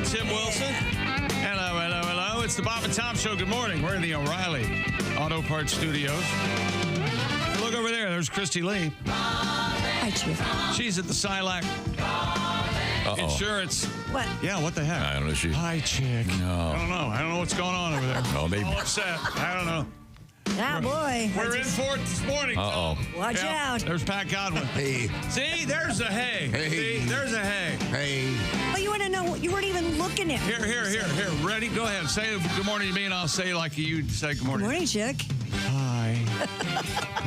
Tim Wilson. Hello, hello, hello. It's the Bob and Tom Show. Good morning. We're in the O'Reilly Auto Parts Studios. Look over there. There's Christy Lee. Hi, Chief. She's at the Silac Insurance. What? Yeah, what the heck? I don't know. Hi, chick. No. I don't know. I don't know what's going on over there. No, maybe. All upset. I don't know. Ah, boy. We're in for it this morning. Uh-oh. Watch out. There's Pat Godwin. Hey. See, there's a hey. Hey. See, there's a hey. Hey. Well, you want to know, you weren't even looking at me. Here. Ready? Go ahead. Say good morning to me, and I'll say like you say good morning. Good morning, chick. Hi.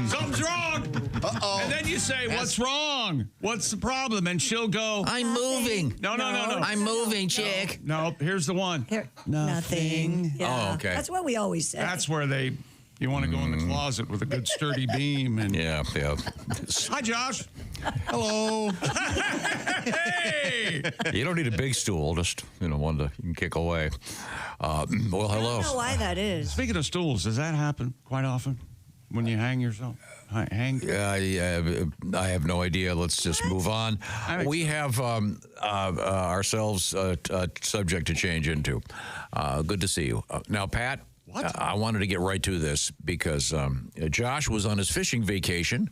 Something's wrong. Uh-oh. And then you say, what's wrong? What's the problem? And she'll go, I'm moving. No. I'm moving, chick. No, here's the one. Here, Nothing. Yeah. Oh, okay. That's what we always say. That's where you want to go in the closet with a good sturdy beam. And Yeah. Hi, Josh. Hello. Hey. You don't need a big stool, just, one you can kick away. Well, I don't know hello. why that is. Speaking of stools, does that happen quite often when you hang yourself? Hang? I have no idea. Let's just move on. We have ourselves subject to change into. Good to see you. Now, Pat, What? I wanted to get right to this because Josh was on his fishing vacation.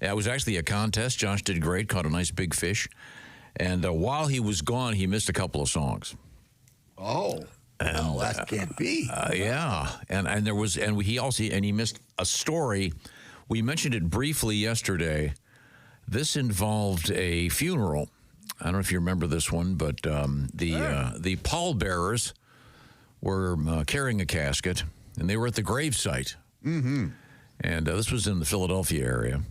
It was actually a contest. Josh did great, caught a nice big fish. And while he was gone, he missed a couple of songs. Oh. Well, that can't be. Yeah, and there was, and he missed a story. We mentioned it briefly yesterday. This involved a funeral. I don't know if you remember this one, but the pallbearers were carrying a casket, and they were at the gravesite. Mm-hmm. And this was in the Philadelphia area.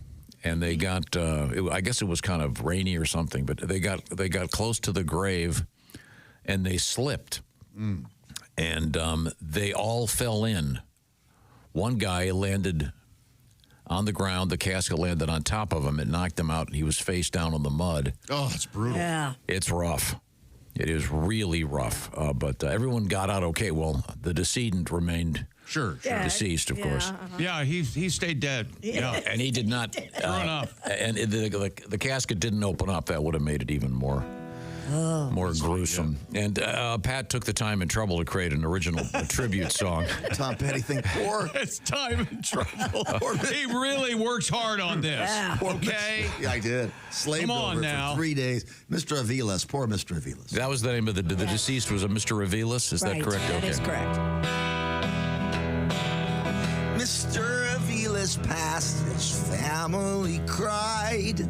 And they got, I guess it was kind of rainy or something, but they got close to the grave, and they slipped. Mm. And they all fell in. One guy landed on the ground. The casket landed on top of him. It knocked him out, and he was face down on the mud. Oh, that's brutal. Yeah. It's rough. It is really rough. But everyone got out okay. Well, the decedent remained deceased, of course. Yeah, he stayed dead. Yeah. And he did not. And the casket didn't open up. That would have made it even more gruesome. And Pat took the time and trouble to create an original tribute song. Tom Petty, think poor. It's time and trouble. He really works hard on this. Yeah. Okay? Yeah, I did. Slaved Come on over now. for 3 days. Mr. Aviles, poor Mr. Aviles. That was the name of the deceased was a Mr. Aviles. Is that correct? That is correct. Mr. Aviles passed, his family cried.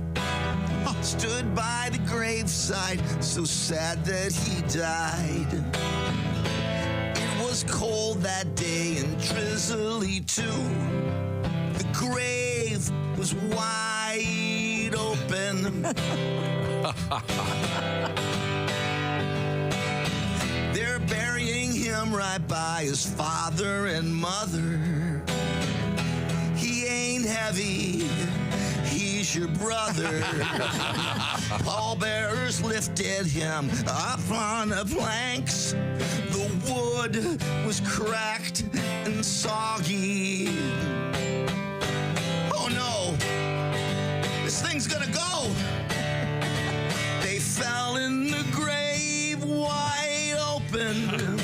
Stood by the graveside, so sad that he died. It was cold that day and drizzly too. The grave was wide open. They're burying him right by his father and mother. He ain't heavy, he's your brother. Pallbearers lifted him up on the planks. The wood was cracked and soggy. Oh no, this thing's gonna go. They fell in the grave wide open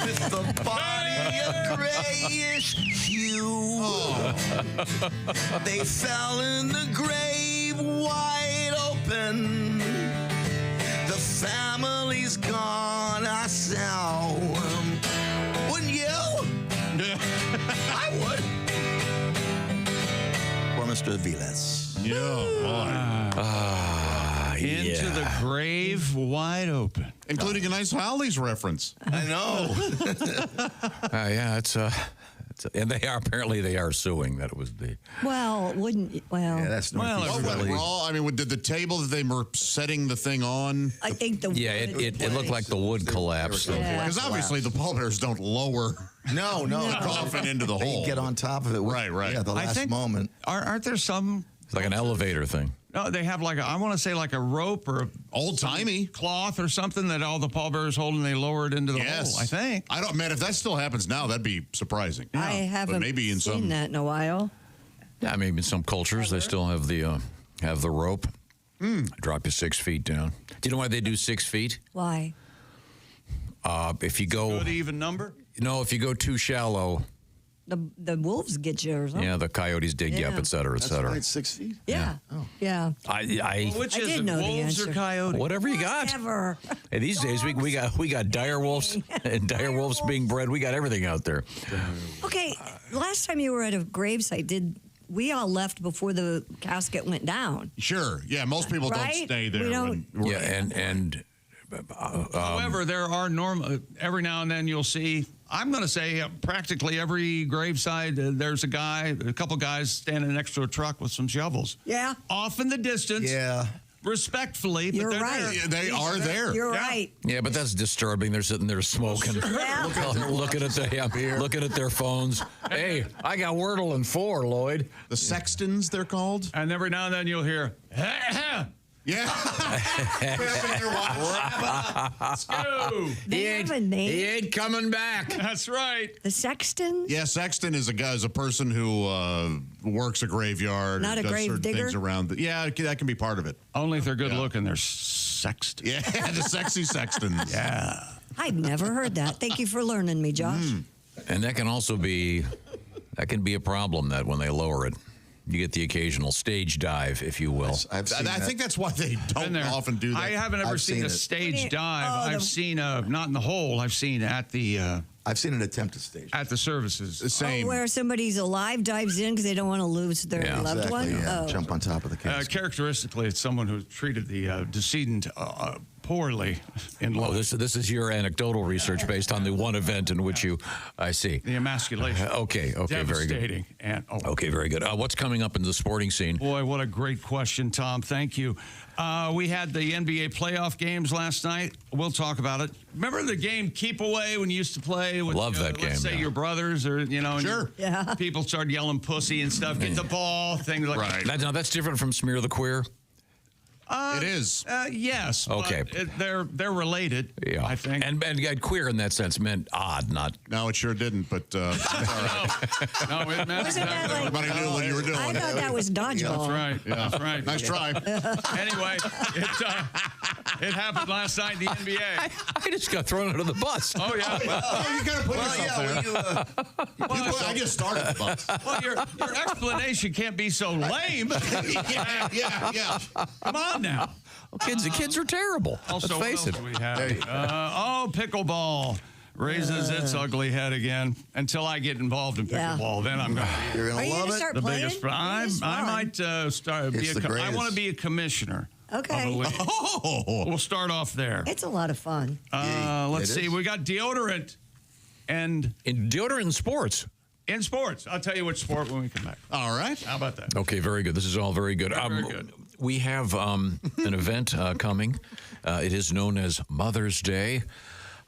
with the body a grayish hue. They fell in the grave wide open. The family's gone, I saw. Wouldn't you? I would. Poor Mr. Aviles. Into the grave wide open. Including a nice Hollies reference. I know. Yeah, and they are suing. That was the. Well, Yeah, that's What went wrong? I mean, did the table that they were setting the thing on? I think the Yeah, it looked like the wood collapsed. Yeah. Because obviously the pallbearers don't lower No. the coffin into the hole. They get on top of it. Right. Yeah, the last moment. Aren't there some? It's like an elevator thing. No, they have I want to say like a rope or Old-timey. cloth or something that all the pallbearers hold and they lower it into the hole, I think. I don't, man, if that still happens now, that'd be surprising. I haven't But maybe in seen some, that in a while. Yeah, I mean, in some cultures, they still have the rope. Drop you 6 feet down. Do you know why they do 6 feet? Why? If you go, Good even number. if you go too shallow, The wolves get you or something. yeah, the coyotes dig you up, Yeah. et cetera, et That's cetera. right, 6 feet. Yeah. Yeah. Which I is did it, know the wolves or answer. coyotes? Whatever you got. Whatever. Hey, these days we got dire wolves and dire wolves being bred. We got everything out there. Okay, last time you were at a gravesite, we all left before the casket went down? Sure. Yeah, most people don't Right? stay there. We don't- Yeah, and However, there are every now and then you'll see. I'm going to say practically every graveside. There's a couple guys standing next to a truck with some shovels. Yeah. Off in the distance. Yeah. Respectfully, but You're they're right. there. Yeah, they are there. You're Yeah. right. yeah, but that's disturbing. They're sitting there smoking, Yeah. looking at their phones. Hey, I got Wordle and 4, Lloyd. The sextons, they're called. And every now and then you'll hear, Yeah. let's go. They have a name. He ain't coming back. That's right. The sexton? Yeah, sexton is a person who works a graveyard. Not or a does grave certain digger? things around. Yeah, that can be part of it. Only if they're good Yeah. looking, they're sexed. Yeah, the sexy sextons. Yeah. I'd never heard that. Thank you for learning me, Josh. And that can also be a problem that when they lower it, you get the occasional stage dive, if you will. I've seen I that. think that's why they Been don't there. often do that. I haven't ever I've seen seen a it. stage dive. Oh, I've seen not in the hole. I've seen at the I've seen an attempted stage. services. The same. Where somebody's alive dives in because they don't want to lose their Yeah. loved Exactly, one? yeah. Oh. Jump on top of the casket. Characteristically, it's someone who treated the decedent poorly in Oh, life. this is your anecdotal research based on the one event in which I see. The emasculation. Okay, very good. Devastating. And Okay, very good. What's coming up in the sporting scene? boy, what a great question, Tom. Thank you. We had the NBA playoff games last night. We'll talk about it. Remember the game Keep Away when you used to play with Love that game, let's say yeah. your brothers or and Sure. Yeah. people started yelling pussy and stuff. Get the ball, things like Right. Now that's different from Smear the Queer. It is. Yes. but Okay. They're related. Yeah, I think. And queer in that sense meant odd, not. No, it sure didn't, but no, it meant Wasn't that like- everybody knew what you were doing. I thought that was dodgeball. That's right. Yeah. That's right. Nice try. Anyway, it happened last night in the NBA. I just got thrown under the bus. Oh yeah. Oh, you gotta put yourself there. I just started the bus. Well, your explanation can't be so lame. Yeah. Come on now. Kids are terrible. Also, Let's face what it. else do we have? Pickleball raises its ugly head again. Until I get involved in Yeah. pickleball, then I'm going to be You're Are gonna you love going to it. start the playing? biggest. It I is fun. might start. It's the I want to greatest. be a commissioner. Okay. Of a league. Oh, We'll start off there. It's a lot of fun. Let's It see. is. We got deodorant and In deodorant and sports. in sports. I'll tell you which sport when we come back. all right. How about that? Okay, very good. This is all very good. Very good. We have an event coming. It is known as Mother's Day.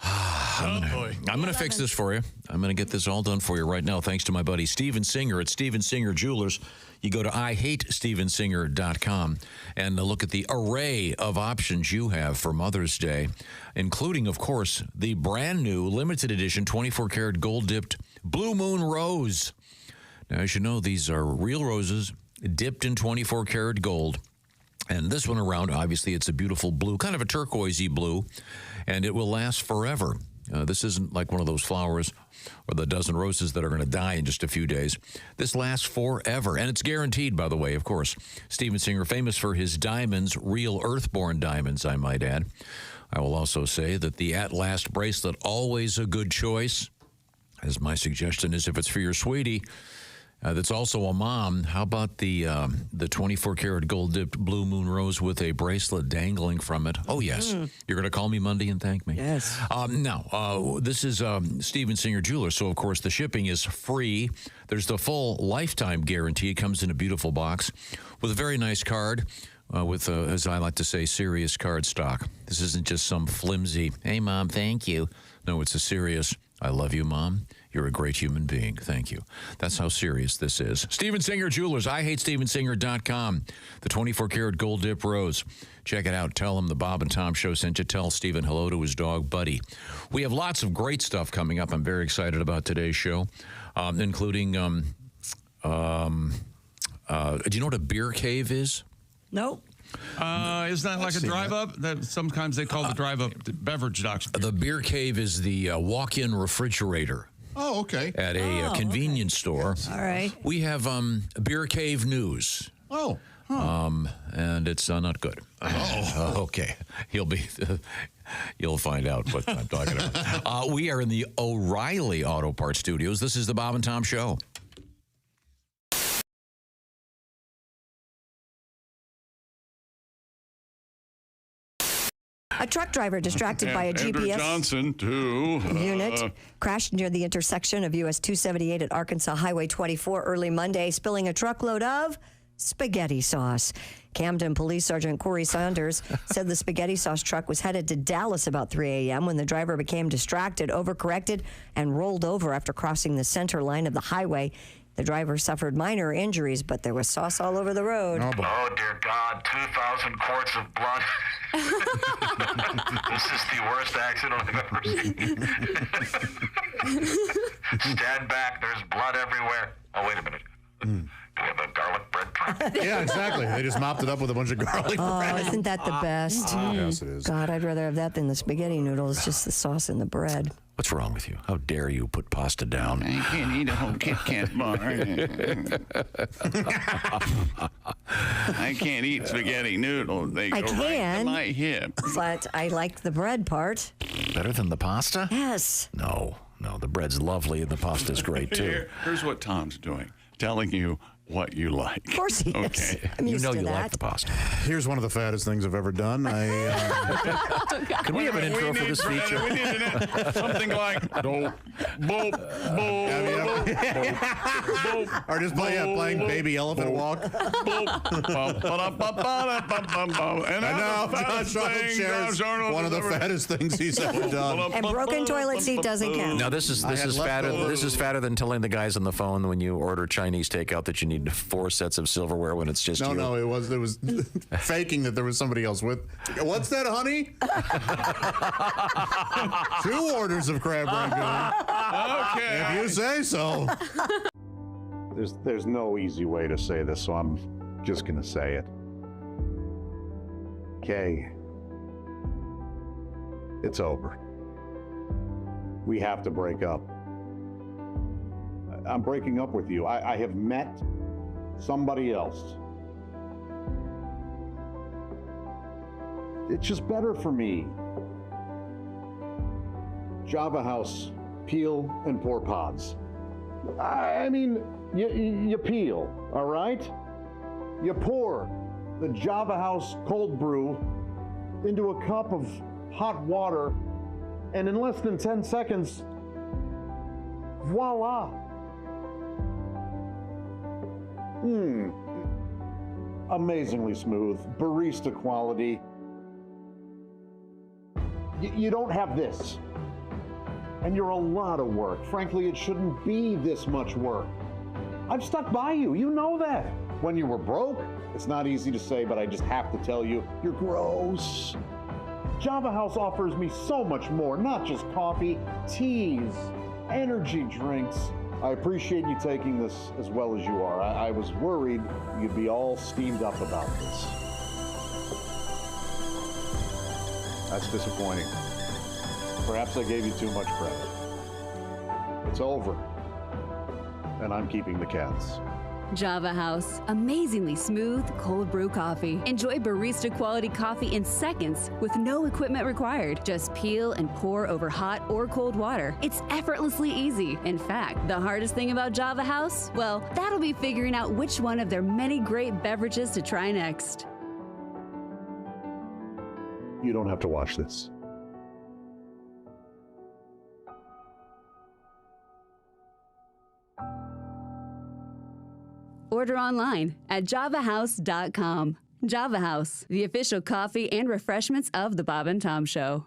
Oh boy. I'm going to fix this for you. I'm going to get this all done for you right now, thanks to my buddy Steven Singer at Steven Singer Jewelers. You go to IHateStevenSinger.com and look at the array of options you have for Mother's Day, including, of course, the brand new limited edition 24-karat gold-dipped Blue Moon Rose. Now, as you know, these are real roses dipped in 24-karat gold. And this one around, obviously, it's a beautiful blue, kind of a turquoisey blue, and it will last forever. This isn't like one of those flowers or the dozen roses that are going to die in just a few days. This lasts forever, and it's guaranteed, by the way, of course. Steven Singer, famous for his diamonds, real earthborn diamonds, I might add. I will also say that the At Last bracelet, always a good choice, as my suggestion is if it's for your sweetie. That's also a mom. How about the 24-karat gold-dipped Blue Moon Rose with a bracelet dangling from it? Oh, yes. You're going to call me Monday and thank me? Yes. Now, this is Steven Singer Jewelers, so, of course, the shipping is free. There's the full lifetime guarantee. It comes in a beautiful box with a very nice card with, as I like to say, serious card stock. This isn't just some flimsy, hey, Mom, thank you. No, it's a serious, I love you, Mom. You're a great human being. Thank you. That's how serious this is. Steven Singer Jewelers, IHateStevenSinger.com. The 24-karat gold dip rose. Check it out. Tell him the Bob and Tom Show sent you. Tell Steven hello to his dog, Buddy. We have lots of great stuff coming up. I'm very excited about today's show, including, do you know what a beer cave is? Nope. Isn't that like a drive-up? That sometimes they call the drive-up beverage docks. The Beer Cave is the walk-in refrigerator. Oh, okay. At a convenience store. All right. We have Beer Cave News. Oh. And it's not good. Oh. Okay. You'll find out what I'm talking about. We are in the O'Reilly Auto Parts Studios. This is the Bob and Tom Show. A truck driver distracted by a GPS Johnson to unit crashed near the intersection of US 278 at Arkansas Highway 24 early Monday, spilling a truckload of spaghetti sauce. Camden Police Sergeant Corey Saunders said the spaghetti sauce truck was headed to Dallas about 3 a.m. when the driver became distracted, overcorrected, and rolled over after crossing the center line of the highway. The driver suffered minor injuries, but there was sauce all over the road. Oh, dear God, 2,000 quarts of blood. This is the worst accident I've ever seen. Stand back, there's blood everywhere. Oh, wait a minute. Do we have a garlic bread truck? Yeah, exactly. They just mopped it up with a bunch of garlic bread. Oh, isn't that the best? Yes, it is. God, I'd rather have that than the spaghetti noodles, just the sauce and the bread. What's wrong with you? How dare you put pasta down? I can't eat a whole Kit Kat bar. I can't eat spaghetti noodles. They I go right can. to my hip. But I like the bread part. Better than the pasta? Yes. No, the bread's lovely and the pasta's great too. Here's what Tom's doing, telling you what you like. Of course he is. Okay. I'm You used know to you that. like the pasta. Here's one of the fattest things I've ever done. Can we have an intro for this feature? We need something like boop, boop, boop, Or just playing Baby Elephant Walk. and I know, Josh Arnold shares one of the fattest things he's ever done. And broken toilet seat doesn't count. Now this is fatter. This is fatter than telling the guys on the phone when you order Chinese takeout that you need 4 sets of silverware when it's just you. No, it was faking that there was somebody else with. What's that, honey? 2 orders of crab rangoon. Okay. If you say so. There's no easy way to say this, so I'm just gonna say it. Kay, it's over. We have to break up. I'm breaking up with you. I have met somebody else. It's just better for me. Java House, peel and pour pods. I mean, you peel, all right? You pour the Java House cold brew into a cup of hot water, and in less than 10 seconds, voila. Amazingly smooth, barista quality. You don't have this. And you're a lot of work. Frankly, it shouldn't be this much work. I've stuck by you, you know that. When you were broke, it's not easy to say, but I just have to tell you, you're gross. Java House offers me so much more, not just coffee, teas, energy drinks. I appreciate you taking this as well as you are. I was worried you'd be all steamed up about this. That's disappointing. Perhaps I gave you too much credit. It's over, and I'm keeping the cats. Java House, amazingly smooth cold brew coffee. Enjoy barista quality coffee in seconds with no equipment required. Just peel and pour over hot or cold water. It's effortlessly easy. In fact, the hardest thing about Java House? Well, that'll be figuring out which one of their many great beverages to try next. You don't have to watch this. Order online at javahouse.com. Java House, the official coffee and refreshments of the Bob and Tom Show.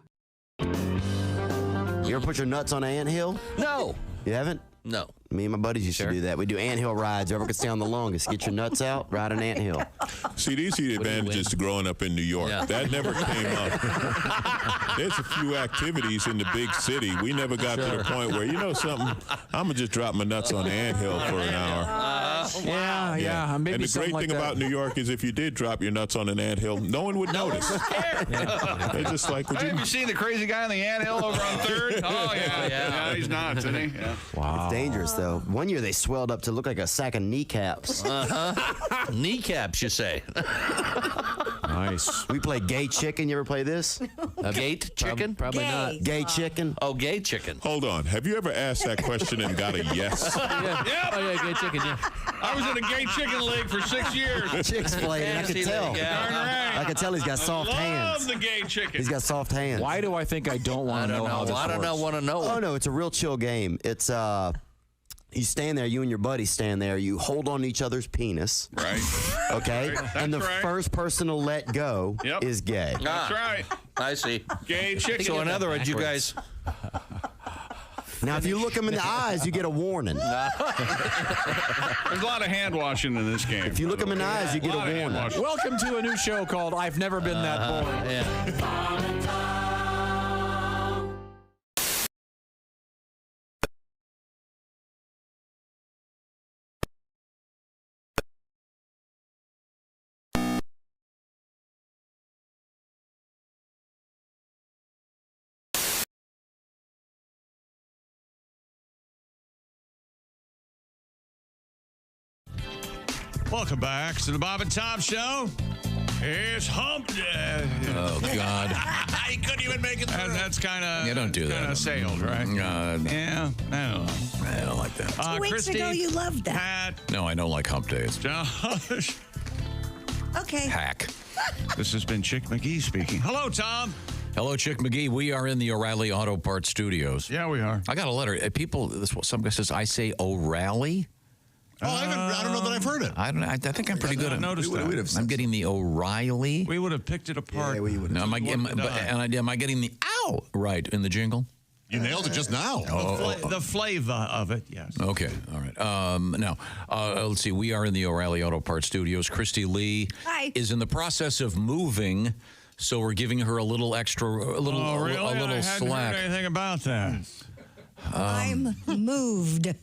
You ever put your nuts on an anthill? No. You haven't? No. Me and my buddies used to do that. We do anthill rides. Whoever could stay on the longest. Get your nuts out, ride an anthill. See, these are the advantages to growing up in New York. Yeah. That never came up. There's a few activities in the big city. We never got to the point where, you know something, I'm going to just drop my nuts on the anthill for an hour. Yeah. Maybe and the something great like thing that. about New York is if you did drop your nuts on an anthill, no one would notice. They're just like, would Hey, you? have you seen the crazy guy on the anthill over on 3rd? Oh, yeah, he's nuts, isn't he? Yeah. Wow. It's dangerous, though. One year they swelled up to look like a sack of kneecaps. Kneecaps, you say? Nice. We play gay chicken. You ever play this? Gate chicken? Probably not. Gay chicken. Oh, gay chicken. Hold on. Have you ever asked that question and got a yes? Oh, yeah, gay chicken, yeah. I was in a gay chicken league for 6 years. Chicks played it. I could tell. Darn right. I could tell he's got soft hands. Love the gay chicken. He's got soft hands. Why do I think I don't want to know how this I don't works? want to know. Oh no, it's a real chill game. It's you stand there, you and your buddy stand there, you hold on to each other's penis. Right. Okay? Right. And the That's right. first person to let go is gay. That's right. I see. Gay chicken. So in other words, you guys... Now, if you look them in the eyes, you get a warning. There's a lot of hand washing in this game. If you look them in the eyes, you get a lot of hand warning. washing. Welcome to a new show called I've Never Been That Bored. Yeah. Welcome back to the Bob and Tom Show. It's hump day. Oh, God. I couldn't even make it through. That's kind of Yeah, don't do that. Kind of sailed, right? Yeah, I don't know. I don't like that. 2 weeks Christy, ago, you loved that. Pat, No, I don't like hump days. Josh. Okay. Hack. This has been Chick McGee speaking. Hello, Tom. Hello, Chick McGee. We are in the O'Reilly Auto Parts Studios. Yeah, we are. I got a letter. Some guy says, I say O'Reilly. Oh, I don't know that I've heard it. I think I'm pretty good at noticed that. I'm getting the O'Reilly. We would have picked it apart. Yeah, we would have. No, am I getting the ow right in the jingle? You nailed it just now. The flavor of it, yes. Okay, all right. Now, let's see. We are in the O'Reilly Auto Parts Studios. Christy Lee Hi. is in the process of moving, so we're giving her a little extra, Oh, really? a little I hadn't slack. heard anything about that. I'm moved.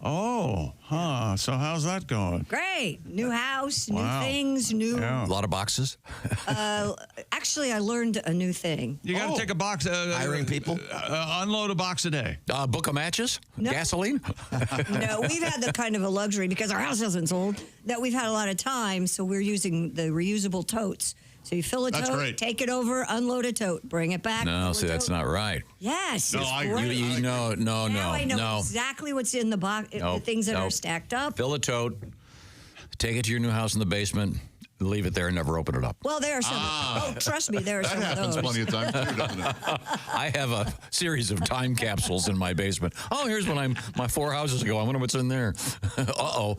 Oh, huh. So how's that going? Great. New house, new Wow. things, new. Yeah. A lot of boxes. Actually, I learned a new thing. You got to take a box. Hiring people? Unload a box a day. Book of matches? No. Gasoline? No, we've had the kind of a luxury because our house isn't sold that we've had a lot of time, so we're using the reusable totes. So you fill a That's tote, great. take it over, unload a tote, bring it back. No, fill see, a that's tote. not right. Yes, No, it's I great. agree. No. Now I know exactly what's in the box, No, the things that no. are stacked up. Fill a tote, take it to your new house in the basement, leave it there, and never open it up. Well, there are some. Oh, trust me, there are That some happens of those. plenty of times too, doesn't it? I have a series of time capsules in my basement. Oh, here's when my 4 houses ago. I wonder what's in there. Uh-oh.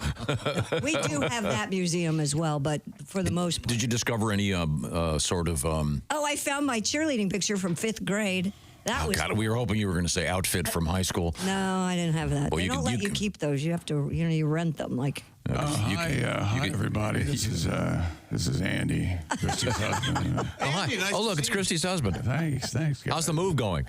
We do have that museum as well, but for the most part. Did you discover any sort of... Oh, I found my cheerleading picture from 5th grade. That was. God, we were hoping you were going to say outfit from high school. No, I didn't have that. Well, They you don't can- let you you can- keep those. You have to, you rent them. Like. Hi, everybody. This is Andy, Christy's husband. Oh, hi. nice Oh, look, to it's see Christy's husband. Thanks. Guys. How's the move going?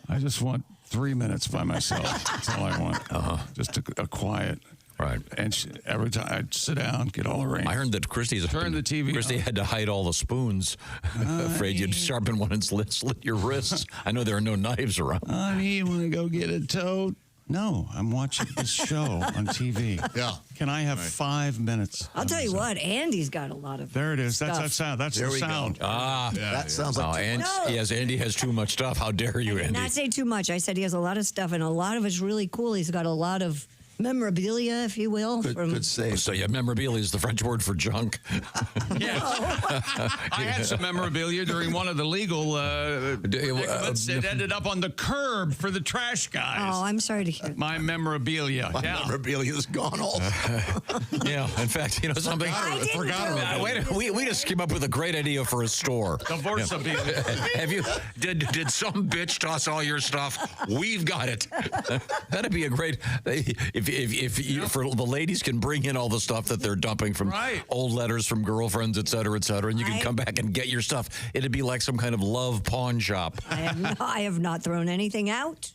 I just want 3 minutes by myself. That's all I want. Just a quiet. Right. And every time I sit down, get all arranged. I heard that Christy's... Turn the TV Christy on. had to hide all the spoons. Afraid you'd sharpen one and slit your wrists. I know there are no knives around. Honey, you want to go get a tote? No, I'm watching this show on TV. Yeah. Can I have 5 minutes? I'll tell you what, Andy's got a lot of. There it is. That's stuff. that sound. That's There the we go. sound. That sounds Oh, like. and No. yes, Andy has too much stuff. How dare you, Andy? Not say too much. I said he has a lot of stuff, and a lot of it's really cool. He's got a lot of memorabilia, if you will. Good save. So yeah, memorabilia is the French word for junk. Yes. I had some memorabilia during one of the legal predicaments. It ended up on the curb for the trash guys. Oh, I'm sorry to hear. My memorabilia. Yeah. Memorabilia is gone also. Yeah, in fact, you know something? I didn't forgot do about it. We just came up with a great idea for a store. Divorceabilia. Have you did some bitch toss all your stuff? We've got it. That'd be a great if you, for the ladies can bring in all the stuff that they're dumping from Right. old letters from girlfriends, et cetera, and you can Right. come back and get your stuff. It'd be like some kind of love pawn shop. I have not thrown anything out.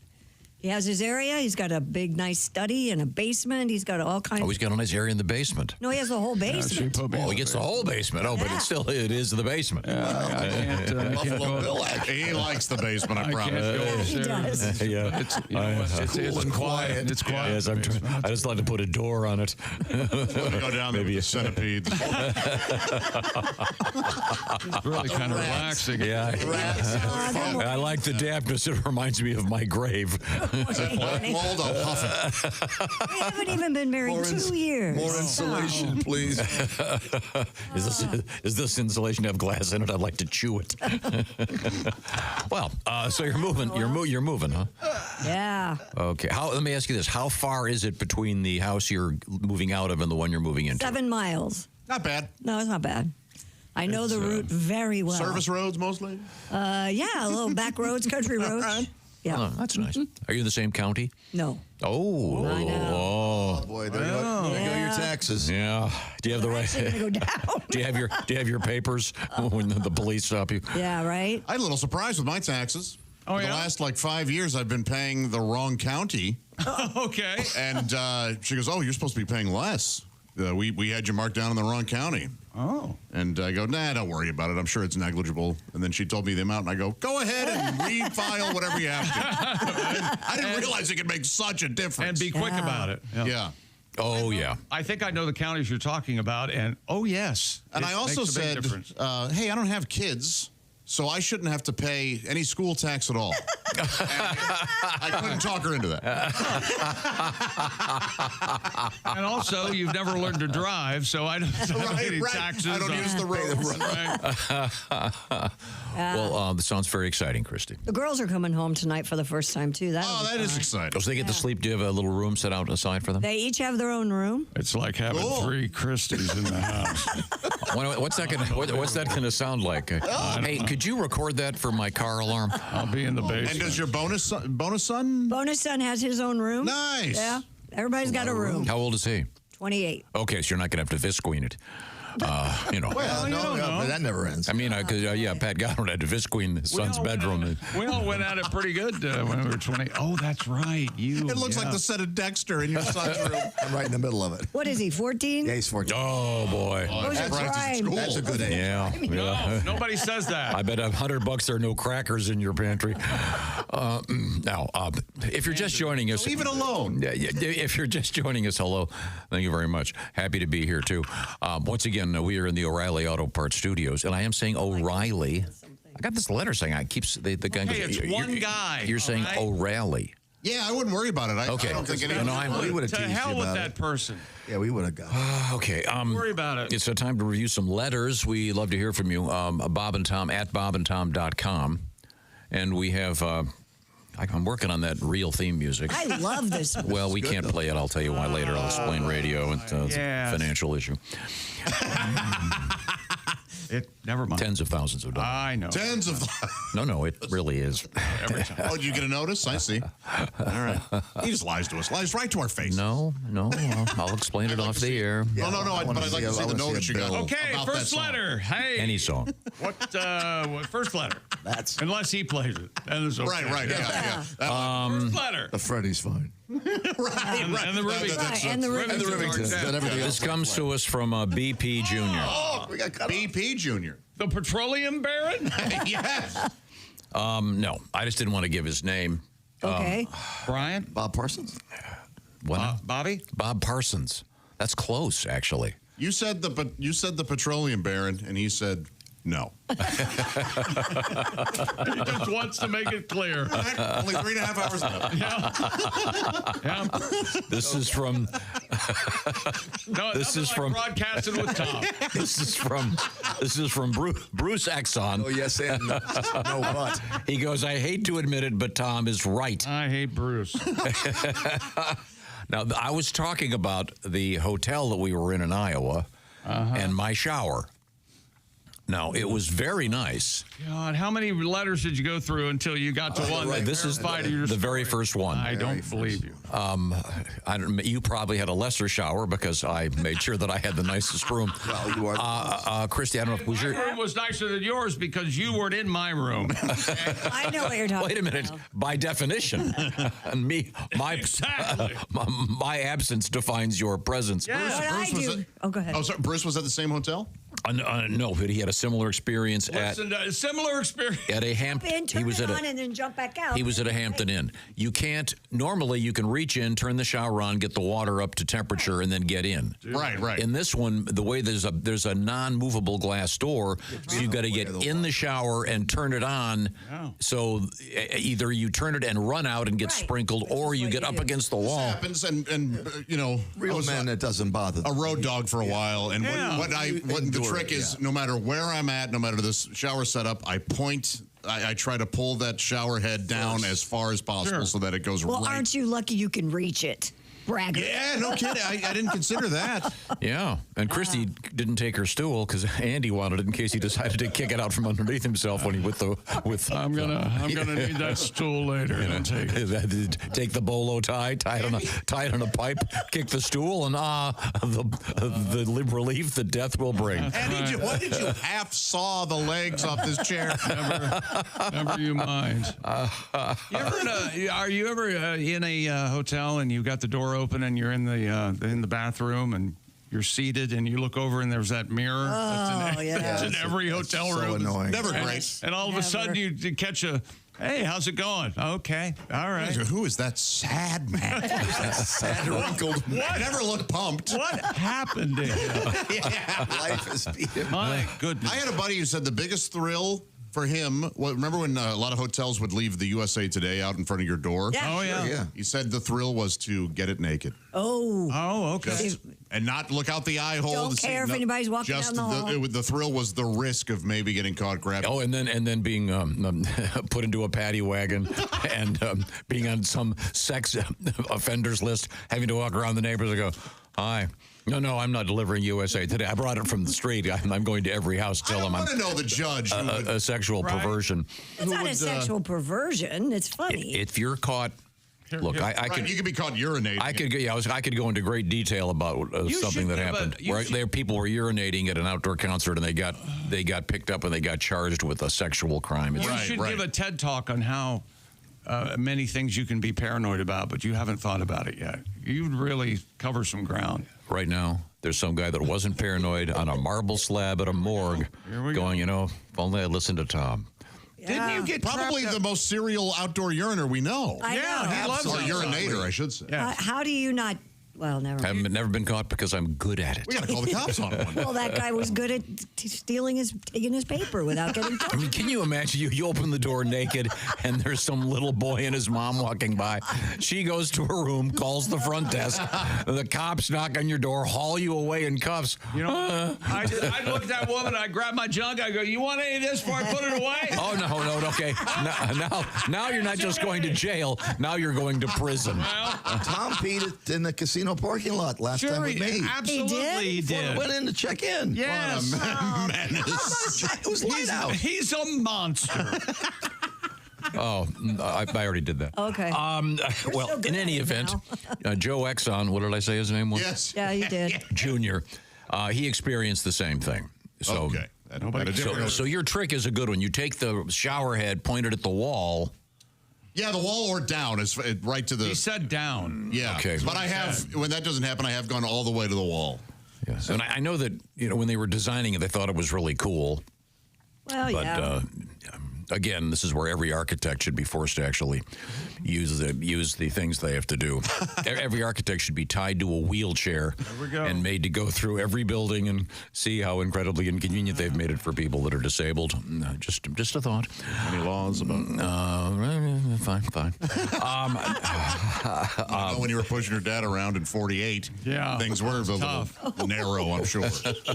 He has his area. He's got a big, nice study and a basement. He's got all kinds. Oh, he's got a nice area in the basement. No, he has the whole basement. Oh, he gets the whole basement. Oh, but it is the basement. I can't go. He likes the basement, I promise. He does. Yeah. It's quiet. It's quiet. Yes, I just like to put a door on it. Go down there with the centipedes. It's really kind of relaxing. Yeah. I like the dampness. It reminds me of my grave. Waldo Huffing. We haven't even been married 2 years. More insulation, please. Is this insulation have glass in it? I'd like to chew it. Well, so you're moving. You're moving, huh? Yeah. Okay. Let me ask you this: how far is it between the house you're moving out of and the one you're moving into? 7 miles. Not bad. No, it's not bad. I know the route very well. Service roads mostly? Yeah, a little back roads, country roads. Yeah. Oh, that's nice. Are you in the same county? No. Oh. I know. Oh. Oh, boy, there go your taxes. Yeah. Do you have the right? Go down. Do you have your papers when the police stop you? Yeah, right? I had a little surprise with my taxes. Oh, The yeah? last 5 years, I've been paying the wrong county. Okay. And she goes, "Oh, you're supposed to be paying less. We had you marked down in the wrong county." Oh. And I go, "Nah, don't worry about it. I'm sure it's negligible." And then she told me the amount, and I go, "Go ahead and refile whatever you have to." I didn't realize it could make such a difference. And be quick about it. Yeah. Oh, yeah. I think I know the counties you're talking about, and yes. And it I also makes a big said, difference. "Hey, I don't have kids, so I shouldn't have to pay any school tax at all." I couldn't talk her into that. And also, you've never learned to drive, so I don't have any taxes. I don't use the road. Well, this sounds very exciting, Christy. The girls are coming home tonight for the first time, too. That is exciting. So they get to sleep. Do you have a little room set out aside for them? They each have their own room. It's like having 3 Christies in the house. What's that gonna sound like? Hey, could you record that for my car alarm? I'll be in the basement. And does your bonus son? Bonus son has his own room. Nice. Yeah. Everybody's got a room. How old is he? 28. Okay, so you're not going to have to Visqueen it. Well, no, but that never ends. I mean, Pat Godwin had to Visqueen his son's bedroom. We all went at it pretty good when we were 20. Oh, that's right. It looks like the set of Dexter in your son's room. I'm right in the middle of it. What is he, 14? Yeah, he's 14. Oh, boy. That's right. That's a good age. Yeah. No, nobody says that. I bet $100 there are no crackers in your pantry. Now, if you're just joining us, leave it alone. If you're just joining us, hello. Thank you very much. Happy to be here too. Once again, we are in the O'Reilly Auto Parts Studios, and I am saying O'Reilly. I got this letter saying the guy. Hey, it's one guy. You're saying right? O'Reilly. Yeah, I wouldn't worry about it. I don't think we would have To teased hell you with about that it. person. Yeah, we would have got it. Okay. Don't worry about it. It's time to review some letters. We love to hear from you. Bob and Tom at bobandtom.com. And we have, I'm working on that real theme music. I love this. Well, we can't play it. I'll tell you why later. I'll explain radio. It's a financial issue. Never mind. Tens of thousands of dollars. I know. Tens of. No, it really is. Every time. Oh, you get a notice? I see. All right. He just lies to us. Lies right to our face. No. I'll explain it off the air. No. But I'd like to see the notice you got. Okay, about first that letter. Hey. Any song. What first letter? That's Unless he plays it. Then it's okay. Right. Yeah. First letter. the Freddy's fine. And the Rivington. And the Rivington. This comes to us from BP Jr. Oh, we got cut BP Jr. The Petroleum Baron? Yes. No, I just didn't want to give his name. Okay. Brian? Bob Parsons? What? Bobby? Bob Parsons. That's close, actually. You said the Petroleum Baron, and he said no. He just wants to make it clear. Only 3.5 hours left. Yeah. This is from. No, This is from broadcasting with Tom. This is from Bruce Exxon. Oh, yes, and no but. He goes, I hate to admit it, but Tom is right. I hate Bruce. Now, I was talking about the hotel that we were in Iowa and my shower. Now, it was very nice. God, how many letters did you go through until you got to one that This is verified your the very story? first one. I don't believe you. You probably had a lesser shower because I made sure that I had the nicest room. Well, you are. Christy, I don't know if was My your. room was nicer than yours because you weren't in my room. I know what you're talking Wait a minute. about. By definition, and Exactly. my absence defines your presence. What I do. Oh, go ahead. Oh, sorry. Bruce was at the same hotel? No, but he had a similar experience Listen, similar experience. at a Hampton. In, turn it on, and then jump back out. He was at a Hampton Inn. You can't normally. You can reach in, turn the shower on, get the water up to temperature, and then get in. Right. In this one, the way there's a non-movable glass door, so you got to get in the shower and turn it on. Yeah. So either you turn it and run out and get sprinkled, or you get up against the wall. Happens, and you know, Real I was man, that doesn't bother. a road dog for a while, and Yeah. what the trick is, no matter where I'm at, no matter the shower setup, I point. I try to pull that shower head down as far as possible so that it goes Well, right. aren't you lucky you can reach it? Bragger. Yeah, no kidding. I didn't consider that. Yeah, and Christy didn't take her stool because Andy wanted it in case he decided to kick it out from underneath himself when he with. I'm gonna need that stool later. Take the bolo tie, tie it on a pipe, kick the stool, and the relief that death will bring. Andy, why did you half saw the legs off this chair? Never you mind. Are you ever in a hotel and you got the door open and you're in the bathroom and you're seated and you look over and there's that mirror that's in every hotel room? So annoying. Never great. And all of a sudden you catch a, hey, how's it going? Okay, all right. Who is that sad man? Sad wrinkled. I never looked pumped. What happened to him? Life is beating. My goodness. I had a buddy who said the biggest thrill for him, remember when a lot of hotels would leave the USA Today out in front of your door? Yeah. Oh, yeah. Yeah. He said the thrill was to get it naked. Oh, okay. Just, and not look out the eye hole. Don't care if anybody's walking just down the hall. The thrill was the risk of maybe getting caught grabbing. Oh, and then being put into a paddy wagon and being on some sex offenders list, having to walk around the neighbors and go, hi. No, I'm not delivering USA Today. I brought it from the street. I'm going to every house to tell them I'm want to know the judge. a sexual perversion. It's not a sexual perversion. It's funny. If you're caught, look, I could. You could be caught urinating. I could go into great detail about something that happened. Where people were urinating at an outdoor concert and they got picked up and they got charged with a sexual crime. You should give a TED talk on how many things you can be paranoid about, but you haven't thought about it yet. You'd really cover some ground. Right now, there's some guy that wasn't paranoid on a marble slab at a morgue going, if only I listened to Tom. Didn't you get probably the most serial outdoor uriner we know? I know. He loves Or it. urinator, I should say. Yeah. How do you not? Well, never mind. I've never been caught because I'm good at it. We got to call the cops on one. Well, that guy was good at taking his paper without getting caught. I mean, can you imagine you open the door naked and there's some little boy and his mom walking by? She goes to her room, calls the front desk. The cops knock on your door, haul you away in cuffs. I look at that woman, I grab my junk, I go, you want any of this before I put it away? Oh, no, okay. Now you're not just going to jail. Now you're going to prison. Tom peed it in the casino parking lot last time with me. Absolutely he did. Went in to check in. Yes. Menace. It was light out. He's a monster. Oh, I already did that. Okay. Well, so good in any at it event, Joe Exxon, what did I say his name was? Yes. Yeah, you did. Junior. He experienced the same thing. So, Okay. So your trick is a good one. You take the shower head, point it at the wall. Yeah, the wall or down is right to the. He said down. Yeah. Okay. But I have, when that doesn't happen, I have gone all the way to the wall. Yes. And I know that when they were designing it, they thought it was really cool. Well, But yeah. again, this is where every architect should be forced to actually use the things they have to do. Every architect should be tied to a wheelchair and made to go through every building and see how incredibly inconvenient they've made it for people that are disabled. Just a thought. Any laws about? Fine. when you were pushing your dad around in 48, things were a little narrow, I'm sure.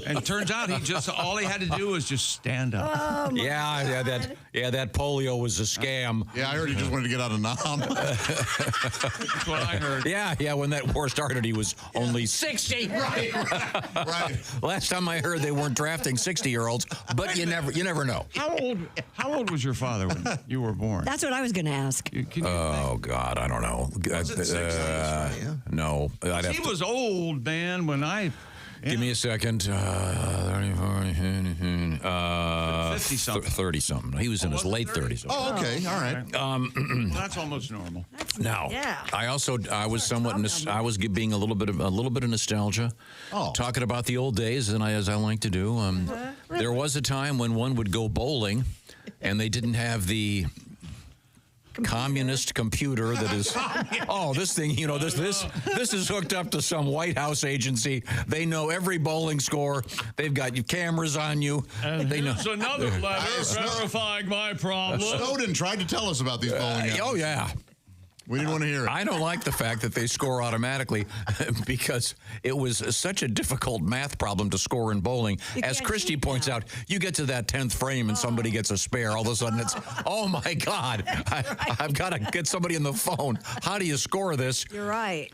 And it turns out all he had to do was just stand up. Oh, that polio was a scam. Yeah, I heard he just wanted to get out of Nam. That's what I heard. Yeah, when that war started, he was only 60. Right. Last time I heard they weren't drafting 60-year-olds, but you never know. How old was your father when you were born? That's what I was going to ask. Oh, God, I don't know. Was it 60s? No. He was old, man, when I... Give me a second. 30-something. 30-something. He was in his late 30s. Oh, okay. All right. Well, that's almost normal. Now, I was somewhat. I was being a little bit of nostalgia, talking about the old days, and as I like to do. There was a time when one would go bowling, and they didn't have the communist computer that is this thing, this is hooked up to some White House agency. They know every bowling score. They've got cameras on you. And they know another letter verifying my problem. Snowden tried to tell us about these bowling alleys. Oh yeah. We didn't want to hear it. I don't like the fact that they score automatically because it was such a difficult math problem to score in bowling. As Christy points out, you get to that 10th frame and somebody gets a spare. All of a sudden it's, oh my God, I've got to get somebody on the phone. How do you score this? You're right.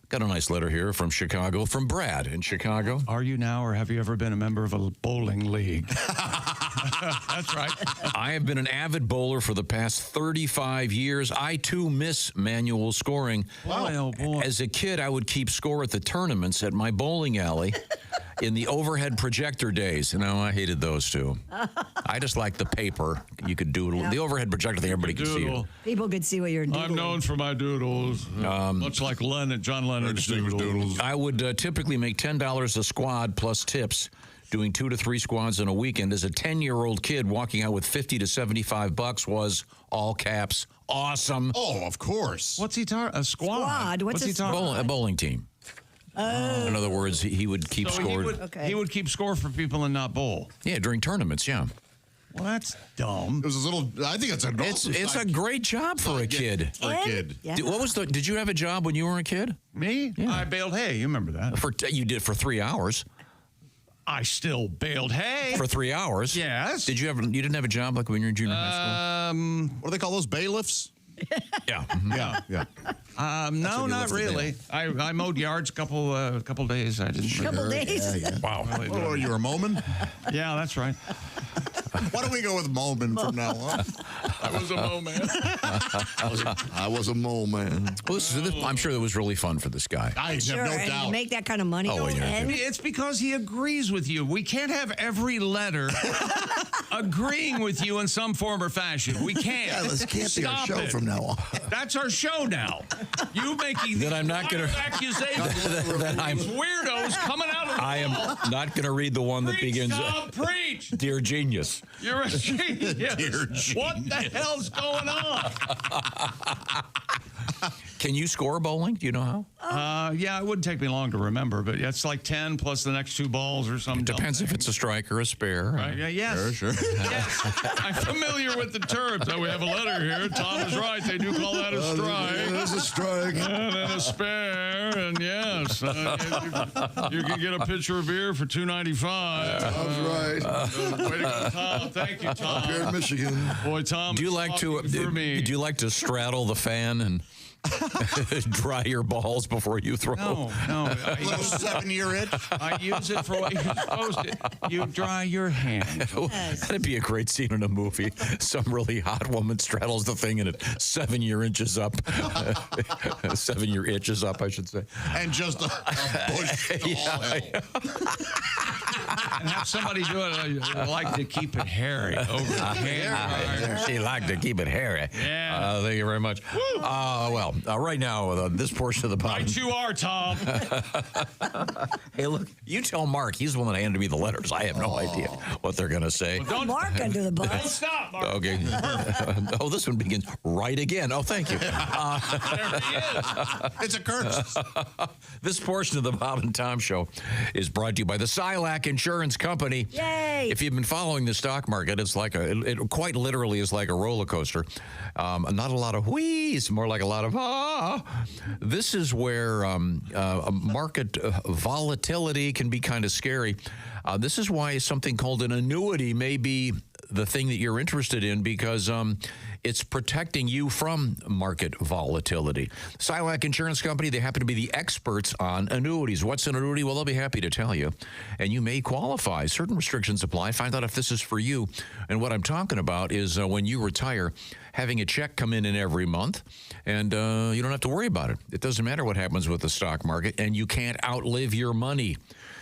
Got a nice letter here from Chicago, from Brad in Chicago. Are you now, or have you ever been a member of a bowling league? That's right. I have been an avid bowler for the past 35 years. I, too, miss manual scoring. Wow. Oh, boy. As a kid, I would keep score at the tournaments at my bowling alley in the overhead projector days. No, I hated those, too. I just like the paper. You could doodle. Yeah. The overhead projector thing, everybody could see you. People could see what you're doing. I'm known for my doodles, much like John Lennon's doodles. I would typically make $10 a squad plus tips, doing 2 to 3 squads in a weekend. As a 10-year-old kid, walking out with $50 to $75 was, all caps, awesome. Oh, of course. What's he talking? A squad? Squad? What's he talking? A bowling team. In other words, he would keep score. He would keep score for people and not bowl. Yeah, during tournaments, yeah. Well, that's dumb. It was a little. I think it's a. It's a great job for a kid. For a kid. Yeah. Did you have a job when you were a kid? Me? Yeah. I baled hay. You remember that? You did for 3 hours. I still baled hay for 3 hours. Yes. You didn't have a job like when you were in junior high school? What do they call those, bailiffs? Yeah. Yeah. No, not really. I mowed yards a couple days. I didn't. Couple days. Yeah. Wow. Oh, you were a Moman? Yeah, that's right. Why don't we go with Moman from now on? I was a Mo man. I was a mole man. Well, I'm sure that was really fun for this guy. I Sure, have no and doubt. to make that kind of money. Oh, yeah. and It's because he agrees with you. We can't have every letter agreeing with you in some form or fashion. We can't. Yeah, this can't be our Stop show it. from now on. That's our show now. You making Then I'm not gonna- accusations. Then I'm- These weirdos coming out of the I am wall. not going to read the one that Preach, begins, Tom, preach. Dear Genius. You're a genius. Dear What the hell's going on? Can you score bowling? Do you know how? Yeah, it wouldn't take me long to remember, but it's like 10 plus the next 2 balls or something. Depends if it's a strike or a spare. Right, yeah, yes. Sure. Yes. I'm familiar with the terms. We have a letter here. Tom is right. They do call that a strike. There's a strike. And then a spare, and yes, you can get a pitcher of beer for $2.95. That's right. Way to go, Tom. Thank you, Tom. Here in Michigan. Boy, Tom. Do you like to for me. do you like to straddle the fan and dry your balls before you throw? No. A little 7-year itch. I use it for what you're supposed to. You dry your hand. That'd be a great scene in a movie. Some really hot woman straddles the thing and it 7-year inches up. 7-year itches up, I should say. And just a bush. And have somebody do it. I like to keep it hairy over the hand. She liked to keep it hairy. Yeah. Thank you very much. Well, right now, this portion of the podcast. Right you are, Tom. Hey, look, you tell Mark. He's the one that handed me the letters. I have no idea what they're going to say. Well, don't Mark under the bus. Don't stop, Mark. Okay. Oh, this one begins right again. Oh, thank you. There he is. It's a curse. This portion of the Bob and Tom Show is brought to you by the Silac and Insurance Company. Yay! If you've been following the stock market, it's like it quite literally is like a roller coaster. Not a lot of wheeze, more like a lot of ah. This is where market volatility can be kind of scary. This is why something called an annuity may be the thing that you're interested in, because it's protecting you from market volatility. Silac Insurance Company, they happen to be the experts on annuities. What's an annuity? Well, they'll be happy to tell you. And you may qualify. Certain restrictions apply. Find out if this is for you. And what I'm talking about is when you retire, having a check come in every month, and you don't have to worry about it. It doesn't matter what happens with the stock market, and you can't outlive your money.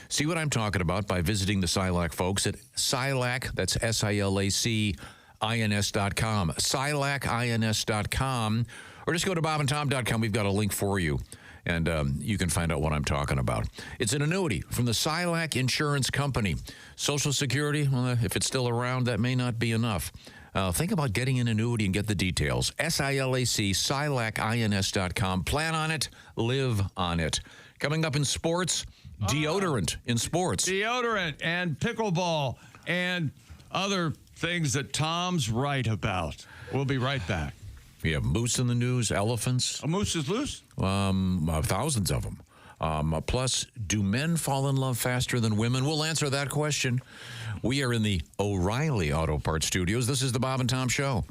See what I'm talking about by visiting the Silac folks at Silac, that's SILAC-INS.com, SILAC-INS.com, or just go to bobandtom.com. We've got a link for you, and you can find out what I'm talking about. It's an annuity from the Silac Insurance Company. Social Security, well, if it's still around, that may not be enough. Think about getting an annuity and get the details. SILAC, SILAC-INS.com. Plan on it, live on it. Coming up in sports, deodorant in sports. Deodorant and pickleball and other things that Tom's right about. We'll be right back. We have moose in the news, elephants. A moose is loose? Thousands of them. Plus, do men fall in love faster than women? We'll answer that question. We are in the O'Reilly Auto Parts Studios. This is the Bob and Tom Show.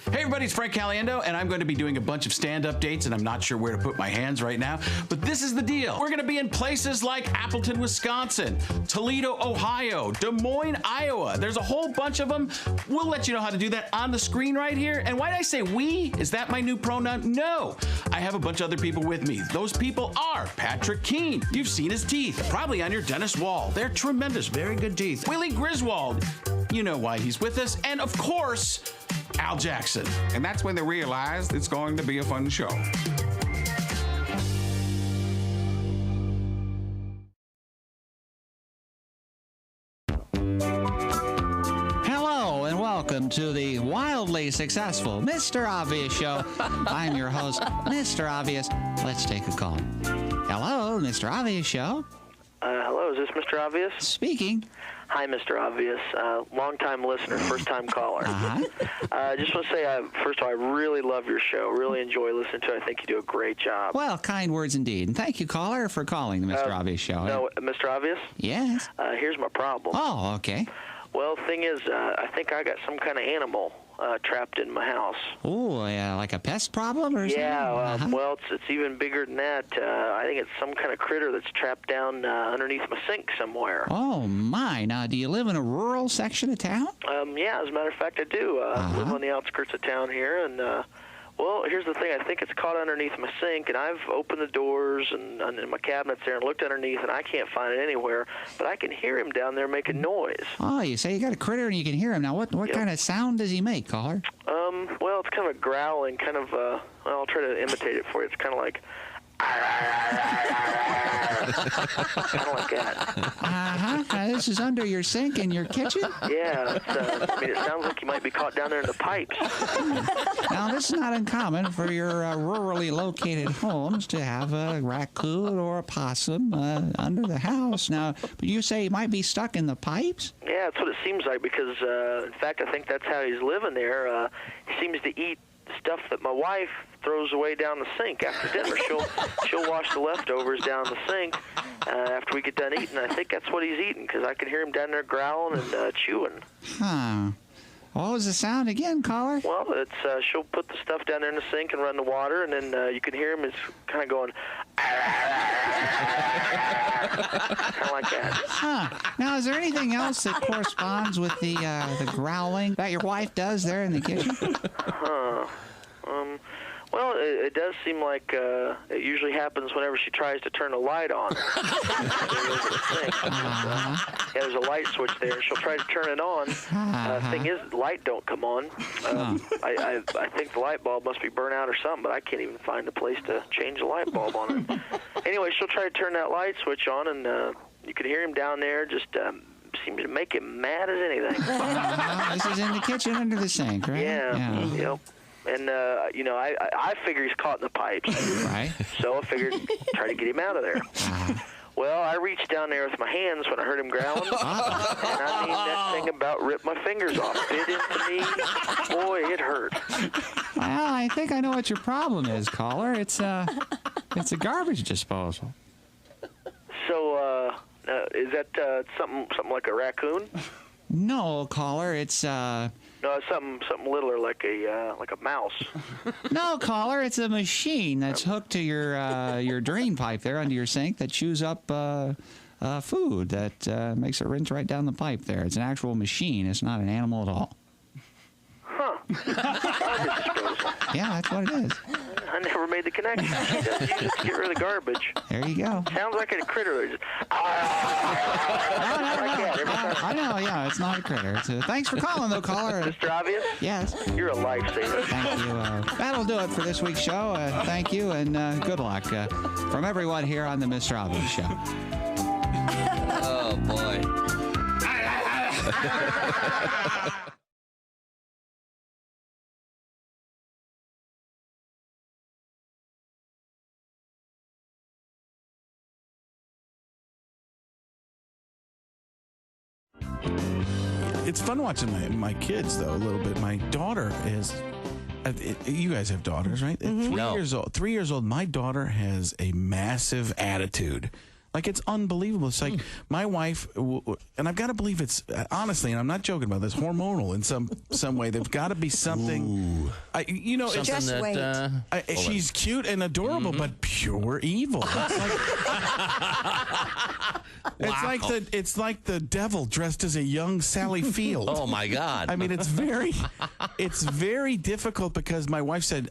Hey everybody, it's Frank Caliendo, and I'm going to be doing a bunch of stand-up dates, and I'm not sure where to put my hands right now, but this is the deal. We're going to be in places like Appleton, Wisconsin, Toledo, Ohio, Des Moines, Iowa. There's a whole bunch of them. We'll let you know how to do that on the screen right here. And why did I say we? Is that my new pronoun? No. I have a bunch of other people with me. Those people are Patrick Keene. You've seen his teeth, probably on your dentist wall. They're tremendous, very good teeth. Willie Griswold. You know why he's with us. And of course, Al Jackson. And that's when they realized it's going to be a fun show. Hello and welcome to the wildly successful Mr. Obvious Show. I'm your host, Mr. Obvious. Let's take a call. Hello, Mr. Obvious Show. Hello, is this Mr. Obvious? Speaking. Hi, Mr. Obvious. Long-time listener, first-time caller. I just want to say, first of all, I really love your show. Really enjoy listening to it. I think you do a great job. Well, kind words indeed. And thank you, caller, for calling the Mr. Obvious Show. No, Mr. Obvious? Yes? Here's my problem. Oh, okay. Well, the thing is, I think I got some kind of animal trapped in my house. Oh, yeah, like a pest problem or something? Yeah, well, it's even bigger than that. I think it's some kind of critter that's trapped down underneath my sink somewhere. Oh, my. Now, do you live in a rural section of town? Yeah, as a matter of fact, I do. I live on the outskirts of town here, and well, here's the thing. I think it's caught underneath my sink, and I've opened the doors and my cabinets there and looked underneath, and I can't find it anywhere. But I can hear him down there making noise. Oh, you say you got a critter and you can hear him. Now, what kind of sound does he make, caller? Well, it's kind of a growling, kind of, well, I'll try to imitate it for you. It's kind of like, kind of like that. This is under your sink in your kitchen? Yeah, I mean, it sounds like you might be caught down there in the pipes. Now, this is not uncommon for your rurally located homes to have a raccoon or a possum under the house. Now, but you say he might be stuck in the pipes? Yeah, that's what it seems like because, in fact, I think that's how he's living there. He seems to eat stuff that my wife throws away down the sink after dinner. She'll wash the leftovers down the sink after we get done eating. I think that's what he's eating because I can hear him down there growling and chewing. Huh. What was the sound again, caller? Well, it's she'll put the stuff down there in the sink and run the water, and then you can hear him. It's kind of going, kind of like that. Huh. Now, is there anything else that corresponds with the growling that your wife does there in the kitchen? Well, it does seem like it usually happens whenever she tries to turn a light on. Yeah, there's a light switch there, and she'll try to turn it on. Thing is, the light don't come on. I think the light bulb must be burnt out or something, but I can't even find a place to change the light bulb on it. Anyway, she'll try to turn that light switch on, and you can hear him down there just seems to make him mad as anything. This is in the kitchen under the sink, right? Yeah. Yep. And, I figure he's caught in the pipes. Right. So I figured try to get him out of there. Well, I reached down there with my hands when I heard him growling. And I mean, that thing about ripped my fingers off. Bit into me. Boy, it hurt. Well, I think I know what your problem is, caller. It's a garbage disposal. So, is that something like a raccoon? No, caller. It's No, it's something littler like a mouse. No, caller. It's a machine that's hooked to your drain pipe there under your sink that chews up food that makes it rinse right down the pipe there. It's an actual machine. It's not an animal at all. Huh. Yeah, that's what it is. I never made the connection. She doesn't use it to get rid of the garbage. There you go. Sounds like a critter. Just, I know, yeah, it's not a critter. Thanks for calling, though, caller. Mr. Obvious? Yes. You're a lifesaver. Thank you. That'll do it for this week's show. Thank you, and good luck from everyone here on the Mr. Obvious Show. Oh, boy. It's fun watching my kids, though, a little bit. My daughter is... you guys have daughters, right? Mm-hmm. 3 years old. 3 years old. My daughter has a massive attitude. Like, it's unbelievable. It's like my wife, and I've got to believe it's, honestly, and I'm not joking about this, hormonal in some way. There's got to be something. She's cute and adorable, but pure evil. It's like the devil dressed as a young Sally Field. Oh my God! I mean, it's very difficult because my wife said,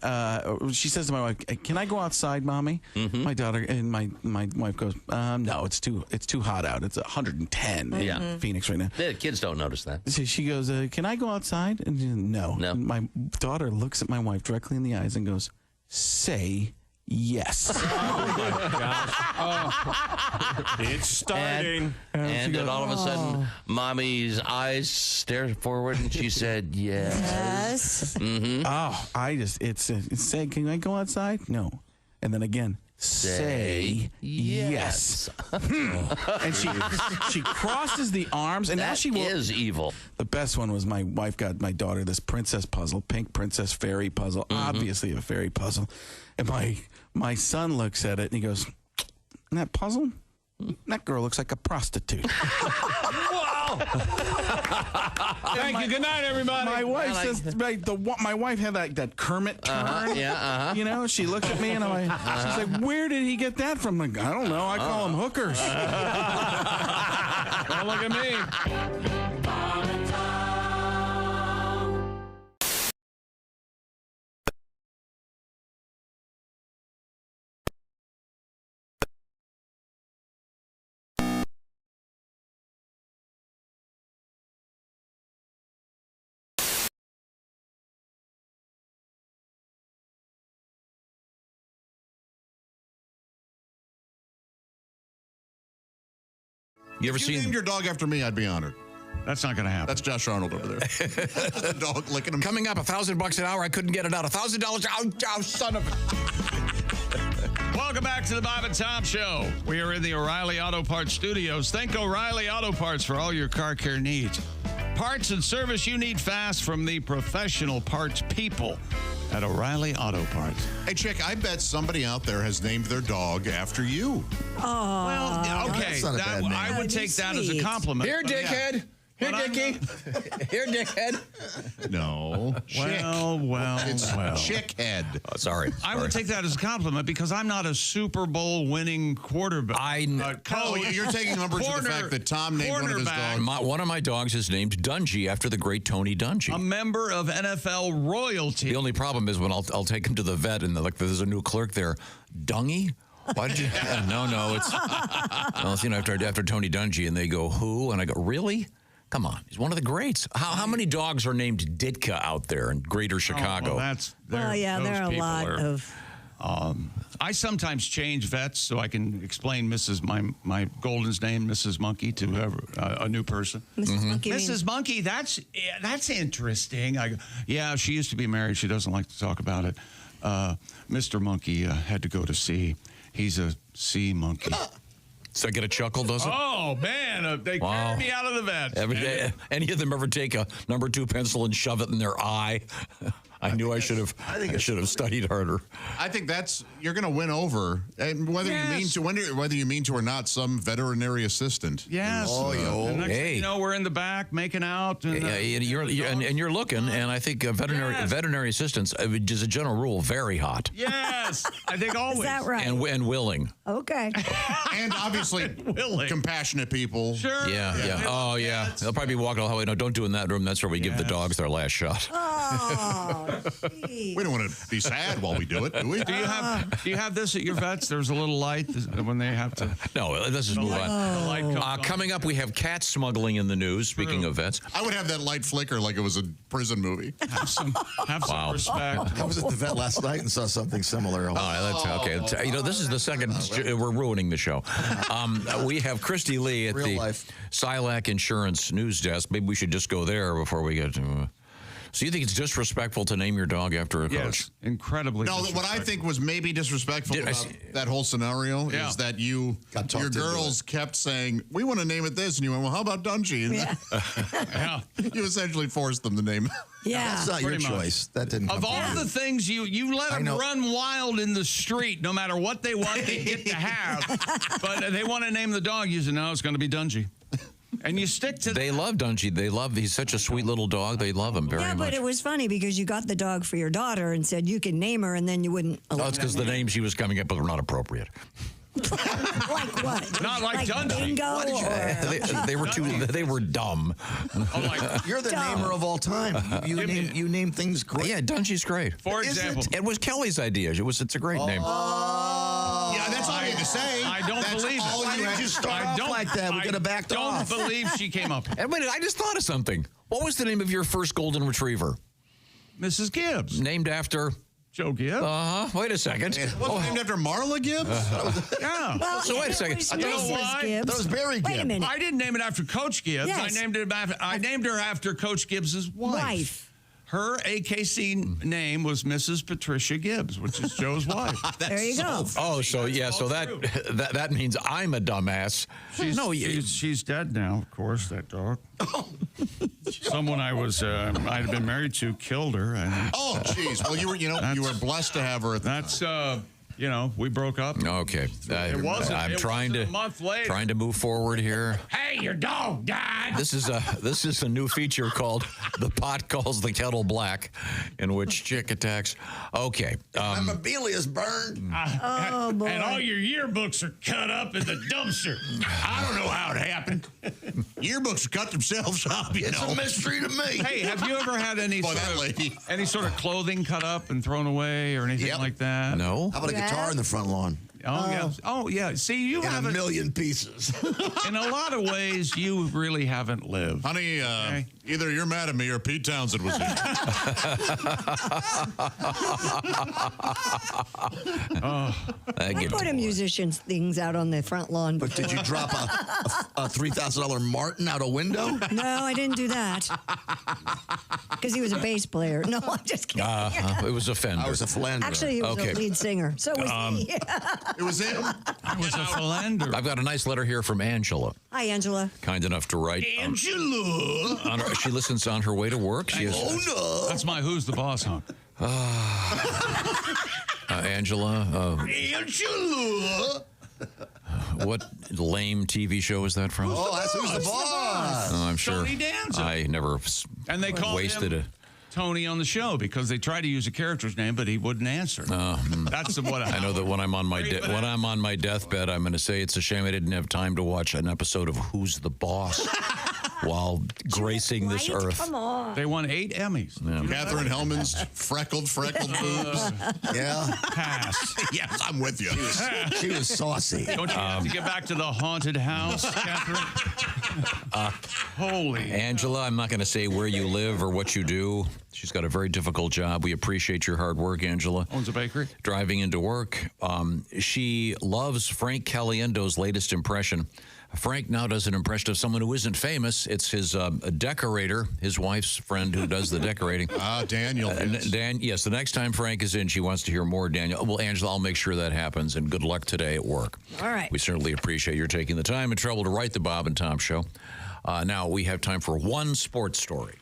she says to my wife, "Can I go outside, Mommy?" My daughter and my wife goes, "No, it's too hot out. It's 110 in Phoenix right now." The kids don't notice that. So she goes, "Can I go outside?" And she, no. And my daughter looks at my wife directly in the eyes and goes, "Say yes." Oh my gosh! It's starting. And then all of a sudden, Mommy's eyes stare forward, and she said, "Yes." Mm-hmm. Oh, it's say, "Can I go outside?" No. And then again, say yes. And she crosses the arms, and now she is evil. The best one was my wife got my daughter this princess puzzle, pink princess fairy puzzle, obviously a fairy puzzle. And my son looks at it and he goes, "That puzzle? That girl looks like a prostitute." Wow! Thank you. Good night, everybody. My wife says, my wife had that Kermit turn. You know, she looked at me and she's like, "Where did he get that from?" I'm like, "I don't know. I call them hookers." Don't look at me. You ever seen named your dog after me? I'd be honored. That's not going to happen. That's Josh Arnold over there. The dog licking him. Coming up, $1,000 an hour. I couldn't get it out. $1,000. Oh, son of a... Welcome back to the Bob and Tom Show. We are in the O'Reilly Auto Parts studios. Thank O'Reilly Auto Parts for all your car care needs. Parts and service you need fast from the professional parts people at O'Reilly Auto Parts. Hey, Chick, I bet somebody out there has named their dog after you. Oh. Well, okay. That's not a bad name. I would take that as a compliment. Here, but yeah. dickhead. Here, Dickie. Here, dickhead. No. Well. It's Chickhead. Oh, sorry. I would take that as a compliment because I'm not a Super Bowl winning quarterback. You're taking umbrage with the fact that Tom named one of his dogs. One of my dogs is named Dungy after the great Tony Dungy. A member of NFL royalty. The only problem is when I'll take him to the vet and there's a new clerk there. Dungy? Why did you? No, it's after Tony Dungy, and they go, "Who?" And I go, "Really? Come on, he's one of the greats." How many dogs are named Ditka out there in Greater Chicago? There are a lot of I sometimes change vets so I can explain my Golden's name, Mrs. Monkey, to whoever, a new person. Mrs. Monkey. Mrs. Monkey, that's interesting. I go, yeah, she used to be married. She doesn't like to talk about it. Mr. Monkey had to go to sea. He's a sea monkey. Does that get a chuckle, does it? Oh, man, they carry me out of the vet. Every day, any of them ever take a number 2 pencil and shove it in their eye? I knew I should have studied harder. I think you're going to win over, and whether you mean to or not, some veterinary assistant. Yes. And next thing you know, we're in the back making out. And, you're looking, and I think veterinary assistants, as a general rule, very hot. Yes, I think always. Is that right? And willing. Okay. And obviously compassionate people. Sure. Yeah. Oh, yeah. They'll probably be walking all the way. No, don't do in that room. That's where we give the dogs their last shot. Oh. We don't want to be sad while we do it, do we? Do you have this at your vets? There's a little light when they have to. No, let's just move on. Coming up, we have cat smuggling in the news. Speaking of vets, I would have that light flicker like it was a prison movie. Have some respect. I was at the vet last night and saw something similar. All right, that's okay. This is the second. We're ruining the show. We have Christy Lee at the Silac Insurance News Desk. Maybe we should just go there before we get to. So you think it's disrespectful to name your dog after a coach? Yes, incredibly. No, what I think was maybe disrespectful about that whole scenario is that your girls kept saying, "We want to name it this," and you went, "Well, how about Dungy?" And you essentially forced them to name it. Yeah, that's not your choice. That didn't. Of all the things you let them run wild in the street, no matter what they want, they get to have. But they want to name the dog. You say, "No, it's going to be Dungy." And you stick to. They love Dungy. He's such a sweet little dog. They love him very much. Yeah, but it was funny because you got the dog for your daughter and said you can name her, and then you wouldn't. Oh, it's because the names she was coming up with were not appropriate. Like what? Not like Dungy. Bingo. They were dumb. You're the namer of all time. You name things great. Yeah, Dungy's great. For example, it was Kelly's idea. It's a great name. Yeah, that's all you had to say. I don't believe it. Why didn't you start off like that? We could have backed off. I don't believe she came up. And wait, I just thought of something. What was the name of your first golden retriever? Mrs. Gibbs. Named after Joe Gibbs. Wait a second. Was it named after Marla Gibbs? Yeah. Well, so wait a second. You know why? Gibbs. That was Barry Gibbs. Wait a minute. I didn't name it after Coach Gibbs. Yes. I named her after Coach Gibbs's wife. Her AKC name was Mrs. Patricia Gibbs, which is Joe's wife. There you go. So that means I'm a dumbass. She's dead now, of course, that dog. Someone I'd have been married to killed her. Oh, jeez. Well, you were blessed to have her. That's we broke up. Okay. I'm trying to a month later. Trying to move forward here. Hey, your dog died. This is a new feature called "The Pot Calls the Kettle Black," in which chick attacks. Okay. Memorabilia's burned. Oh boy. And all your yearbooks are cut up in the dumpster. I don't know how it happened. Yearbooks cut themselves up. It's a mystery to me. Hey, have you ever had any sort of clothing cut up and thrown away or anything like that? No. How about a guitar in the front lawn? Oh yeah. See, you have a million pieces. In a lot of ways, you really haven't lived, honey. Either you're mad at me or Pete Townsend was here. I put a musician's things out on the front lawn. But did you drop a $3,000 Martin out a window? No, I didn't do that. Because he was a bass player. No, I'm just kidding. It was a Fender. I was a philanderer. Actually, he was a lead singer. So was he. It was him. I was a philanderer. I've got a nice letter here from Angela. Hi, Angela. Kind enough to write. Angela. She listens on her way to work. No. That's my Who's the Boss hunk. Angela. Angela. What lame TV show is that from? Oh, that's Who's the Boss. Oh, I'm sure. Tony Danza. I never and they wasted him Tony on the show because they tried to use a character's name, but he wouldn't answer. That's what I know. That when I'm on my deathbed, I'm going to say it's a shame I didn't have time to watch an episode of Who's the Boss. while gracing this Right? earth. Come on. They won 8 Emmys. Yeah. Catherine Hellman's freckled boobs. Yeah. Pass. Yes, I'm with you. She was saucy. Don't you have to get back to the haunted house, Catherine? Holy. Angela, I'm not going to say where you live or what you do. She's got a very difficult job. We appreciate your hard work, Angela. Owns a bakery. Driving into work. She loves Frank Caliendo's latest impression. Frank now does an impression of someone who isn't famous. It's his decorator, his wife's friend who does the decorating. Daniel. Yes, the next time Frank is in, she wants to hear more Daniel. Well, Angela, I'll make sure that happens, and good luck today at work. All right. We certainly appreciate your taking the time and trouble to write the Bob and Tom Show. Now, we have time for one sports story.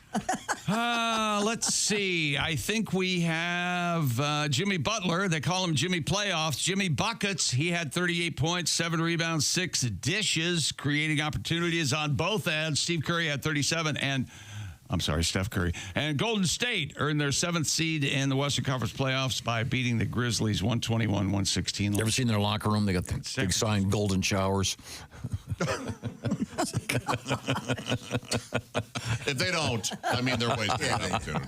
Let's see. I think we have Jimmy Butler. They call him Jimmy Playoffs. Jimmy Buckets. He had 38 points, 7 rebounds, 6 dishes, creating opportunities on both ends. Steve Curry had 37 and... I'm sorry, Steph Curry. And Golden State earned their 7th seed in the Western Conference playoffs by beating the Grizzlies 121-116. You ever seen their locker room? They got the big sign, golden showers. If they don't, I mean, they're wasting an opportunity.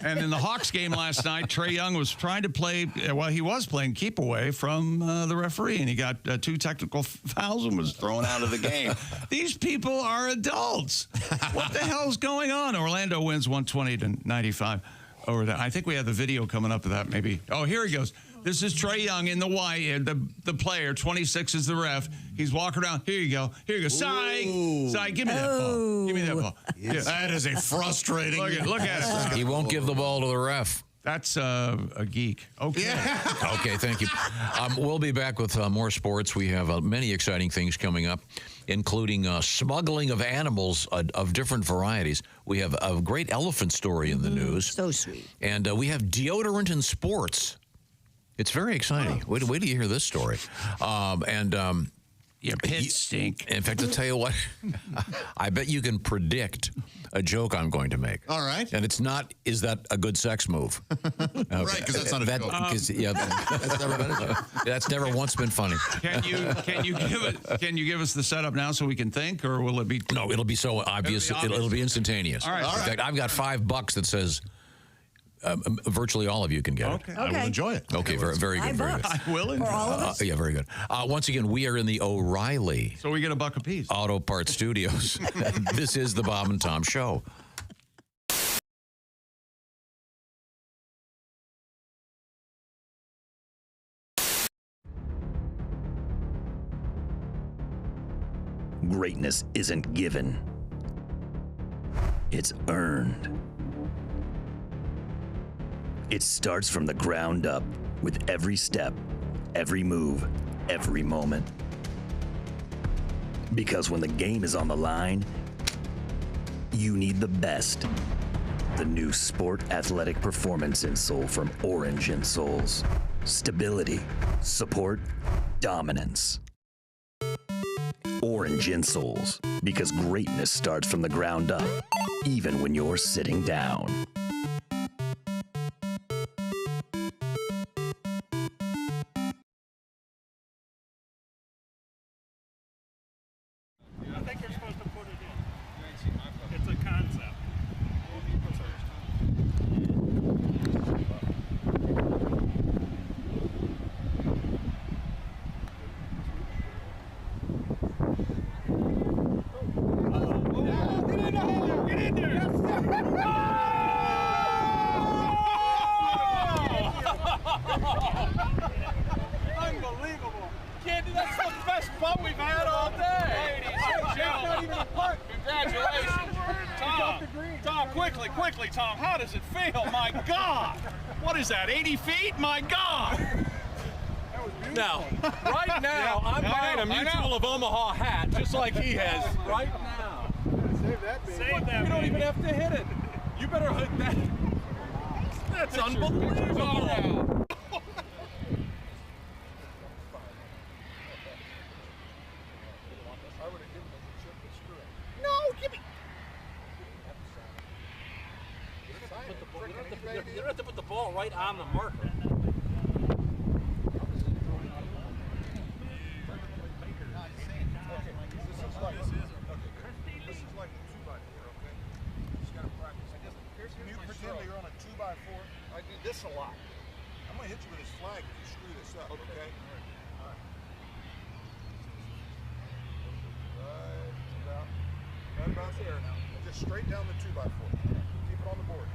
And in the Hawks game last night, Trae Young was trying to play, well, he was playing keep away from the referee, and he got 2 technical fouls and was thrown out of the game. These people are adults. What the hell's going on? Orlando wins 120-95 over that. I think we have the video coming up of that, maybe. Oh, here he goes. This is Trae Young in the white, the player. 26 is the ref. He's walking around. Here you go. Here you go. Psych. Psych. Give me that ball. Give me that ball. Yes. That is a frustrating. Look at it. He won't give the ball to the ref. That's a geek. Okay. Yeah. Okay, thank you. We'll be back with more sports. We have many exciting things coming up, including smuggling of animals of different varieties. We have a great elephant story in the news. So sweet. And we have deodorant in sports. It's very exciting. Wait till you hear this story. Your pits stink. In fact, I'll tell you what. I bet you can predict a joke I'm going to make. All right. And it's not, is that a good sex move? Okay. Right, because that's not a joke. That's never once been funny. Can you give us the setup now so we can think, or will it be? No, it'll be so obvious. It'll be instantaneous. All right. In fact, I've got $5 that says virtually all of you can get it. Okay. I will enjoy it. Okay, very good. Very good. I will enjoy For all of us? Yeah, very good. Once again, we are in the O'Reilly So we get $1 apiece. Auto Parts Studios. This is the Bob and Tom Show. Greatness isn't given. It's earned. It starts from the ground up with every step, every move, every moment. Because when the game is on the line, you need the best. The new Sport Athletic Performance insole from Orange Insoles. Stability, support, dominance. Orange Insoles, because greatness starts from the ground up, even when you're sitting down. I think you're supposed to put it in. It's a concept. Unbelievable. Candy, that's the best bump we've had all day. Ladies and gentlemen, congratulations. Tom, quickly, Tom, how does it feel? My God. What is that, 80 feet? My God. Now, right now, I'm buying a Mutual of Omaha hat, just like he has. Right now. Save that, baby. Save that, You don't baby. even have to hit it. You better hit that. That's unbelievable. No, give me. You don't have to put the ball right on the marker. 2x4. I do this a lot. I'm gonna hit you with this flag if you screw this up. Okay. All right. Right about there now. And just straight down the 2x4. Keep it on the board.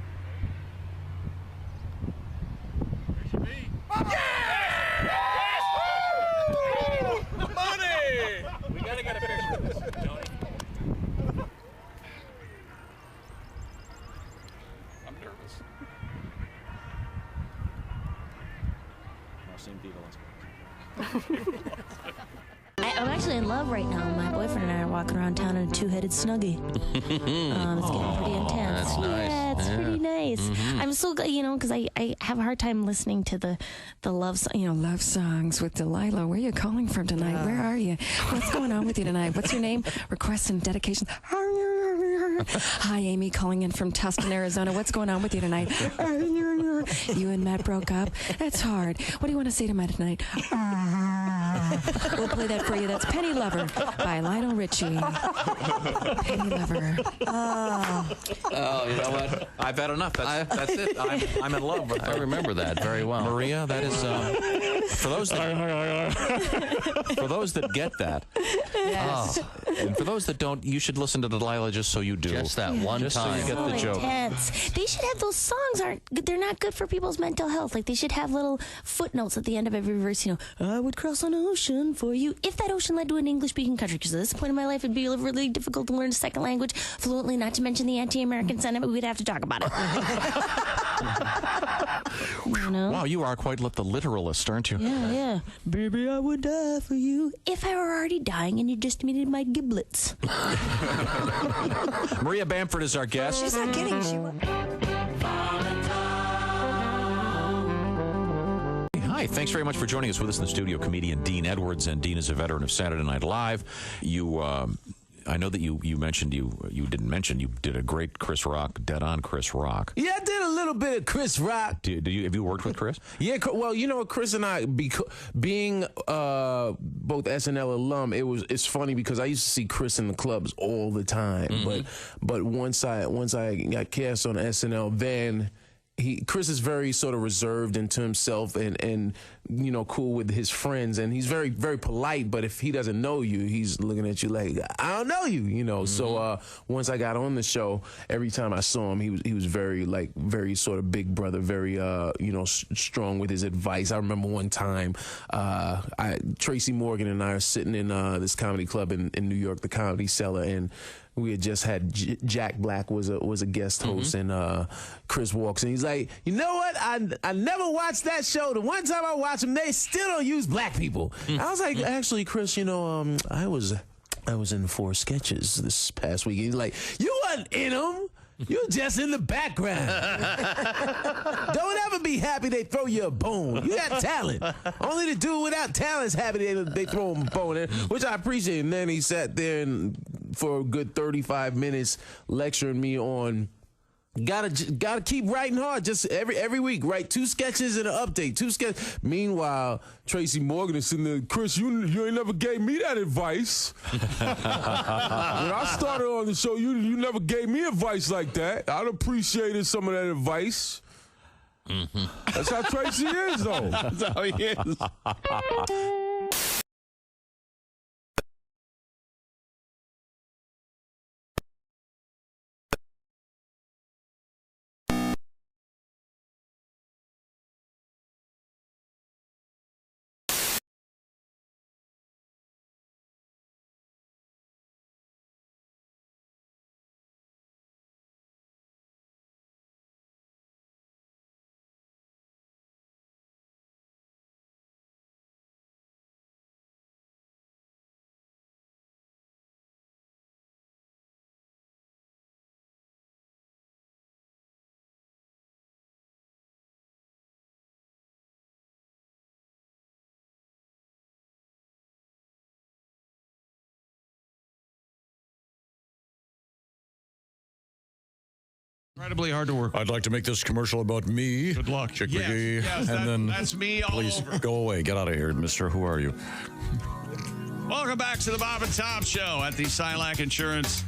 There's me. Yes! Money! We gotta get a picture of this, Tony. I'm nervous. Now, same people. I'm actually in love right now. My boyfriend and I are walking around town in a two-headed snuggie. It's getting pretty intense. That's nice. Yeah, it's pretty nice. Mm-hmm. I'm so, because I have a hard time listening to the love songs with Delilah. Where are you calling from tonight? Where are you? What's going on with you tonight? What's your name? Requests and dedications. Hi, Amy, calling in from Tustin, Arizona. What's going on with you tonight? You and Matt broke up? That's hard. What do you want to say to Matt tonight? We'll play that for you. That's Penny Lover by Lionel Richie. Penny Lover. Oh, you know what? I've had enough. That's it. I'm in love. I remember that very well. Maria, that is for those that get that. Yes. And for those that don't, you should listen to Delilah just so you do. Just that one just time. So you get the joke. Intense. They should have those songs. They're not good for people's mental health. Like, they should have little footnotes at the end of every verse. I would cross an ocean for you. If that ocean led to an English-speaking country, because at this point in my life, it'd be really difficult to learn a second language fluently, not to mention the anti-American sentiment. We'd have to talk about it. Wow, you are quite the literalist, aren't you? Yeah. Baby, I would die for you if I were already dying and you just needed my giblets. Maria Bamford is our guest. She's not kidding. She was. Hi, thanks very much for joining us. With us in the studio, comedian Dean Edwards, and Dean is a veteran of Saturday Night Live. I know that you mentioned you didn't mention you did a great Chris Rock, Dead On Chris Rock. Yeah, I did a little bit of Chris Rock. Have you worked with Chris? Yeah, well, Chris and I, being both SNL alum, it's funny because I used to see Chris in the clubs all the time. Mm-hmm. But once I got cast on SNL, then Chris is very sort of reserved into himself and cool with his friends, and he's very, very polite, but if he doesn't know you, he's looking at you like, I don't know you, Mm-hmm. So once I got on the show, every time I saw him, he was very sort of big brother, very strong with his advice. I remember one time Tracy Morgan and I are sitting in this comedy club in New York, the Comedy Cellar, and we had just had Jack Black was a guest host, and Chris walks in. He's like, you know what? I never watched that show. The one time I watched them, they still don't use black people. I was like, actually, Chris, I was in 4 sketches this past week. He's like, you wasn't in them. You're just in the background. Don't ever be happy they throw you a bone. You got talent. Only the dude without talent is happy they throw him a bone, which I appreciate. And then he sat there for a good 35 minutes lecturing me on gotta keep writing hard. Just every week, write 2 sketches and an update. 2 sketches. Meanwhile, Tracy Morgan is sitting there. Chris, you ain't never gave me that advice. When I started on the show, you never gave me advice like that. I'd appreciated some of that advice. Mm-hmm. That's how Tracy is, though. That's how he is. Incredibly hard to work with. I'd like to make this commercial about me. Good luck. Chick Yes, McGee. yes, and then that's me all please over. go away. Get out of here, mister. Who are you? Welcome back to the Bob and Tom Show at the Silac Insurance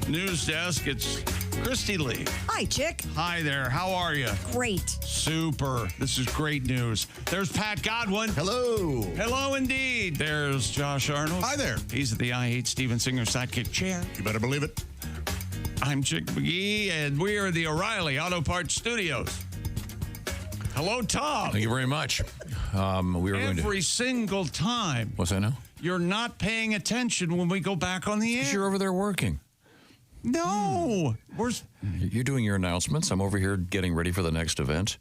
News Desk. It's Christy Lee. Hi, Chick. Hi there. How are you? Great. Super. This is great news. There's Pat Godwin. Hello. Hello, indeed. There's Josh Arnold. Hi there. He's the I Hate Steven Singer sidekick chair. You better believe it. I'm Chick McGee, and we are the O'Reilly Auto Parts Studios. Hello, Tom. Thank you very much. We were going to... Every single time. What's that now? You're not paying attention when we go back on the air. You're over there working. No. You're doing your announcements. I'm over here getting ready for the next event.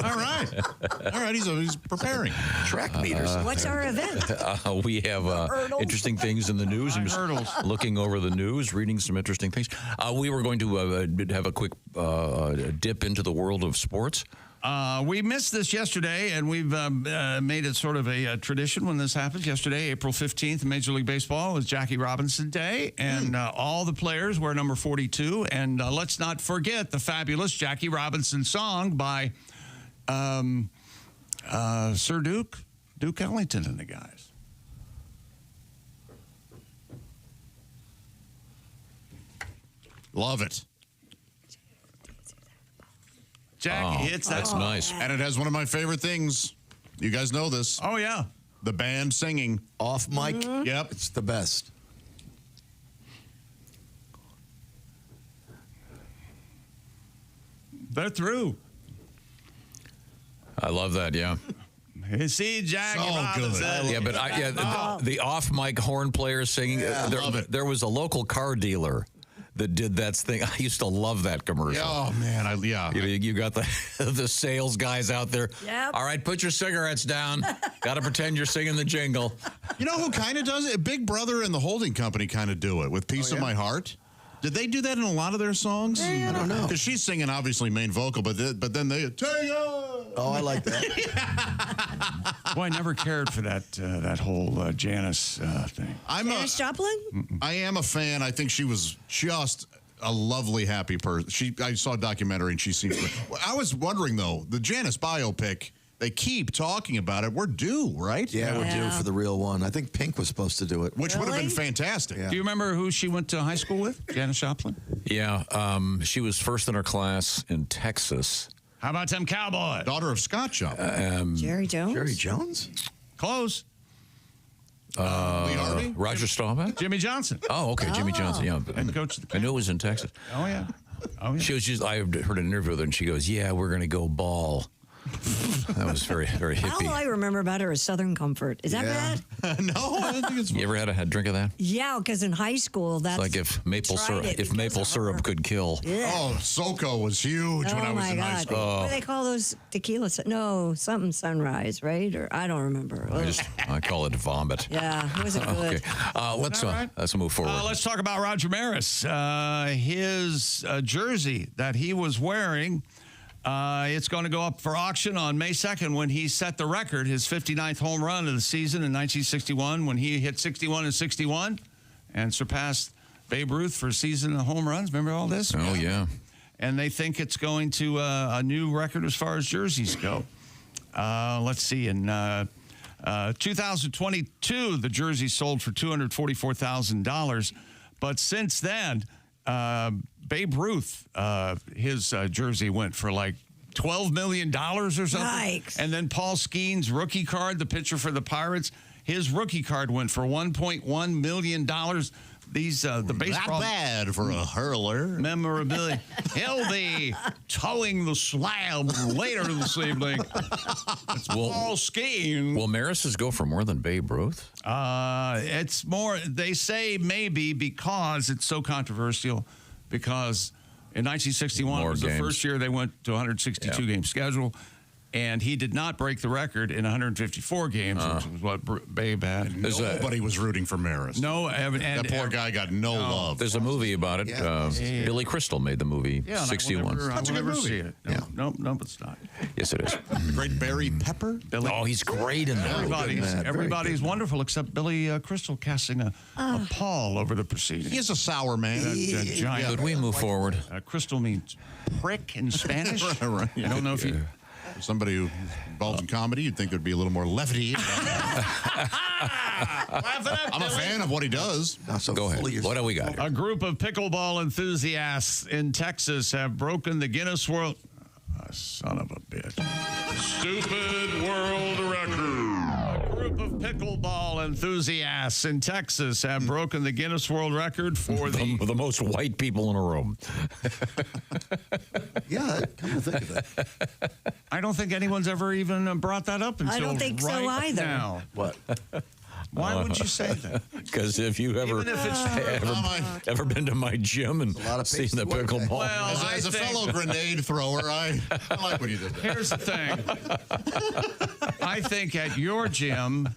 All right. All right, he's preparing. Track meters. What's our event? We have interesting things in the news. I'm just looking over the news, reading some interesting things. We were going to have a quick dip into the world of sports. We missed this yesterday, and we've made it sort of a tradition when this happens. Yesterday, April 15th, Major League Baseball was Jackie Robinson Day, and all the players wear number 42. And let's not forget the fabulous Jackie Robinson song by Sir Duke Ellington and the guys. Love it. Jackie hits that. That's nice. And it has one of my favorite things. You guys know this. Oh, yeah. The band singing. Off mic. Yep. It's the best. They're through. I love that, yeah. See, Jackie So Robinson. good. Yeah, but the off-mic horn player singing. There was a local car dealer that did that thing. I used to love that commercial. Oh, man. You got the sales guys out there. Yep. All right, put your cigarettes down. Got to pretend you're singing the jingle. You know who kind of does it? Big Brother and the Holding Company kind of do it with Piece of My Heart. Did they do that in a lot of their songs? I don't know. Because she's singing, obviously, main vocal, but then they... Oh, I like that. Boy, I never cared for that whole Janice thing. Janis Joplin? I am a fan. I think she was just a lovely, happy person. I saw a documentary, and she seems... I was wondering, though, the Janice biopic... They keep talking about it. We're due, right? Yeah, we're due for the real one. I think Pink was supposed to do it. Which would have been fantastic. Do you remember who she went to high school with? Janis Joplin? Yeah, she was first in her class in Texas. How about them Cowboys? Daughter of Scott Joplin. Jerry Jones? Jerry Jones? Close. Lee Harvey? Roger Staubach? Jimmy Johnson. Oh, okay, Jimmy Johnson. Yeah, And coach of the I knew it was in Texas. Oh, yeah. Oh, yeah. She was just. I heard an interview with her, and she goes, "Yeah, we're going to go ball." That was very, very hippie. All I remember about her is Southern Comfort. Is that bad? No, I don't think it's... You ever had a drink of that? Yeah, because in high school, that's It's like if maple syrup could kill. Yeah. Oh, SoCo was huge when I was in high school. What do they call those tequila? No, something Sunrise, right? Or I don't remember. I call it vomit. Yeah, it wasn't good. Okay, let's move forward. Let's talk about Roger Maris. His jersey that he was wearing, it's going to go up for auction on May 2nd when he set the record, his 59th home run of the season in 1961, when he hit 61 and 61 and surpassed Babe Ruth for season of home runs. Remember all this? Oh, yeah. And they think it's going to a new record as far as jerseys go. Let's see. In 2022, the jersey sold for $244,000. But since then, Babe Ruth, his jersey went for like $12 million or something. Yikes. And then Paul Skeen's rookie card, the pitcher for the Pirates, his rookie card went for $1.1 million. These the baseball not bad for a hurler. Memorabilia. He'll be towing the slab later this evening. It's Paul Skeen. Will Maris's go for more than Babe Ruth? It's more. They say maybe because it's so controversial. Because in 1961 was the first year they went to 162 game schedule. And he did not break the record in 154 games, which was what Babe had. Nobody was rooting for Maris. No, that poor guy got no love. There's a movie about it. Billy Crystal made the movie, 61. I will never see it. No, it's not. Yes, it is. The great Barry Pepper. Oh, he's great in that. Everybody's wonderful except Billy Crystal casting a pall over the proceedings. He's a sour man. Could we move forward? Crystal means prick in Spanish. Right. I don't know if you... For somebody who's involved in comedy, you'd think there'd be a little more levity. I'm a fan of what he does. Go ahead. What do we got here? A group of pickleball enthusiasts in Texas have broken the Guinness World... son of a bitch. Stupid world record. A group of pickleball enthusiasts in Texas have broken the Guinness World Record for the most white people in a room. Yeah, come to think of it. I don't think anyone's ever even brought that up until I don't think so either. Now. What? Why would you say that? Because if you ever ever been to my gym and seen the pickleball, well, as a fellow grenade thrower, I like what you did there. Here's the thing. I think at your gym,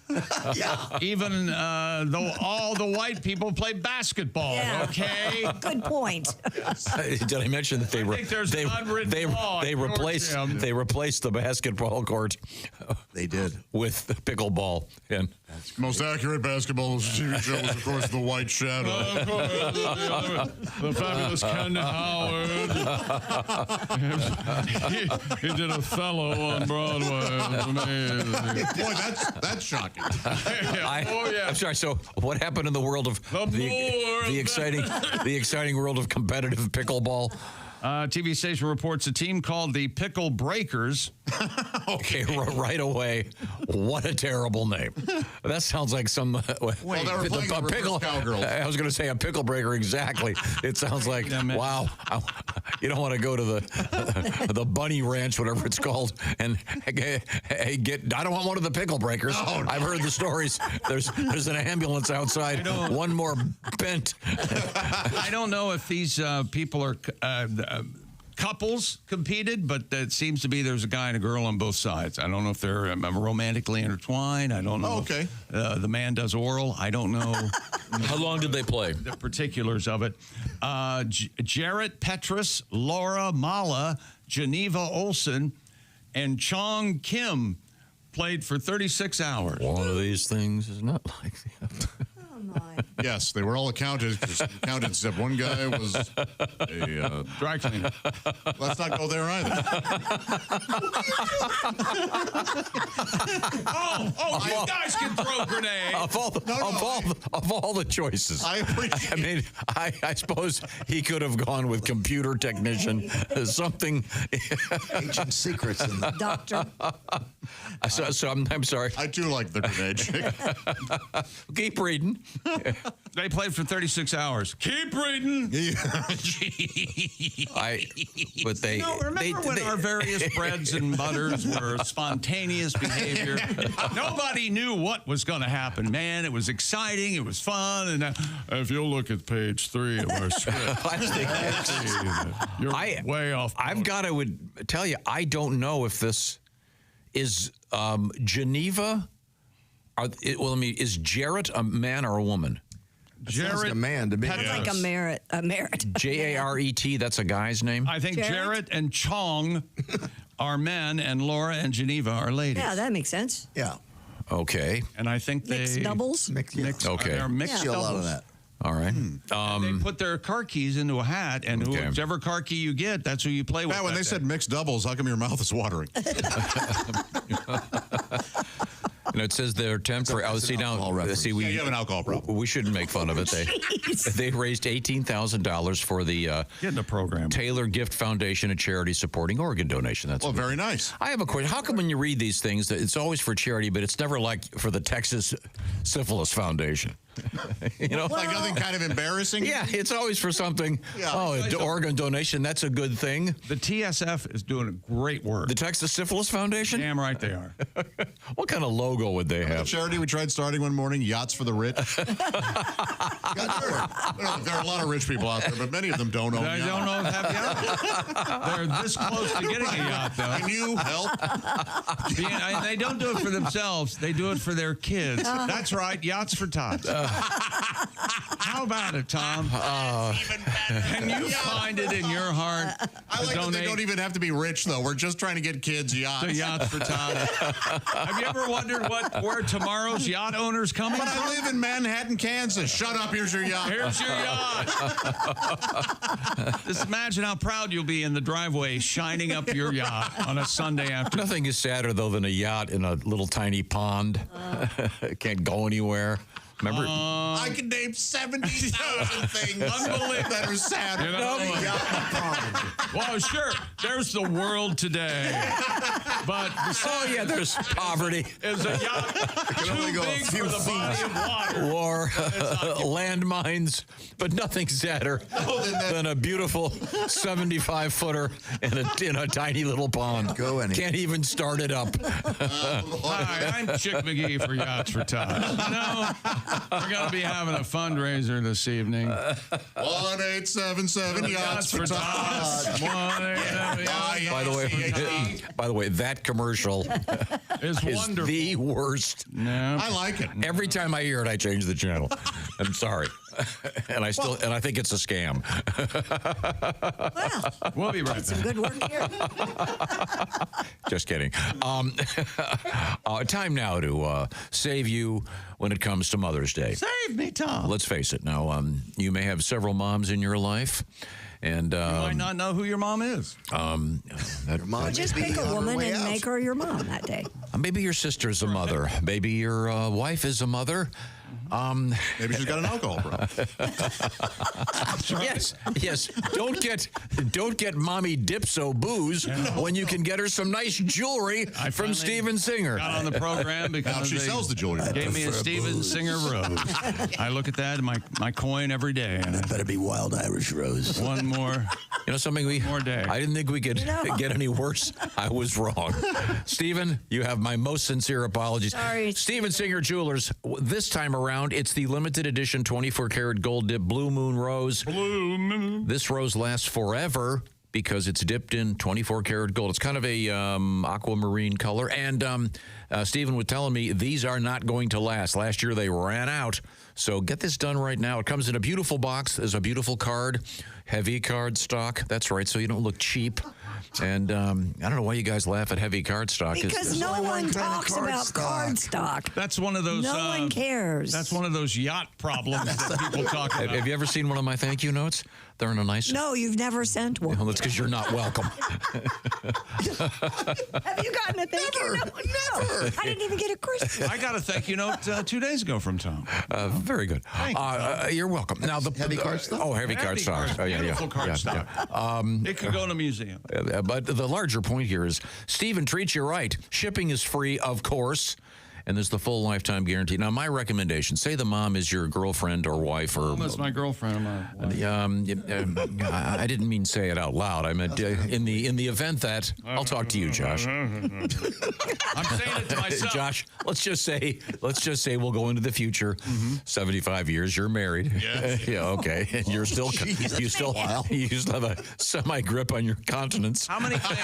even though all the white people play basketball, okay? Good point. Did I mention that they replaced the basketball court? They did with the pickleball. And most accurate basketball TV show was, of course, The White Shadow. The fabulous Ken Howard. he did Othello on Broadway. It was amazing. Boy, that's shocking. I'm sorry. So, what happened in the world of the exciting world of competitive pickleball? TV station reports a team called the Pickle Breakers. Okay, right away. What a terrible name. That sounds like some... they were playing the pickle cowgirls. I was going to say a pickle breaker, exactly. It sounds like, wow, you don't want to go to the bunny ranch, whatever it's called, and I don't want one of the pickle breakers. No. I've heard the stories. There's an ambulance outside. One more bent. I don't know if these people are... couples competed, but it seems to be there's a guy and a girl on both sides. I don't know if they're romantically intertwined. I don't know. Oh, okay. If, the man does oral. I don't know. How long did they play? The particulars of it. Jarrett Petrus, Laura Mala, Geneva Olsen, and Chong Kim played for 36 hours. One of these things is not like the other. Yes, they were all counted except one guy was a dry cleaner. Let's not go there either. You guys can throw grenades. Of all the choices, I appreciate. I mean, I suppose he could have gone with computer technician, something. Ancient secrets in the doctor. So I'm sorry. I do like the grenade chick. Keep reading. They played for 36 hours. Keep reading. Remember when our various breads and butters were spontaneous behavior? Nobody knew what was going to happen, man. It was exciting. It was fun. And if you'll look at page 3 of our script, you're way off. I've got to tell you, I don't know if this is Geneva. Is Jarrett a man or a woman? Jarrett, like a man to me. That's like a merit. Jarret. That's a guy's name. I think Jarrett and Chong are men, and Laura and Geneva are ladies. Yeah, that makes sense. Yeah. Okay. And I think mixed doubles. Okay. They're mixed See a doubles. lot of that. All right. They put their car keys into a hat, and whichever car key you get, that's who you play with. Pat, when they said mixed doubles, how come your mouth is watering? It says their attempt for you have an alcohol problem. We shouldn't make fun of it. They raised $18,000 for the Get in the program. Taylor Gift Foundation, a charity supporting organ donation. That's very nice. I have a question. How come when you read these things that it's always for charity, but it's never like for the Texas Syphilis Foundation? Like nothing kind of embarrassing? Yeah, it's always for something. Yeah. Organ donation, that's a good thing. The TSF is doing great work. The Texas Syphilis Foundation? Damn right they are. What kind of logo would they have? The charity we tried starting one morning, Yachts for the Rich. There are a lot of rich people out there, but many of them don't own yachts. They don't have yachts. They're this close to getting a yacht, though. Can you help? They don't do it for themselves. They do it for their kids. That's right. Yachts for tots. How about it, Tom? Can you find it in your heart I to like that donate they don't even have to be rich, though. We're just trying to get kids yachts. to Yachts for Tom? Have you ever wondered where tomorrow's yacht owner's coming But from? I live in Manhattan, Kansas. Shut up. Here's your yacht. Here's your yacht. Just imagine how proud you'll be in the driveway shining up your yacht on a Sunday afternoon. Nothing is sadder, though, than a yacht in a little tiny pond. Can't go anywhere. Remember? I can name 70,000 things that are sad. You know, well, sure, there's the world today. But there's poverty. Is a yacht too big for the body of water? War, landmines, but nothing sadder than a beautiful 75-footer in a tiny little pond. Go in it. Can't even start it up. Hi, I'm Chick McGee for Yachts for Tots. We're going to be having a fundraiser this evening. 1-877 Yachts for Tots. By the way, that commercial is wonderful. The worst. No. I like it. Every time I hear it, I change the channel. I'm sorry. And I think it's a scam. Well, we'll be right back. some good work here. Just kidding. Time now to save you when it comes to Mother's Day. Save me, Tom. Let's face it. Now, you may have several moms in your life. And you might not know who your mom is. Just pick a woman and make her your mom that day. Maybe your sister's a mother. Maybe your wife is a mother. Maybe she's got an alcohol problem. Yes. Don't get mommy Dipso booze when you can get her some nice jewelry from Steven Singer. Got on the program because Now she sells the jewelry. Gave me a Steven Singer rose. I look at that in my coin every day. And That better be Wild Irish Rose. one more. You know something? More day. I didn't think we could get any worse. I was wrong. Steven, you have my most sincere apologies. Sorry. Steven Singer Jewelers, this time around, it's the limited edition 24-karat gold dip Blue Moon Rose. Blue Moon. This rose lasts forever because it's dipped in 24-karat gold. It's kind of a aquamarine color. And Stephen was telling me these are not going to last. Last year they ran out. So get this done right now. It comes in a beautiful box. There's a beautiful card, heavy card stock. That's right, so you don't look cheap. And I don't know why you guys laugh at heavy card stock. Because no one talks about card stock. That's one of those. No one cares. That's one of those yacht problems that people talk about. Have you ever seen one of my thank you notes? They're in a nice. No, you've never sent one. Well, that's because you're not welcome. Have you gotten a thank you note? No. I didn't even get a Christmas. I got a thank you note 2 days ago from Tom. Very good. You're welcome. Now the heavy card stock. Oh, heavy card stock. Beautiful card stock. It could go in a museum. But the larger point here is Stephen treats you right. Shipping is free, of course. And there's the full lifetime guarantee. Now, my recommendation, say the mom is your girlfriend or wife or... That's my girlfriend or my wife. I didn't mean say it out loud. I meant in the event that... I'll talk to you, Josh. I'm saying it to myself. Josh, let's just say we'll go into the future. 75 years, you're married. Yes. Yeah, okay. And you're still... you still have a semi-grip on your continence. How many things...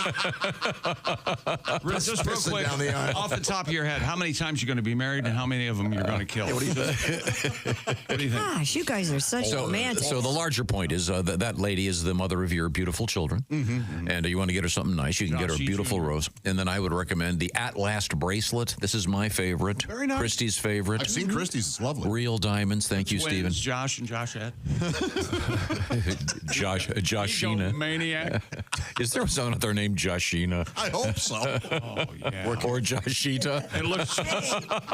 Just real quick, off the top of your head, how many times you're going to be married and how many of them you're going to kill? What do you think? Gosh, you guys are such romantic. So the larger point is that lady is the mother of your beautiful children. And you want to get her something nice, you can get her a beautiful rose. And then I would recommend the At Last bracelet. This is my favorite. Very nice. Christy's favorite. I've seen Christy's. It's lovely. Real diamonds. Thank you, Stephen. Josh and Josh Ed. Joshina. Maniac. Is there someone out there named Joshina? I hope so. Oh, yeah. Or Joshita. It looks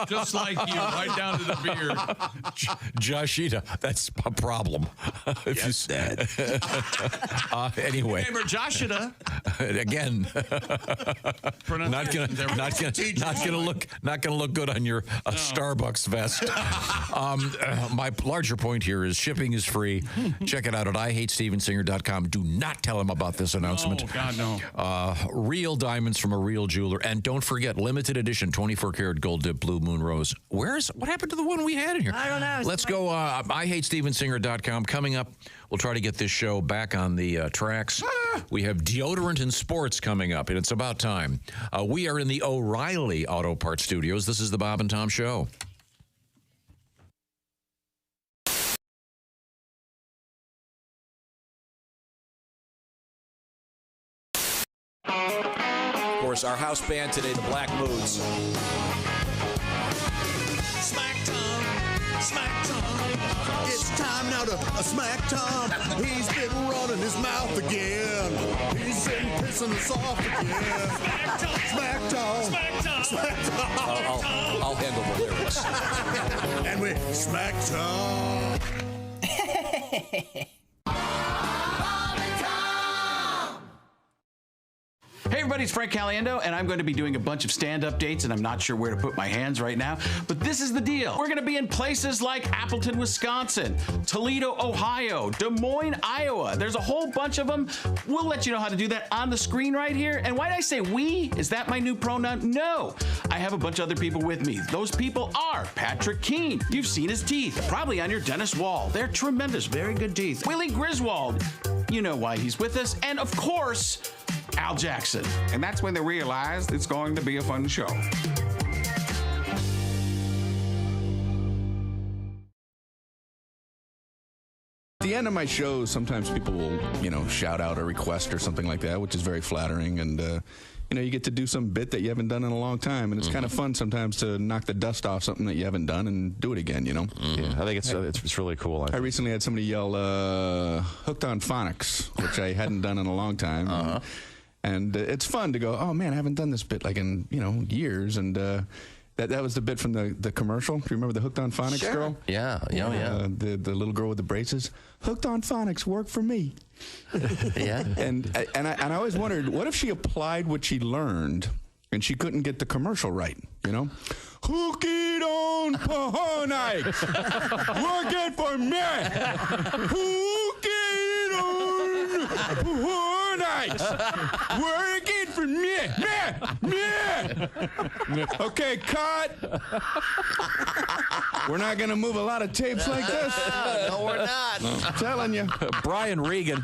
just like you, right down to the beard. Joshita, that's a problem. Yes, Dad. Anyway. Name her Joshita. Again, not gonna look good on your Starbucks vest. My larger point here is shipping is free. Check it out at IHateStevenSinger.com. Do not tell him about this announcement. Oh God, no. Real diamonds from a real jeweler, and don't forget limited edition 24-karat gold dip Blue Moon Rose. What happened to the one we had in here? I don't know. Let's go. IHateStevenSinger.com. Coming up, we'll try to get this show back on the tracks. We have deodorant and sports coming up, and it's about time. We are in the O'Reilly Auto Parts Studios. This is the Bob and Tom Show. course, our house band today, the Black Moods. Smack Tom, Smack Tom. It's time now to smack Tom. He's been running his mouth again. He's been pissing us off again. Smack Tom, Smack Tom, Smack Tom, Smack Tom. I'll handle the lyrics. And we smack Tom. Hey everybody, it's Frank Caliendo, and I'm going to be doing a bunch of stand-up dates, and I'm not sure where to put my hands right now, but this is the deal. We're going to be in places like Appleton, Wisconsin, Toledo, Ohio, Des Moines, Iowa. There's a whole bunch of them. We'll let you know how to do that on the screen right here. And why did I say we? Is that my new pronoun? No. I have a bunch of other people with me. Those people are Patrick Keene. You've seen his teeth, probably on your dentist wall. They're tremendous, very good teeth. Willie Griswold. You know why he's with us. And of course, Al Jackson. And that's when they realized it's going to be a fun show. At the end of my shows, sometimes people will, shout out a request or something like that, which is very flattering. And, you get to do some bit that you haven't done in a long time. And it's kind of fun sometimes to knock the dust off something that you haven't done and do it again, Yeah, I think it's really cool. I recently had somebody yell, hooked on phonics, which I hadn't done in a long time. And it's fun to go, oh, man, I haven't done this bit like in, years. And that was the bit from the commercial. Do you remember the Hooked on Phonics girl? Yeah. The little girl with the braces. Hooked on Phonics, work for me. Yeah. And I always wondered, what if she applied what she learned and she couldn't get the commercial right, Hooked on Phonics, working for me. Hooked on Phonics, working for me. Okay, cut. We're not going to move a lot of tapes like this. No, we're not. I'm telling you. Brian Regan.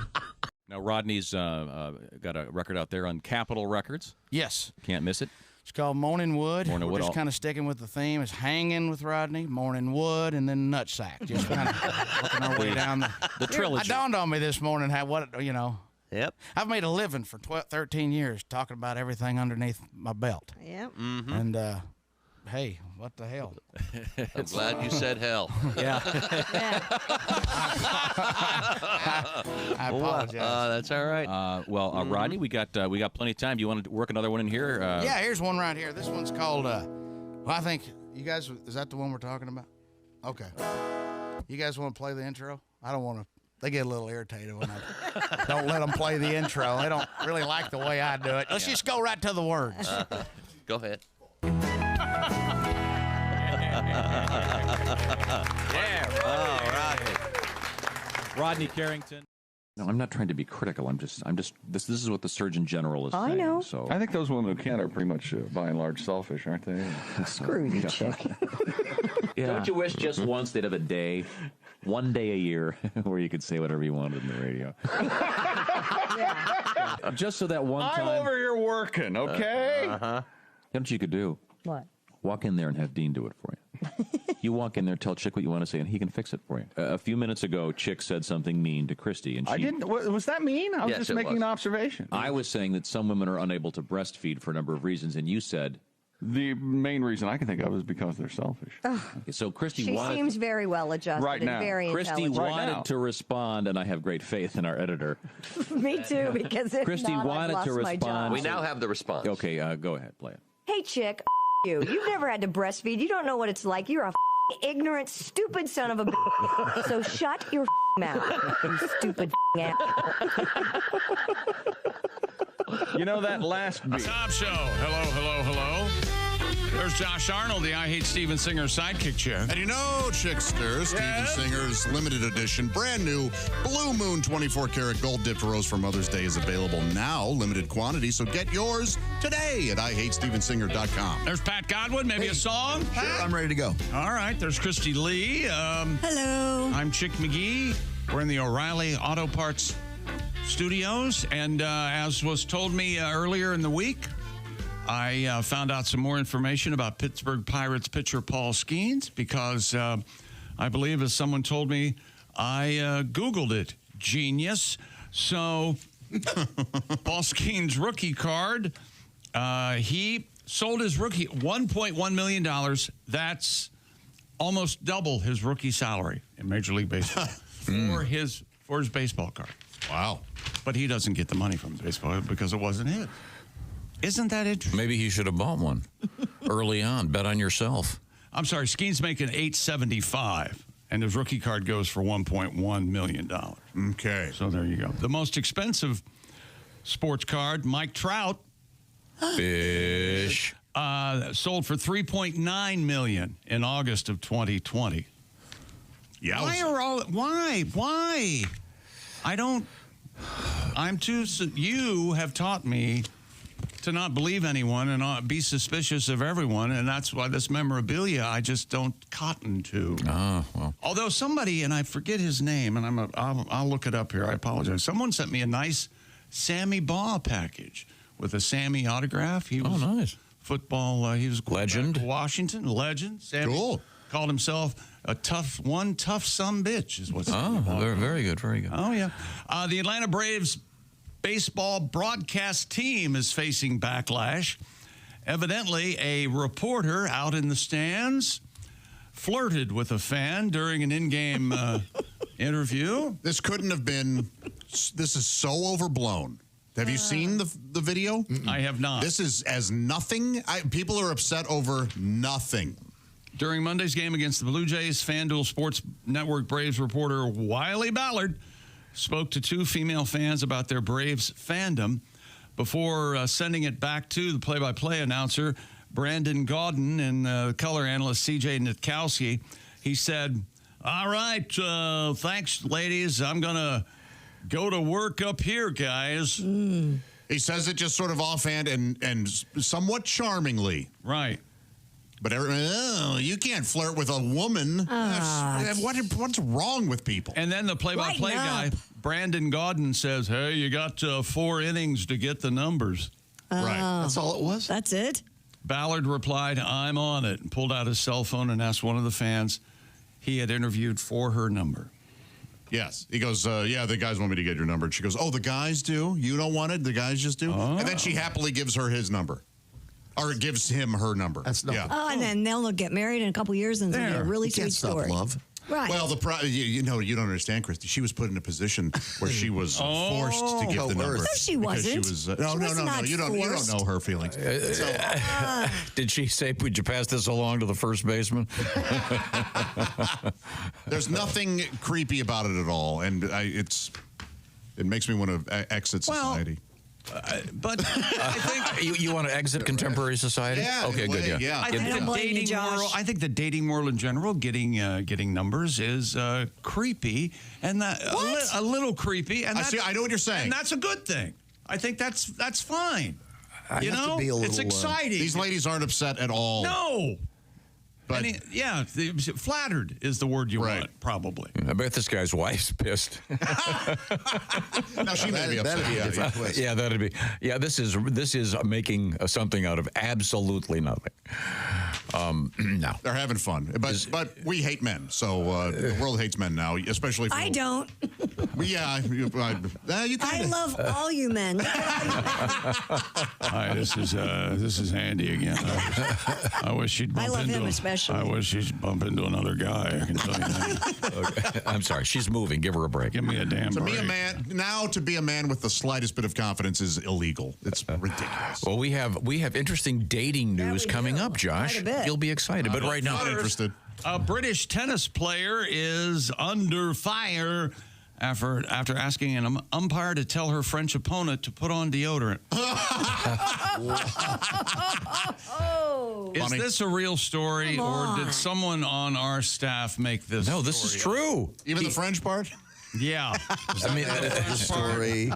Now, Rodney's got a record out there on Capitol Records. Yes. Can't miss it. It's called Morning Wood. Morning We're Wood. just kind of sticking with the theme. It's Hanging with Rodney, Morning Wood, and then Nutsack. Just kind of working our way down the trilogy. It dawned on me this morning Yep. I've made a living for 13 years talking about everything underneath my belt. Yep. And, hey, what the hell? I'm glad you said hell. Yeah. I apologize. That's all right. Rodney, we got plenty of time. Do you want to work another one in here? Yeah, here's one right here. This one's called, I think, you guys, is that the one we're talking about? Okay. You guys want to play the intro? I don't want to. They get a little irritated when I don't let them play the intro. They don't really like the way I do it. Let's just go right to the words. Go ahead. Yeah. All right. Rodney Carrington. No, I'm not trying to be critical. I'm just. This is what the Surgeon General is saying. I know. So I think those women who can't are pretty much, by and large, selfish, aren't they? Screw you, Yeah. Don't you wish just once they'd have a day, one day a year, where you could say whatever you wanted in the radio? Just so that one time. I'm over here working, okay? You know what you could do? What? Walk in there and have Dean do it for you. You walk in there, tell Chick what you want to say, and he can fix it for you. A few minutes ago, Chick said something mean to Christy, and she. I didn't. Was that mean? I was Yes, just it making was. an observation. I was saying that some women are unable to breastfeed for a number of reasons, and you said. The main reason I can think of is because they're selfish. Okay, so Christy She wanted. seems very well adjusted Right and now. very Christy intelligent. wanted to respond, and I have great faith in our editor. Me too, because if Christy not, I've wanted lost to my job. respond. We now have the response. Okay, go ahead, play it. Hey, chick, you. You've never had to breastfeed. You don't know what it's like. You're a ignorant, stupid son of a bitch. So shut your mouth, you stupid ass. You know that last beat. Top show. Hello. There's Josh Arnold, the I Hate Steven Singer sidekick chick. And Chickster, Steven Singer's limited edition, brand new Blue Moon 24 karat gold dipped rose for Mother's Day is available now, limited quantity. So get yours today at IHateStevenSinger.com. There's Pat Godwin, maybe a song. Sure, I'm ready to go. All right. There's Christy Lee. Hello. I'm Chick McGee. We're in the O'Reilly Auto Parts studios, and as was told me earlier in the week, I found out some more information about Pittsburgh Pirates pitcher Paul Skeens because I believe, as someone told me, I Googled it. Genius. So Paul Skeens' rookie card He sold his rookie $1.1 million. That's almost double his rookie salary in Major League Baseball for his baseball card. Wow. But he doesn't get the money from the baseball because it wasn't his. Isn't that interesting? Maybe he should have bought one early on. Bet on yourself. I'm sorry, Skeen's making $875, and his rookie card goes for $1.1 million. Okay. So there you go. The most expensive sports card, Mike Trout. Fish. Sold for $3.9 million in August of 2020. Yeah. Why? You have taught me to not believe anyone and not be suspicious of everyone, and that's why this memorabilia I just don't cotton to. Oh, well. Although somebody, and I forget his name, and I'll look it up here. I apologize. Someone sent me a nice Sammy Baugh package with a Sammy autograph. He was nice. Football. He was legend. Washington legend. Sammy cool. Called himself a tough son bitch is what's very good, very good. Oh yeah. The Atlanta Braves baseball broadcast team is facing backlash. Evidently, a reporter out in the stands flirted with a fan during an in-game interview. This couldn't have been. This is so overblown. Have you seen the video? I have not. This is as nothing. People are upset over nothing. During Monday's game against the Blue Jays, FanDuel Sports Network Braves reporter Wiley Ballard spoke to two female fans about their Braves fandom before sending it back to the play-by-play announcer, Brandon Gaudin, and color analyst C.J. Nitkowski. He said, all right, thanks, ladies. I'm going to go to work up here, guys. He says it just sort of offhand and somewhat charmingly. Right. But you can't flirt with a woman. What's wrong with people? And then the play-by-play guy, Brandon Gaudin, says, hey, you got 4 innings to get the numbers. Right. That's all it was? That's it? Ballard replied, I'm on it, and pulled out his cell phone and asked one of the fans he had interviewed for her number. Yes. He goes, yeah, the guys want me to get your number. And she goes, oh, the guys do? You don't want it? The guys just do? Oh. And then she happily gives her his number. Or gives him her number. That's not. Yeah. Oh, and then they'll get married in a couple years, and it's going to be a really sweet story. Love. Right. Well, you don't understand, Christy. She was put in a position where she was forced to give the number. No, she wasn't. She was, no. You don't know her feelings. Did she say, would you pass this along to the first baseman? There's nothing creepy about it at all, and it makes me want to exit society. But I think you want to exit contemporary society? Yeah. Okay, good. Yeah. I think the dating world in general, getting numbers is creepy, and a little creepy. And I know what you're saying, and that's a good thing. I think that's fine. It's exciting. These ladies aren't upset at all. No. But flattered is the word you want, probably. I bet this guy's wife's pissed. Now she may be upset. Yeah, that'd be. Yeah, this is making something out of absolutely nothing. No, they're having fun, but we hate men, so the world hates men now, especially. I don't. Yeah, you I love all you men. Hi, this is Andy again. I wish she'd bump I love him especially. I wish she'd bump into another guy. I can tell you that. Okay. I'm sorry, she's moving. Give her a break. Give me a damn break. To be a man with the slightest bit of confidence is illegal. It's ridiculous. Well, we have interesting dating news coming up, Josh. You'll be excited, but right now, I'm interested. A British tennis player is under fire after asking an umpire to tell her French opponent to put on deodorant. Is this a real story, or did someone on our staff make this? No, this is true. Even the French part? Yeah. I mean, the story.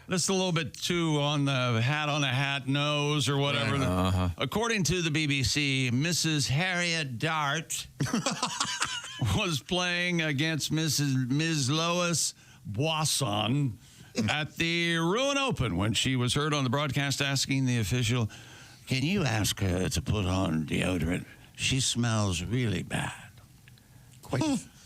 This is a little bit too on the hat nose or whatever. Uh-huh. According to the BBC, Mrs. Harriet Dart was playing against Ms. Lois Boisson at the Rouen Open when she was heard on the broadcast asking the official, can you ask her to put on deodorant? She smells really bad.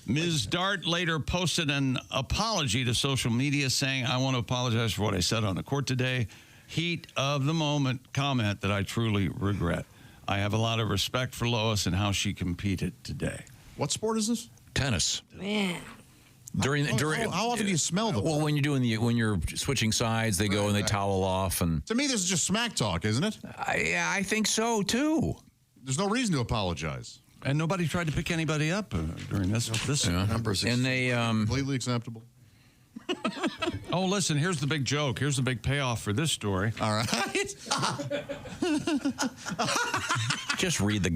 Ms. Dart later posted an apology to social media saying, I want to apologize for what I said on the court today. heat of the moment comment that I truly regret. I have a lot of respect for Lois and how she competed today. What sport is this? Tennis. Man. How often do you smell them? Well, when you're switching sides, they go and they towel off. And to me, this is just smack talk, isn't it? Yeah, I think so too. There's no reason to apologize. And nobody tried to pick anybody up during this numbers. And they completely acceptable. Oh, listen, here's the big joke. Here's the big payoff for this story. All right. Just read the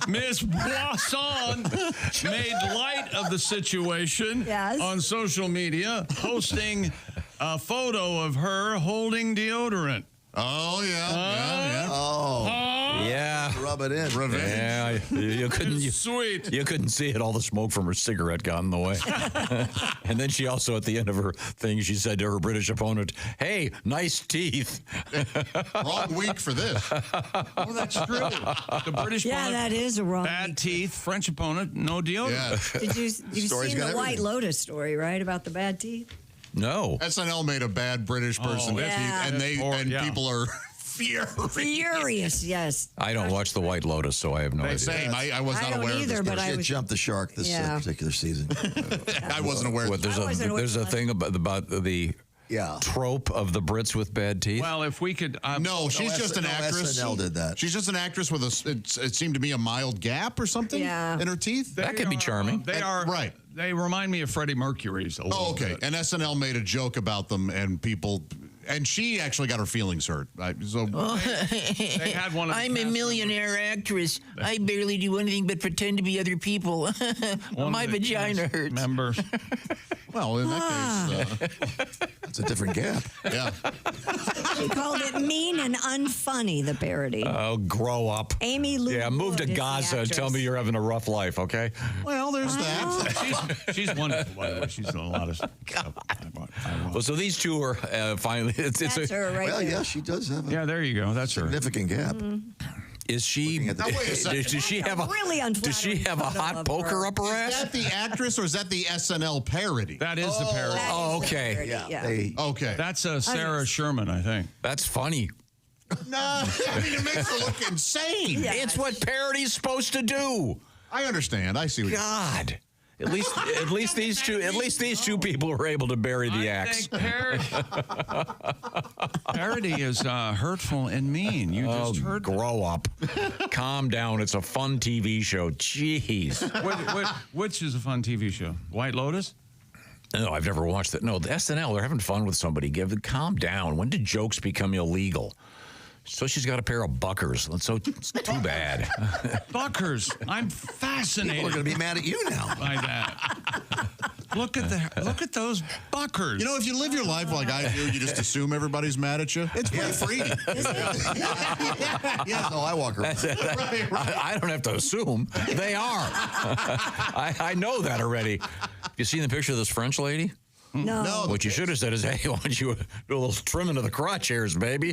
Miss Boisson made light of the situation on social media, posting a photo of her holding deodorant. Oh, yeah. Yeah. Rub it in. Revenge. Yeah, you couldn't. Sweet. You couldn't see it. All the smoke from her cigarette got in the way. And then she also, at the end of her thing, she said to her British opponent, "Hey, nice teeth." Wrong week for this. Oh, that's true. The British opponent, that is a wrong bad teeth. French opponent, no deodorant. Did you seen the White Lotus story, right, about the bad teeth? No. SNL made a bad British person, and people are furious. Yes. I don't watch The White Lotus, so I have no idea. Same. I was not aware of this. But I jumped the shark this particular season. I wasn't aware. There's a thing about the trope of the Brits with bad teeth. Well, if we could, no, she's just an actress. SNL did that. She's just an actress with it seemed to be a mild gap or something in her teeth. That could be charming. They are right. They remind me of Freddie Mercury's a little okay. bit. And SNL made a joke about them, and people, and she actually got her feelings hurt. So they had one. I'm a millionaire actress. I barely do anything but pretend to be other people. My vagina hurts. Members. Well, in that case, it's a different gap. Yeah. She called it mean and unfunny, the parody. Oh, grow up. Amy Lou. Yeah, move to Gaza and tell me you're having a rough life, okay? Well, there's that. She's wonderful, by the way. She's done a lot of stuff. Well, so these two are finally. That's her right there. Yeah, she does have a there you go. That's significant gap. Is she? Does she have a hot poker up her ass? Is that the actress or is that the SNL parody? That is the parody. Oh, okay. Okay. That's Sarah Sherman, I think. That's funny. No, I mean it makes her look insane. It's what parody's supposed to do. I understand. I see what God. At least these two people were able to bury the axe. Parody is hurtful and mean. You just heard. Grow up. Calm down. It's a fun TV show. Jeez. Which is a fun TV show? White Lotus? No, I've never watched that. No, the SNL, they're having fun with somebody. Calm down. When did jokes become illegal? So she's got a pair of buckers. So it's too bad. Buckers. I'm fascinated. People are going to be mad at you now. By that. Look at those buckers. You know, if you live your life like I do, you just assume everybody's mad at you. It's pretty free. Yeah, no, I walk around. I don't have to assume. They are. I know that already. You seen the picture of this French lady? No. What you should have said is, "Hey, why don't you do a little trimming of the crotch hairs, baby?"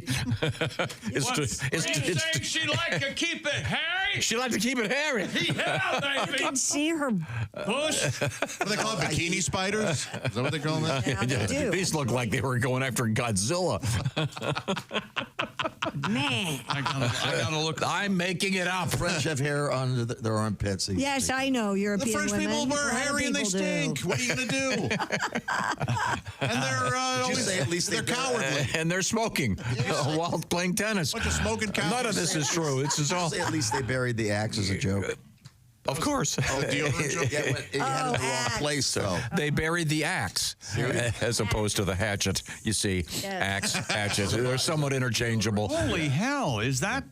She like to keep it hairy. She like to keep it hairy. Yeah, baby. You can see her bush. What do they call it? Bikini spiders? Is that what they call that? Yeah, they do. These look like they were going after Godzilla. Man. I gotta look. I'm making it up. French have hair on their armpits. Yes, I know. European The French women. people wear hairy and they stink. What are you going to do? And they're they're cowardly. And they're smoking while playing tennis. Bunch of smoking cowards. None of this is true. It's all. At least they buried the axe as a joke. Of course. Deodorant joke? Yeah, it had it in the wrong place, though. They buried the axe as opposed to the hatchet. You see, axe, hatchet. They're somewhat interchangeable. Holy hell! Is that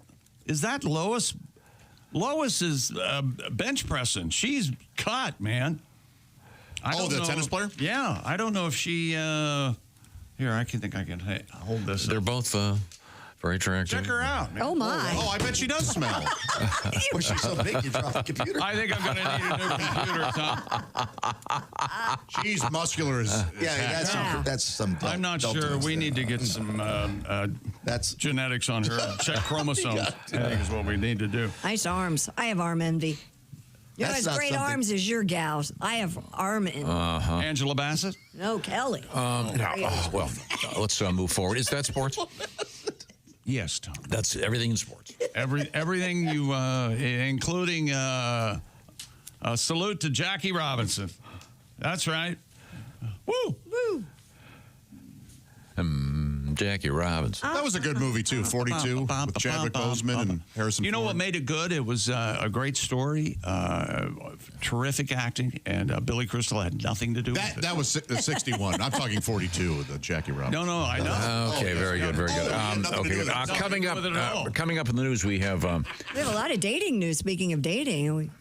Lois? Lois is bench pressing. She's cut, man. The tennis player? Yeah, I don't know if she. Here, I think I can hold this. They're both very attractive. Check her out. Man. Oh my! Oh, I bet she does smell. Well, she's so big, you drop the computer. I think I'm going to need a new computer, Tom. She's muscular as. That's some. I'm not sure. We need to get some genetics on her. Check chromosomes. I think is what we need to do. Nice arms. I have arm envy. You know, as great arms as your gals. I have arming. Angela Bassett? No, Kelly. Let's move forward. Is that sports? Yes, Tom. That's everything in sports. Everything you, including a salute to Jackie Robinson. That's right. Woo! Woo! Jackie Robinson. That was a good movie, too, 42, with Chadwick Boseman and Harrison You know Ford. what made it good? It was a great story, terrific acting, and Billy Crystal had nothing to do with it. That was 61. I'm talking 42, the Jackie Robinson. No, I know. Okay, very good, very good. Coming up in the news, we have We have a lot of dating news. Speaking of dating,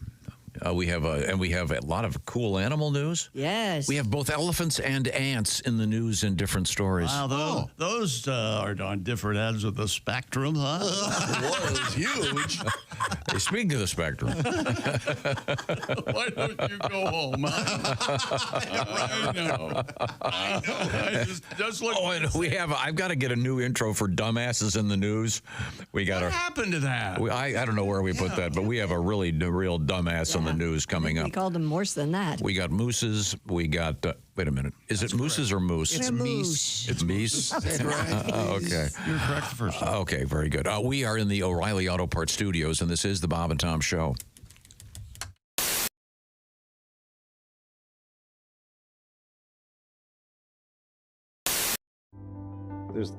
we have a lot of cool animal news. Yes. We have both elephants and ants in the news in different stories. Wow, those are on different ends of the spectrum, huh? Whoa, it was huge. Hey, speaking of the spectrum. Why don't you go home? I know. I just look. I've got to get a new intro for dumbasses in the news. What happened to that? I don't know where we put that, but we have a real dumbass on the news coming we up. called them worse than that. We got mooses. We got. Wait a minute. Is it mooses or moose? It's meese. It's meese. That's right. Okay. You're correct the first time. Okay, very good. We are in the O'Reilly Auto Parts Studios, and this is the Bob and Tom Show.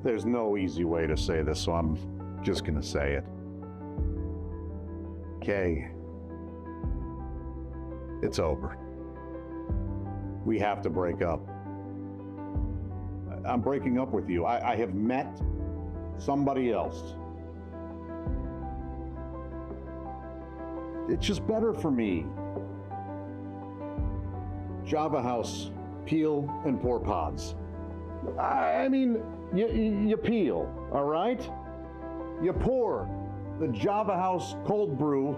There's no easy way to say this, so I'm just gonna say it. Kay, it's over. We have to break up. I'm breaking up with you. I have met somebody else. It's just better for me. Java House, peel and pour pods. I mean, you peel, all right? You pour the Java House cold brew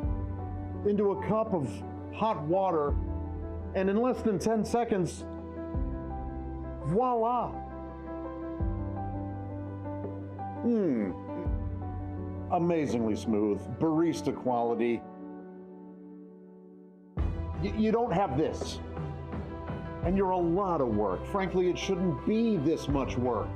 into a cup of hot water, and in less than 10 seconds, voila. Amazingly smooth, barista quality. You don't have this. And you're a lot of work. Frankly, it shouldn't be this much work.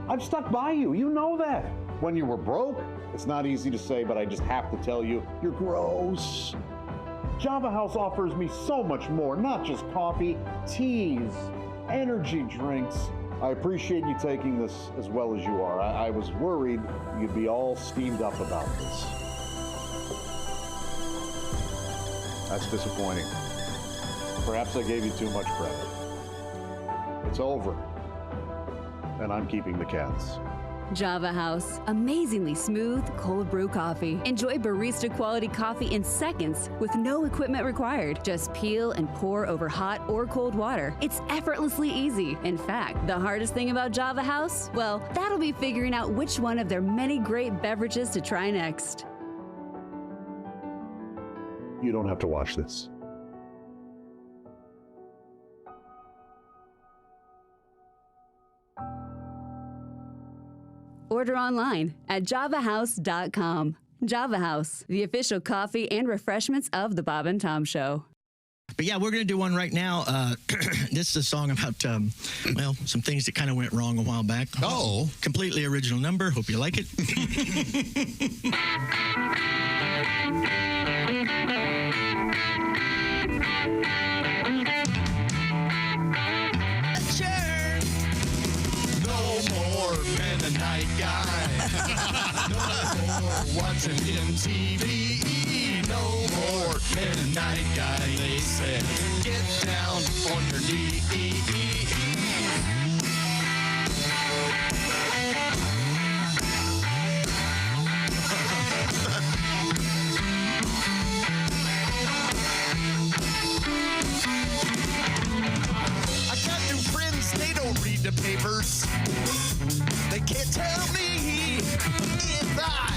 I've stuck by you, you know that. When you were broke, it's not easy to say, but I just have to tell you, you're gross. Java House offers me so much more, not just coffee, teas, energy drinks. I appreciate you taking this as well as you are. I was worried you'd be all steamed up about this. That's disappointing. Perhaps I gave you too much credit. It's over, and I'm keeping the cats. Java House, amazingly smooth cold brew coffee. Enjoy barista quality coffee in seconds with no equipment required. Just peel and pour over hot or cold water. It's effortlessly easy. In fact, the hardest thing about Java House, well, that'll be figuring out which one of their many great beverages to try next. You don't have to watch this. Order online at javahouse.com. Java House, the official coffee and refreshments of the Bob and Tom Show. But yeah, we're going to do one right now. This is a song about, some things that kind of went wrong a while back. Oh. Completely original number. Hope you like it. Night guy. No more watching MTV. No more Mennonite guy. They said, get down on your knees. I got new friends, they don't read the papers. They can't tell me if I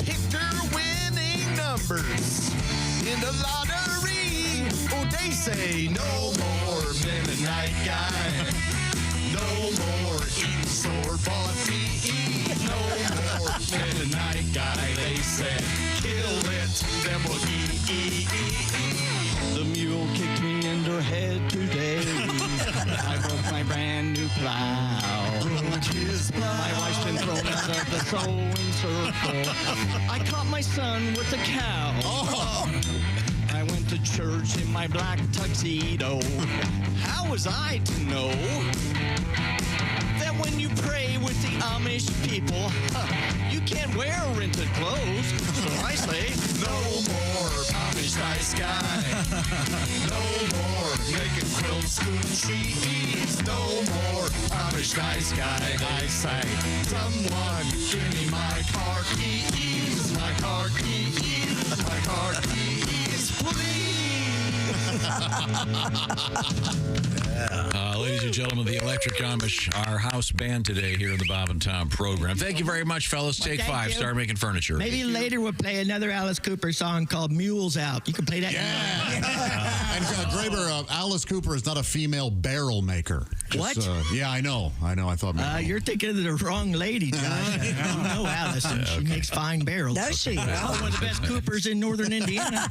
picked their winning numbers in the lottery. Oh, they say no more Mennonite guy. No more eating store-bought meat. No more midnight guy, they said. Kill it, then we'll eat. The mule kicked me in the head today. I broke my brand new plow. My wife's been thrown out of the sewing circle. I caught my son with a cow. I went to church in my black tuxedo. How was I to know that when you pray with the Amish people, you can't wear rented clothes? So I say, no more Amish nice guy. No more making quilt spoon sheets. No more Amish nice guy. I say, someone give me my car keys. My car keys. My car keys, please. Ladies and gentlemen, the Electric Amish, our house band today here in the Bob and Tom program. Thank you very much, fellas. Take Thank 5. you. Start making furniture. maybe later we'll play another Alice Cooper song called Mules Out. You can play that. And Graber, Alice Cooper is not a female barrel maker. What? Yeah, I know. I thought maybe. You're thinking of the wrong lady, Josh. You know Allison. She makes fine barrels. Does she? One of the best Coopers in northern Indiana.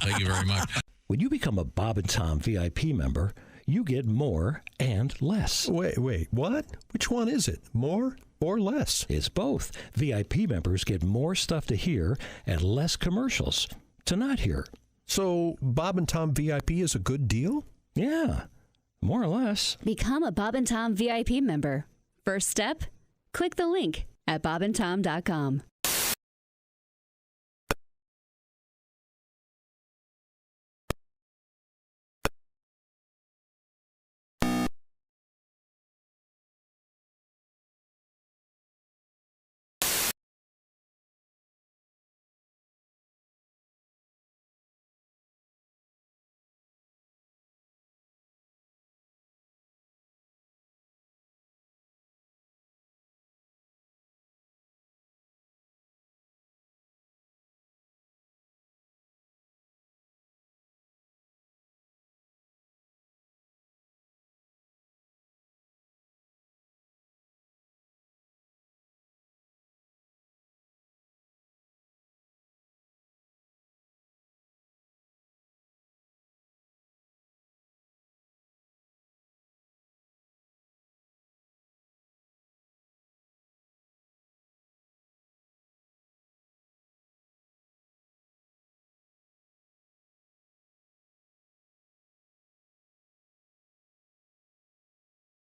Thank you very much. When you become a Bob and Tom VIP member, you get more and less. Wait, what? Which one is it? More or less? It's both. VIP members get more stuff to hear and less commercials to not hear. So Bob and Tom VIP is a good deal? Yeah, more or less. Become a Bob and Tom VIP member. First step, click the link at bobandtom.com.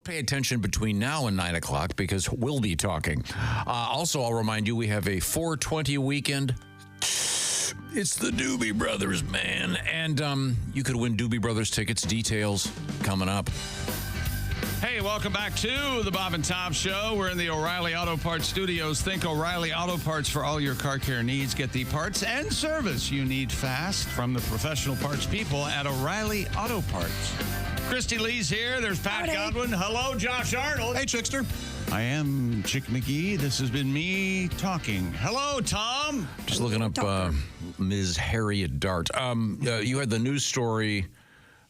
Pay attention between now and 9 o'clock because we'll be talking. Also, I'll remind you we have a 420 weekend. It's the Doobie Brothers, man. And you could win Doobie Brothers tickets. Details coming up. Hey, welcome back to the Bob and Tom Show. We're in the O'Reilly Auto Parts studios. Think O'Reilly Auto Parts for all your car care needs. Get the parts and service you need fast from the professional parts people at O'Reilly Auto Parts. Christy Lee's here. There's Pat Godwin. Hello, Josh Arnold. Hey, Chickster. I am Chick McGee. This has been me talking. Hello, Tom. Just looking up Ms. Harriet Dart. You had the news story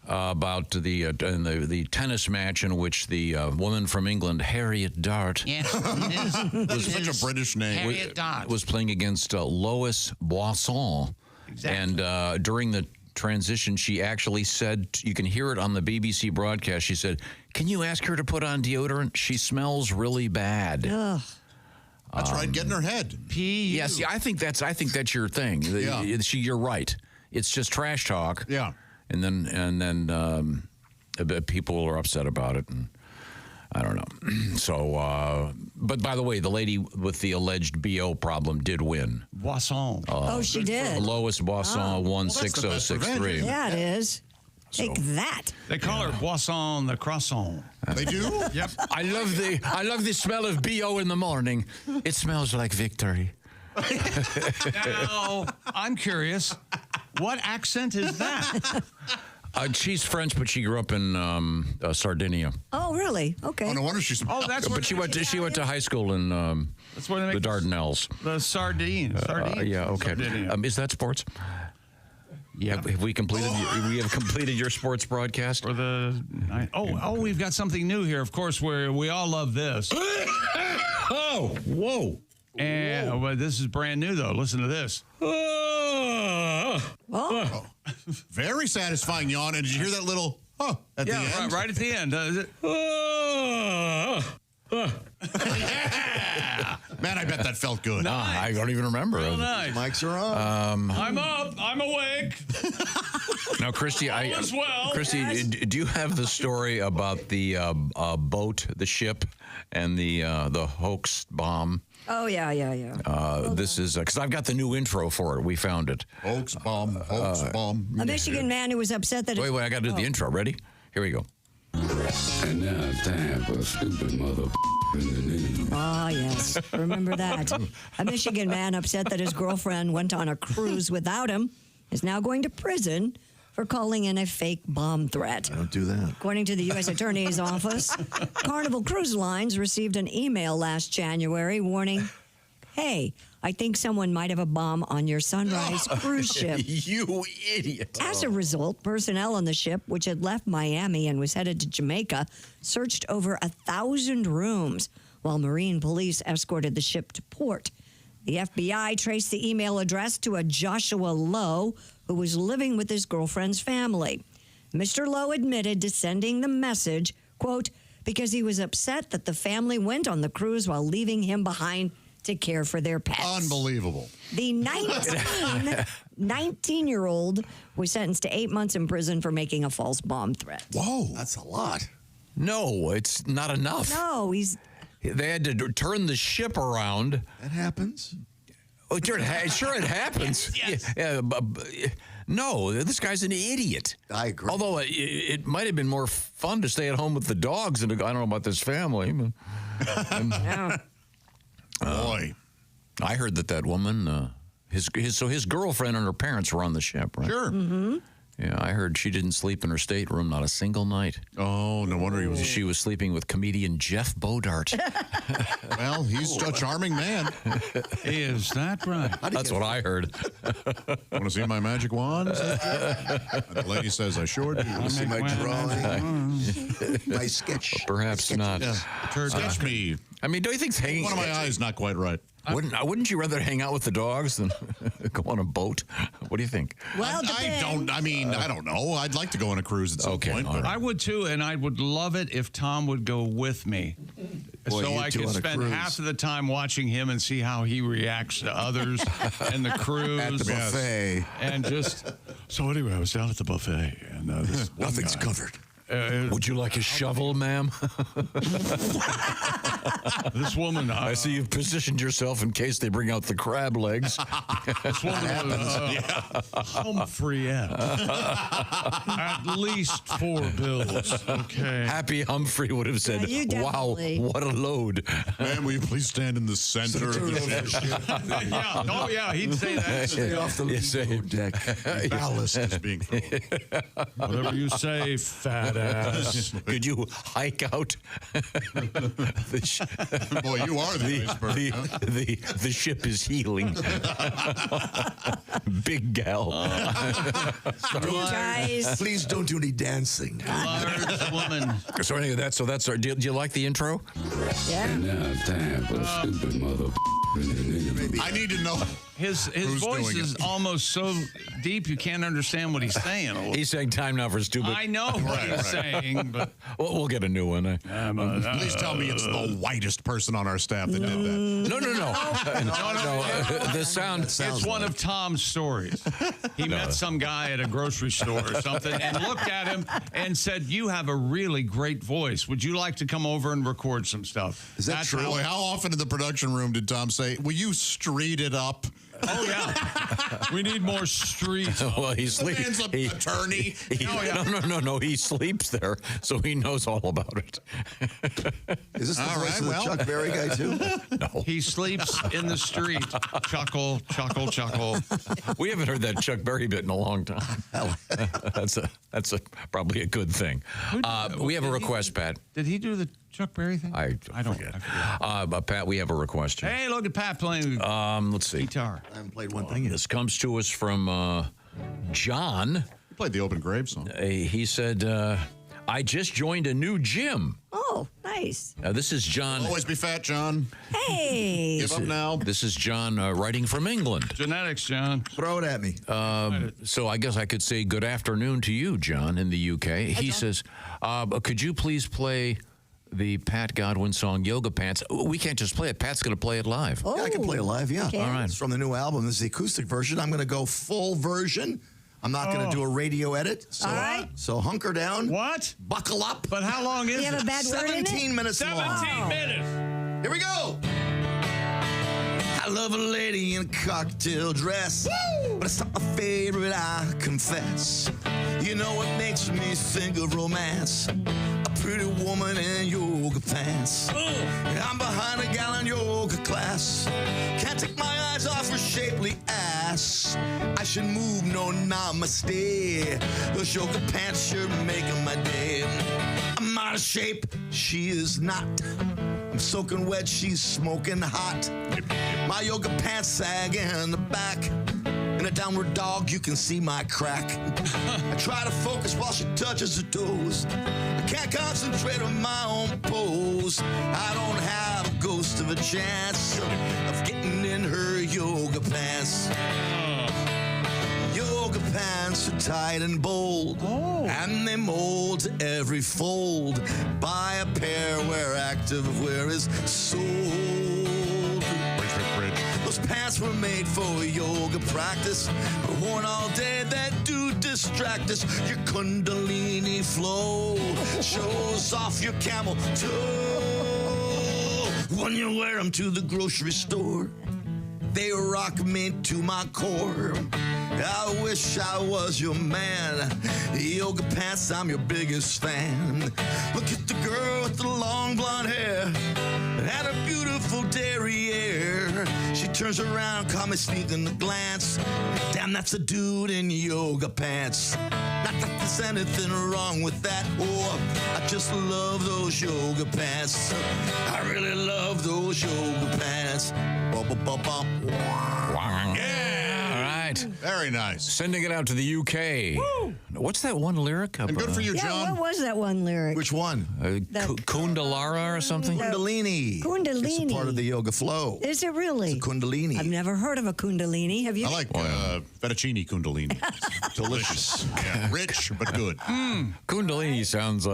about the tennis match in which the woman from England, Harriet Dart, yes, it is. That's such a British name. Harriet Dart was playing against Lois Boisson. Exactly. And during the transition, she actually said, you can hear it on the BBC broadcast, she said, "Can you ask her to put on deodorant? She smells really bad." Ugh. That's right, get in her head. Yes, yeah, I think that's your thing. Yeah. You're right. It's just trash talk. Yeah. And then people are upset about it, and I don't know. So, but by the way, the lady with the alleged BO problem did win. Boisson. She did. Lois Boisson won 6-0-6-3. Yeah, it is. Take that. They call her Boisson the Croissant. They do? Yep. I love the smell of BO in the morning. It smells like victory. Now, I'm curious, what accent is that? She's French, but she grew up in Sardinia. Oh, really? Okay. Oh, no wonder she's. Oh, that's where But she went to high school in that's where they make the Dardanelles. The sardines. Yeah, okay. Sardinia. Is that sports? Yeah. Have we completed? We have completed your sports broadcast for the night. Oh, we've got something new here. Of course, we all love this. Oh, whoa! And well, this is brand new though. Listen to this. Oh. Very satisfying yawn. And did you hear that little at the end? Right at the end. Man, I bet that felt good. I don't even remember. Real nice. Mics are on. I'm up. I'm awake. Now, Christy, Christy, Yes. do you have the story about the boat, the ship, and the hoax bomb? Oh, yeah. This is because I've got the new intro for it. We found it. Hoax bomb. A Michigan man who was upset that... Wait, I got to do the intro. Ready? Here we go. And now it's time for a stupid mother in the news. Ah, yes. Remember that. A Michigan man upset that his girlfriend went on a cruise without him is now going to prison for calling in a fake bomb threat. Don't do that. According to the U.S. Attorney's Office, Carnival Cruise Lines received an email last January warning, hey, I think someone might have a bomb on your Sunrise cruise ship. You idiot. As a result, personnel on the ship, which had left Miami and was headed to Jamaica, searched over 1,000 rooms while Marine police escorted the ship to port. The FBI traced the email address to a Joshua Lowe, who was living with his girlfriend's family. Mr. Lowe admitted to sending the message, quote, because he was upset that the family went on the cruise while leaving him behind to care for their pets. Unbelievable. The 19-year-old was sentenced to 8 months in prison for making a false bomb threat. Whoa, that's a lot. No, it's not enough. No, They had to turn the ship around. That happens. Oh, sure, it happens. Yes. Yeah, no, this guy's an idiot. I agree. Although it might have been more fun to stay at home with the dogs, and I don't know about this family. Boy, I heard that woman, his girlfriend and her parents were on the ship, right? Sure. Mm-hmm. Yeah, I heard she didn't sleep in her stateroom not a single night. Oh, no wonder she was sleeping with comedian Jeff Bodart. Well, he's a charming man. Is that right? That's what I heard. Want to see my magic wand? The lady says, I sure do. Want to see my drawing? My sketch. Perhaps not. Yeah. Sketch me. I mean, don't you think hanging... One of my eyes not quite right. Wouldn't you rather hang out with the dogs than go on a boat? What do you think? Well, I don't know. I'd like to go on a cruise at some point. But I would too, and I would love it if Tom would go with me. Boy, so you I two could on a spend cruise. half of the time watching him and see how he reacts to others and the cruise. At the buffet. And just, so anyway, I was down at the buffet. And this Nothing's covered. Would you like a shovel, ma'am? This woman... I see you've positioned yourself in case they bring out the crab legs. This woman was Humphrey-ette. At least 4 bills. Okay. Happy Humphrey would have said, wow, what a load. Ma'am, will you please stand in the center of the ship? Yeah. Oh, yeah, he'd say that. Stay off the leeward deck. Ballast is being thrown. Whatever you say, fat ass. Could you hike out? Boy, you are the iceberg. The ship is healing. Big gal. guys. Please don't do any dancing. Large woman. So anyway, that's our. Do you like the intro? Yeah. And now it's time for a stupid mother in the news. I need to know. His voice is almost so deep you can't understand what he's saying. He's saying time now for stupid. I know what he's saying, but we'll get a new one. Please tell me it's the whitest person on our staff that did that. No. The sound. It's one of Tom's stories. He met some guy at a grocery store or something and looked at him and said, "You have a really great voice. Would you like to come over and record some stuff?" Is that true? How often in the production room did Tom say, "Will you street it up"? Oh yeah, we need more street. Well, he's sleeping. Man's an attorney. No. He sleeps there, so he knows all about it. Is this the voice of the Chuck Berry guy too? No. He sleeps in the street. Chuckle, chuckle, chuckle. We haven't heard that Chuck Berry bit in a long time. That's probably a good thing. We have a request, Pat. Did he do the Chuck Berry thing? I don't forget. But Pat, we have a request here. Hey, look at Pat playing let's see. guitar. I haven't played one thing yet. This comes to us from John. You played the Open Grave song. He said, I just joined a new gym. Oh, nice. This is John. Always be fat, John. Hey. Give up now. This is John writing from England. Genetics, John. Throw it at me. So I guess I could say good afternoon to you, John, in the UK. He says, could you please play the Pat Godwin song Yoga Pants? We can't just play it. Pat's going to play it live. Yeah, I can play it live, yeah. Okay. All right. It's from the new album. This is the acoustic version. I'm going to go full version. I'm not going to do a radio edit. So, all right. So hunker down. What? Buckle up. But how long is Do you have it? a bad word in it? 17 minutes 17 long. minutes. Here we go. I love a lady in a cocktail dress, but it's not my favorite, I confess. You know what makes me think of romance? A pretty woman in yoga pants. I'm behind a gal in yoga class. Can't take my eyes off her shapely ass. I should move, no namaste. Those yoga pants sure making my day. I'm out of shape, she is not. I'm soaking wet, she's smoking hot. My yoga pants sag in the back. In a downward dog, you can see my crack. I try to focus while she touches her toes. I can't concentrate on my own pose. I don't have a ghost of a chance of getting in her yoga pants. Yoga pants are tight and bold, and they mold to every fold. Buy a pair where active wear is sold. Those pants were made for yoga practice, but worn all day that do distract us. Your kundalini flow shows off your camel toe. When you wear them to the grocery store, they rock me to my core. I wish I was your man. Yoga pants, I'm your biggest fan. Look at the girl with the long blonde hair and a beautiful derriere. She turns around, caught me sneaking a glance. Damn, that's a dude in yoga pants. Not that there's anything wrong with that. Oh, I just love those yoga pants. I really love those yoga pants. Yeah, all right. Very nice. Sending it out to the UK. Woo. What's that one lyric? And good for you, Yeah, John. what was that one lyric? Which one? Kundalara or something? Kundalini. Kundalini. It's a part of the yoga flow. Is it really? It's a kundalini. I've never heard of a kundalini. Have you? I like fettuccine kundalini. Delicious. Yeah, rich but good. Kundalini sounds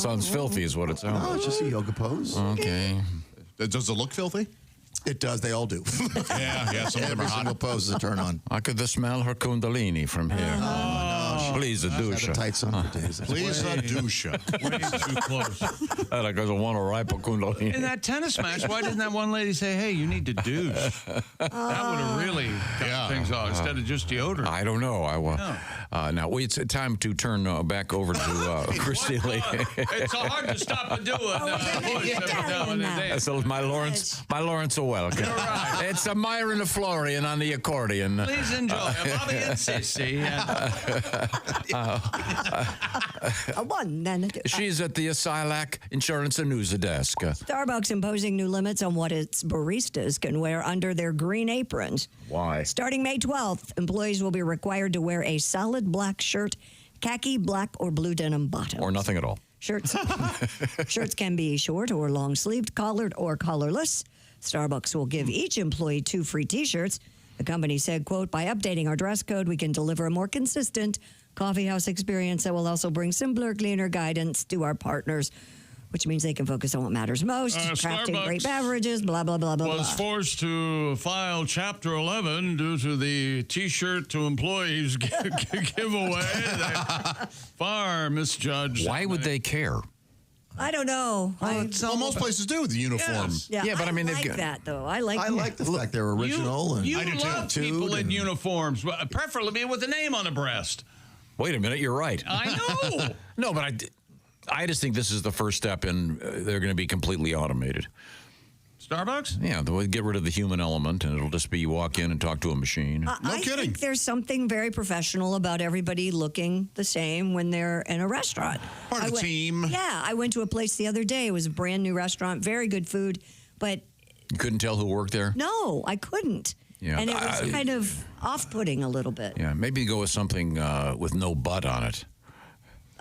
sounds filthy is what it sounds No, like. it's just a yoga pose. Okay. Does it look filthy? It does. They all do. Yeah. Some of them Every are single hot. pose is a turn on. I could smell her Kundalini from here. Please, a Had the douche. tights on for days. Please, douche. Way too close. Like I want to ripe a Kundalini. In that tennis match, why didn't that one lady say, hey, you need to douche? That would have really got things off instead of just deodorant. I don't know. Now, it's time to turn back over to Christy Lee. It's so hard to stop and do it. So my Lawrence O'Well. Right. It's a Myron Florian on the accordion. Please enjoy. Bobby and Sissy. She's at the Silac Insurance and News desk. Starbucks imposing new limits on what its baristas can wear under their green aprons. Why? Starting May 12th, employees will be required to wear a solid black shirt, khaki, black, or blue denim bottoms. Or nothing at all. Shirts can be short or long-sleeved, collared or collarless. Starbucks will give each employee 2 free T-shirts. The company said, quote, by updating our dress code, we can deliver a more consistent coffeehouse experience that will also bring simpler, cleaner guidance to our partners, which means they can focus on what matters most, crafting great beverages, blah, blah, blah, blah, was blah. forced to file Chapter 11 due to the T-shirt to employees giveaway. They far misjudged. Why would they care? I don't know. Most places do the uniform. Yes. Yeah, but I mean, like they've got that though. I like the fact they're original. You and love people in uniforms, preferably with a name on the breast. Wait a minute, you're right. I know. No, but I just think this is the first step in they're going to be completely automated. Starbucks? Yeah, they'll get rid of the human element, and it'll just be you walk in and talk to a machine. I think there's something very professional about everybody looking the same when they're in a restaurant. Part of the team. Yeah, I went to a place the other day. It was a brand new restaurant, very good food, but You couldn't tell who worked there? no, I couldn't. Yeah. And it was kind of off-putting a little bit. Yeah, maybe go with something with no butt on it.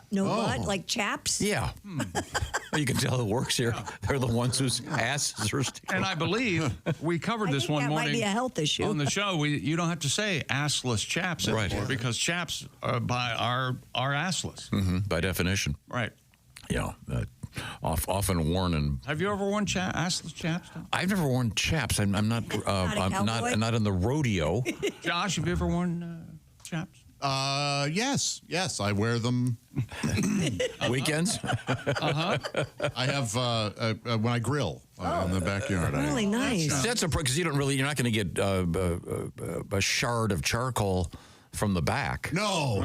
No butt, like chaps? Yeah. Well, you can tell it works here. They're the ones whose asses are sticking. And I believe we covered this one morning. That might be a health issue. On the show, you don't have to say assless chaps anymore because chaps are assless. By definition. Right. Yeah. Often worn and. Have you ever worn assless chaps? I've never worn chaps. I'm not. I'm not in the rodeo. Josh, have you ever worn chaps? Yes. I wear them weekends. I have when I grill in the backyard. Really nice. That's because you're not going to get a shard of charcoal from the back. No.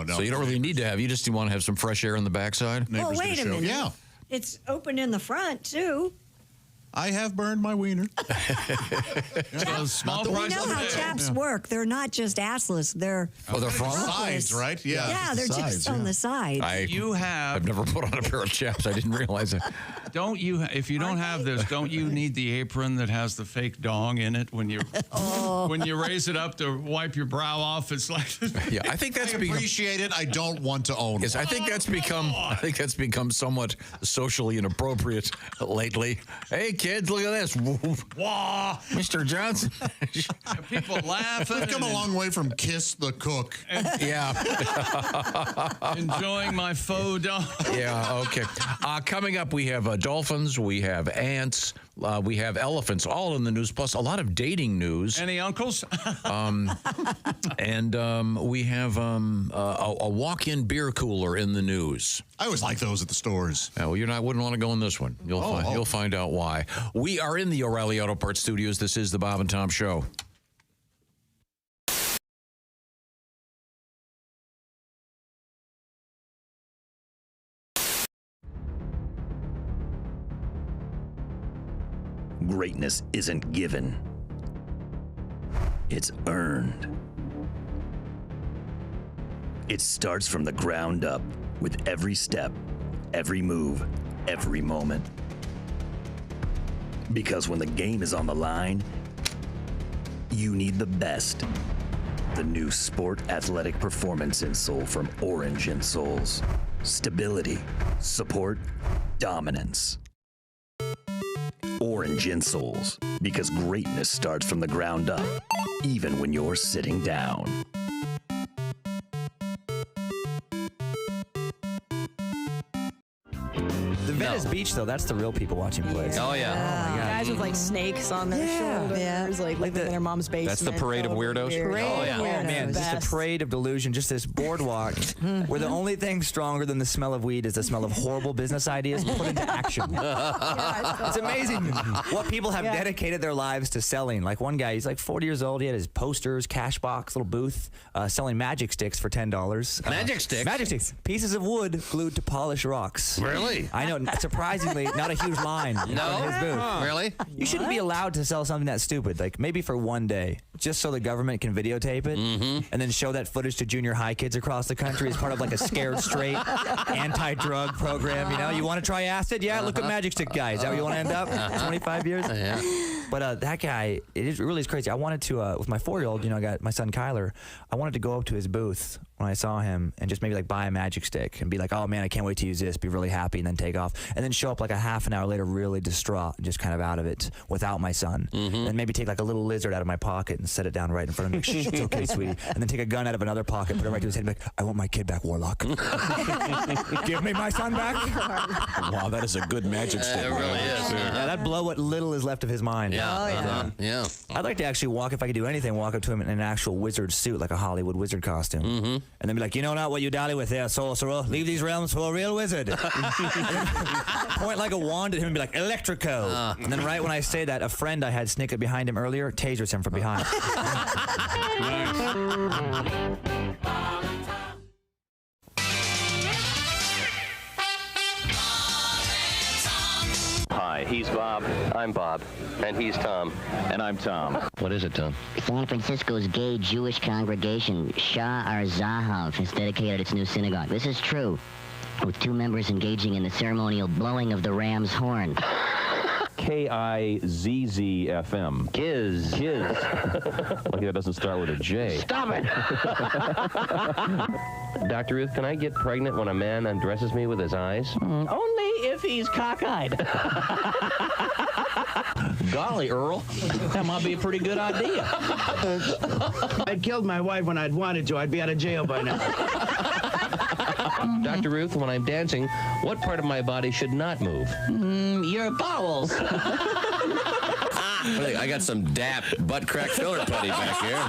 So you don't really need to have. You just want to have some fresh air on the backside. Oh, wait a minute. Yeah. It's open in the front, too. I have burned my wiener. Small we know how chaps work. They're not just assless. They're they're frontless. Sides, right? Yeah. Yeah, they're just on the side. I've never put on a pair of chaps. I didn't realize it. Don't you? If you don't have this, don't you need the apron that has the fake dong in it when you when you raise it up to wipe your brow off? It's like yeah. I think that's I appreciate it. I don't want to own it. Yes, I think that's become somewhat socially inappropriate lately. Hey, kids, look at this. Wah, Mr. Johnson. People laughing. We've come a long way from Kiss the Cook. Yeah. Enjoying my faux dong. Yeah, okay. Coming up, we have dolphins, we have ants, we have elephants, all in the news, plus a lot of dating news. Any uncles? And we have a walk-in beer cooler in the news. I always like those at the stores. Well, wouldn't want to go in this one. You'll find out why. We are in the O'Reilly Auto Parts studios. This is the Bob and Tom Show. Greatness isn't given. It's earned. It starts from the ground up with every step, every move, every moment. Because when the game is on the line, you need the best. The new Sport Athletic Performance insole from Orange Insoles. Stability, support, dominance. Orange Insoles, because greatness starts from the ground up, even when you're sitting down. The Venice Beach, though, that's the real people watching plays. Oh, yeah. Oh, my God. Guys with like snakes on their shoulders, like living in their mom's basement. That's the parade of weirdos. Oh, yeah. Oh, man, just a parade of delusion. Just this boardwalk where the only thing stronger than the smell of weed is the smell of horrible business ideas put into action. It's amazing what people have dedicated their lives to selling. Like one guy, he's like 40 years old. He had his posters, cash box, little booth, selling magic sticks for $10. Magic sticks? Magic sticks. Pieces of wood glued to polish rocks. Really? I know. Surprisingly, not a huge line. No? In front of his booth. Really? You shouldn't be allowed to sell something that stupid. Like maybe for one day, just so the government can videotape it and then show that footage to junior high kids across the country as part of like a Scared Straight anti-drug program. You know, you want to try acid? Yeah, look at Magic Stick guy. Is that where you want to end up? 25 years? Yeah. But that guy, it really is crazy. I wanted to, with my 4-year-old, I got my son Kyler, I wanted to go up to his booth when I saw him and just maybe like buy a magic stick and be like, oh man, I can't wait to use this, be really happy, and then take off. And then show up like a half an hour later really distraught and just kind of out of it without my son. And maybe take like a little lizard out of my pocket and set it down right in front of me. Shh, it's okay, sweetie. And then take a gun out of another pocket, put it right to his head and be like, I want my kid back, Warlock. Give me my son back. Wow, that is a good magic stick. It really is. Yeah, that'd blow what little is left of his mind. Yeah. Yeah. I'd like to actually walk, if I could do anything, walk up to him in an actual wizard suit, like a Hollywood wizard costume. And then be like, you know not what you dally with there, sorcerer. Leave these realms for a real wizard. Point like a wand at him and be like, Electrico. And then right when I say that, a friend I had sneak up behind him earlier tasers him from behind. Hi, he's Bob. I'm Bob. And he's Tom. And I'm Tom. What is it, Tom? San Francisco's gay Jewish congregation, Shah Ar-Zahav, has dedicated its new synagogue. This is true, with 2 members engaging in the ceremonial blowing of the ram's horn. KIZZ-FM. Kiz. Lucky that doesn't start with a J. Stop it! Dr. Ruth, can I get pregnant when a man undresses me with his eyes? Only if he's cockeyed. Golly, Earl. That might be a pretty good idea. I killed my wife when I'd wanted to. I'd be out of jail by now. Dr. Ruth, when I'm dancing, what part of my body should not move? Your bowels. I got some DAP butt crack filler putty back here.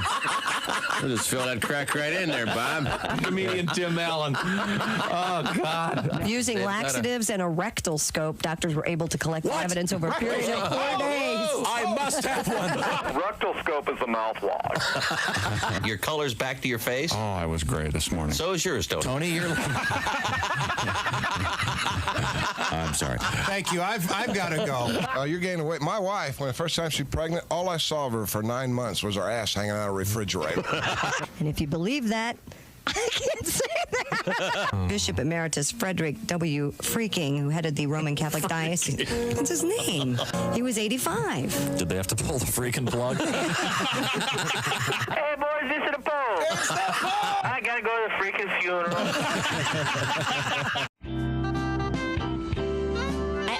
I'll just fill that crack right in there, Bob. Comedian Tim Allen. Oh, God. Using laxatives and a rectal scope, doctors were able to collect evidence over a period of 4 days. I must have one. Rectal scope is a mouthwash. Your color's back to your face? Oh, I was great this morning. So is yours, Tony. Tony, you're... I'm sorry. Thank you. I've got to go. You're gaining weight. My wife, when the first time she was pregnant, all I saw of her for 9 months was her ass hanging out of a refrigerator. And if you believe that, I can't say that. Bishop Emeritus Frederick W. Freaking, who headed the Roman Catholic Diocese. That's his name. He was 85. Did they have to pull the freaking plug? Hey, boys, this is the Pope. I gotta go to the freaking funeral.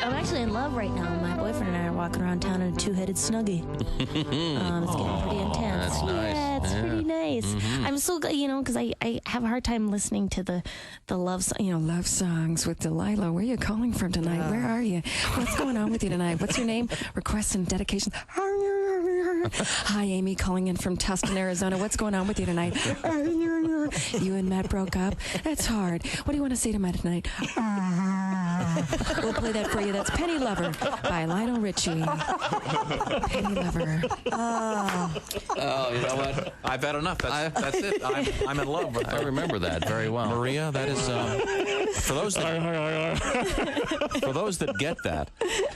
I'm actually in love right now. My boyfriend and I are walking around town in a two-headed snuggie. It's getting pretty intense. That's nice. Yeah, it's pretty nice. I'm so, because I have a hard time listening to the love songs with Delilah. Where are you calling from tonight? Where are you? What's going on with you tonight? What's your name? Requests and dedications. Hi, Amy, calling in from Tustin, Arizona. What's going on with you tonight? You and Matt broke up. That's hard. What do you want to say to Matt tonight? We'll play that for you. That's Penny Lover by Lionel Richie. Penny Lover. Oh, you know what? I've had enough. That's it. I'm in love with her. I remember that very well. Maria, that is for those that get that.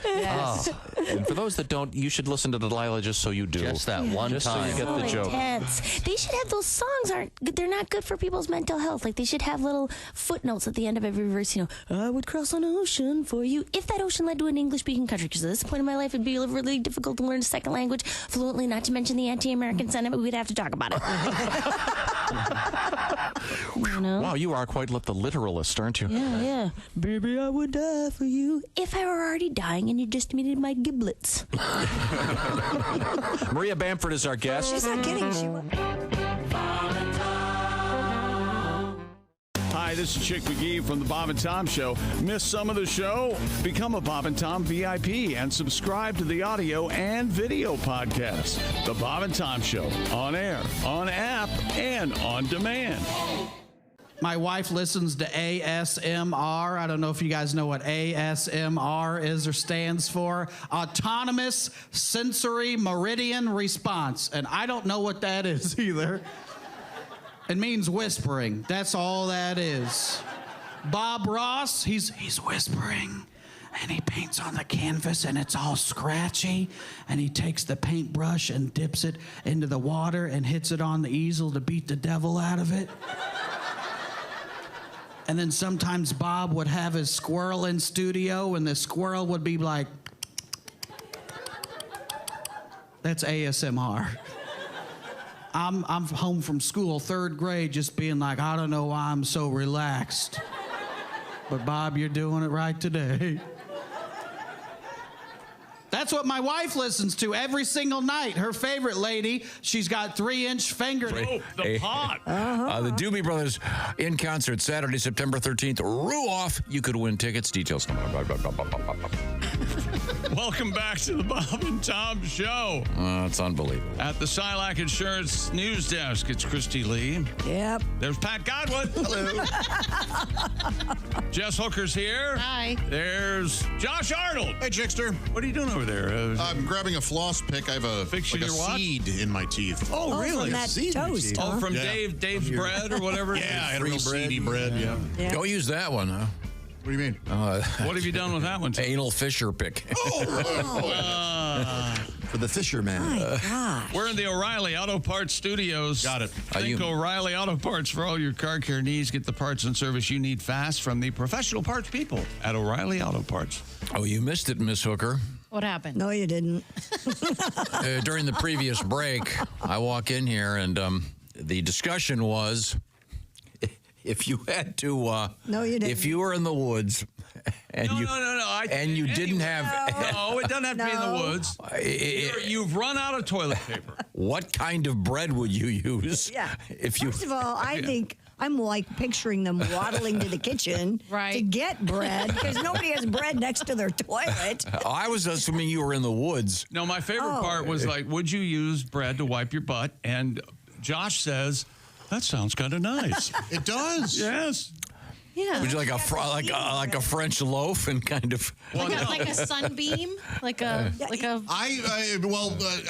Yes. And for those that don't, you should listen to Delilah just so you do. Just that one just time. So you get the joke. Intense. They should have those songs. They're not good for people's mental health. Like they should have little footnotes at the end of every verse. I would cross an ocean for you. If that ocean led to an English-speaking country, because at this point in my life, it'd be really difficult to learn a second language fluently. Not to mention the anti-American sentiment. We'd have to talk about it. Wow, you are quite the literalist, aren't you? Yeah. Baby, I would die for you if I were already dying and you just needed my giblets. Maria Bamford is our guest. She's not kidding. Hi, this is Chick McGee from the Bob and Tom Show. Miss some of the show? Become a Bob and Tom VIP and subscribe to the audio and video podcast. The Bob and Tom Show, on air, on app, and on demand. My wife listens to ASMR. I don't know if you guys know what ASMR is or stands for. Autonomous Sensory Meridian Response. And I don't know what that is either. It means whispering. That's all that is. Bob Ross, he's whispering. And he paints on the canvas and it's all scratchy. And he takes the paintbrush and dips it into the water and hits it on the easel to beat the devil out of it. And then sometimes Bob would have his squirrel in studio and the squirrel would be like, that's ASMR. I'm home from school, 3rd grade, just being like, I don't know why I'm so relaxed. But Bob, you're doing it right today. That's what my wife listens to every single night. Her favorite lady, she's got 3-inch fingernails. Oh, the pot. The Doobie Brothers in concert Saturday, September 13th. Rue-off. You could win tickets. Details coming up. Welcome back to the Bob and Tom Show. It's unbelievable. At the Silac Insurance News Desk, it's Christy Lee. Yep. There's Pat Godwin. Hello. Jess Hooker's here. Hi. There's Josh Arnold. Hey, Chickster. What are you doing over there? I'm grabbing a floss pick. I have a seed in my teeth. Oh, really? From that toast, huh? Oh, from Dave's bread or whatever? Yeah, I had a real seedy bread. Yeah. Don't use that one, huh? What do you mean? What have you done with that one? Anal Fisher pick. For the fisherman. My gosh. We're in the O'Reilly Auto Parts Studios. Got it. Think O'Reilly Auto Parts for all your car care needs. Get the parts and service you need fast from the professional parts people at O'Reilly Auto Parts. Oh, you missed it, Miss Hooker. What happened? No, you didn't. During the previous break, I walk in here and the discussion was if you had to, no, you didn't. if you were in the woods and No. you didn't have, No, it doesn't have to be in the woods. You've run out of toilet paper. What kind of bread would you use? Yeah. If you, First of all, I think I'm like picturing them waddling to the kitchen to get bread because nobody has bread next to their toilet. I was assuming you were in the woods. No, my favorite part was like, would you use bread to wipe your butt? And Josh says, that sounds kind of nice. It does. Yes. Yeah. Would you like a French loaf and kind of like a sunbeam, like a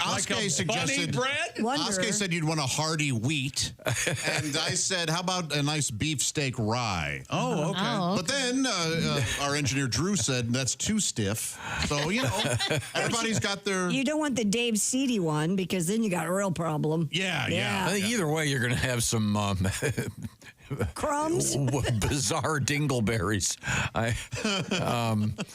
Oskay suggested bread. Oskay said you'd want a hearty wheat, and I said, how about a nice beefsteak rye? Oh, okay. But then our engineer Drew said that's too stiff. So everybody's got their. You don't want the Dave Seedy one because then you got a real problem. Yeah. I think either way you're going to have some crumbs, bizarre dingleberries.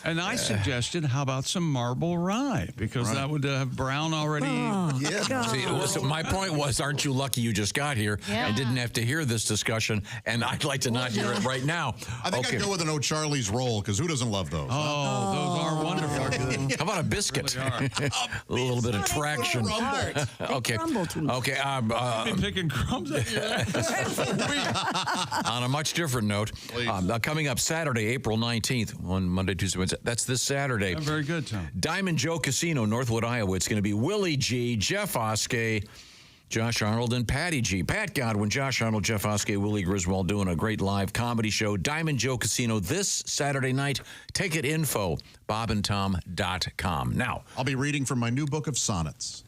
And I suggested, how about some marble rye? Because that would have brown already. See, my point was, aren't you lucky you just got here and didn't have to hear this discussion? And I'd like to not hear it right now. I think I'd go with an O'Charlie's roll because who doesn't love those? Oh, those are wonderful. How about a biscuit? A little bit of traction. Okay. Okay. I've been picking crumbs at you for weeks. On a much different note, coming up Saturday, April 19th, on Monday, Tuesday, Wednesday. That's this Saturday. Very good, Tom. Diamond Joe Casino, Northwood, Iowa. It's going to be Willie G, Jeff Oskay, Josh Arnold, and Patty G. Pat Godwin, Josh Arnold, Jeff Oskay, Willie Griswold doing a great live comedy show. Diamond Joe Casino this Saturday night. Ticket info, bobandtom.com. Now, I'll be reading from my new book of sonnets.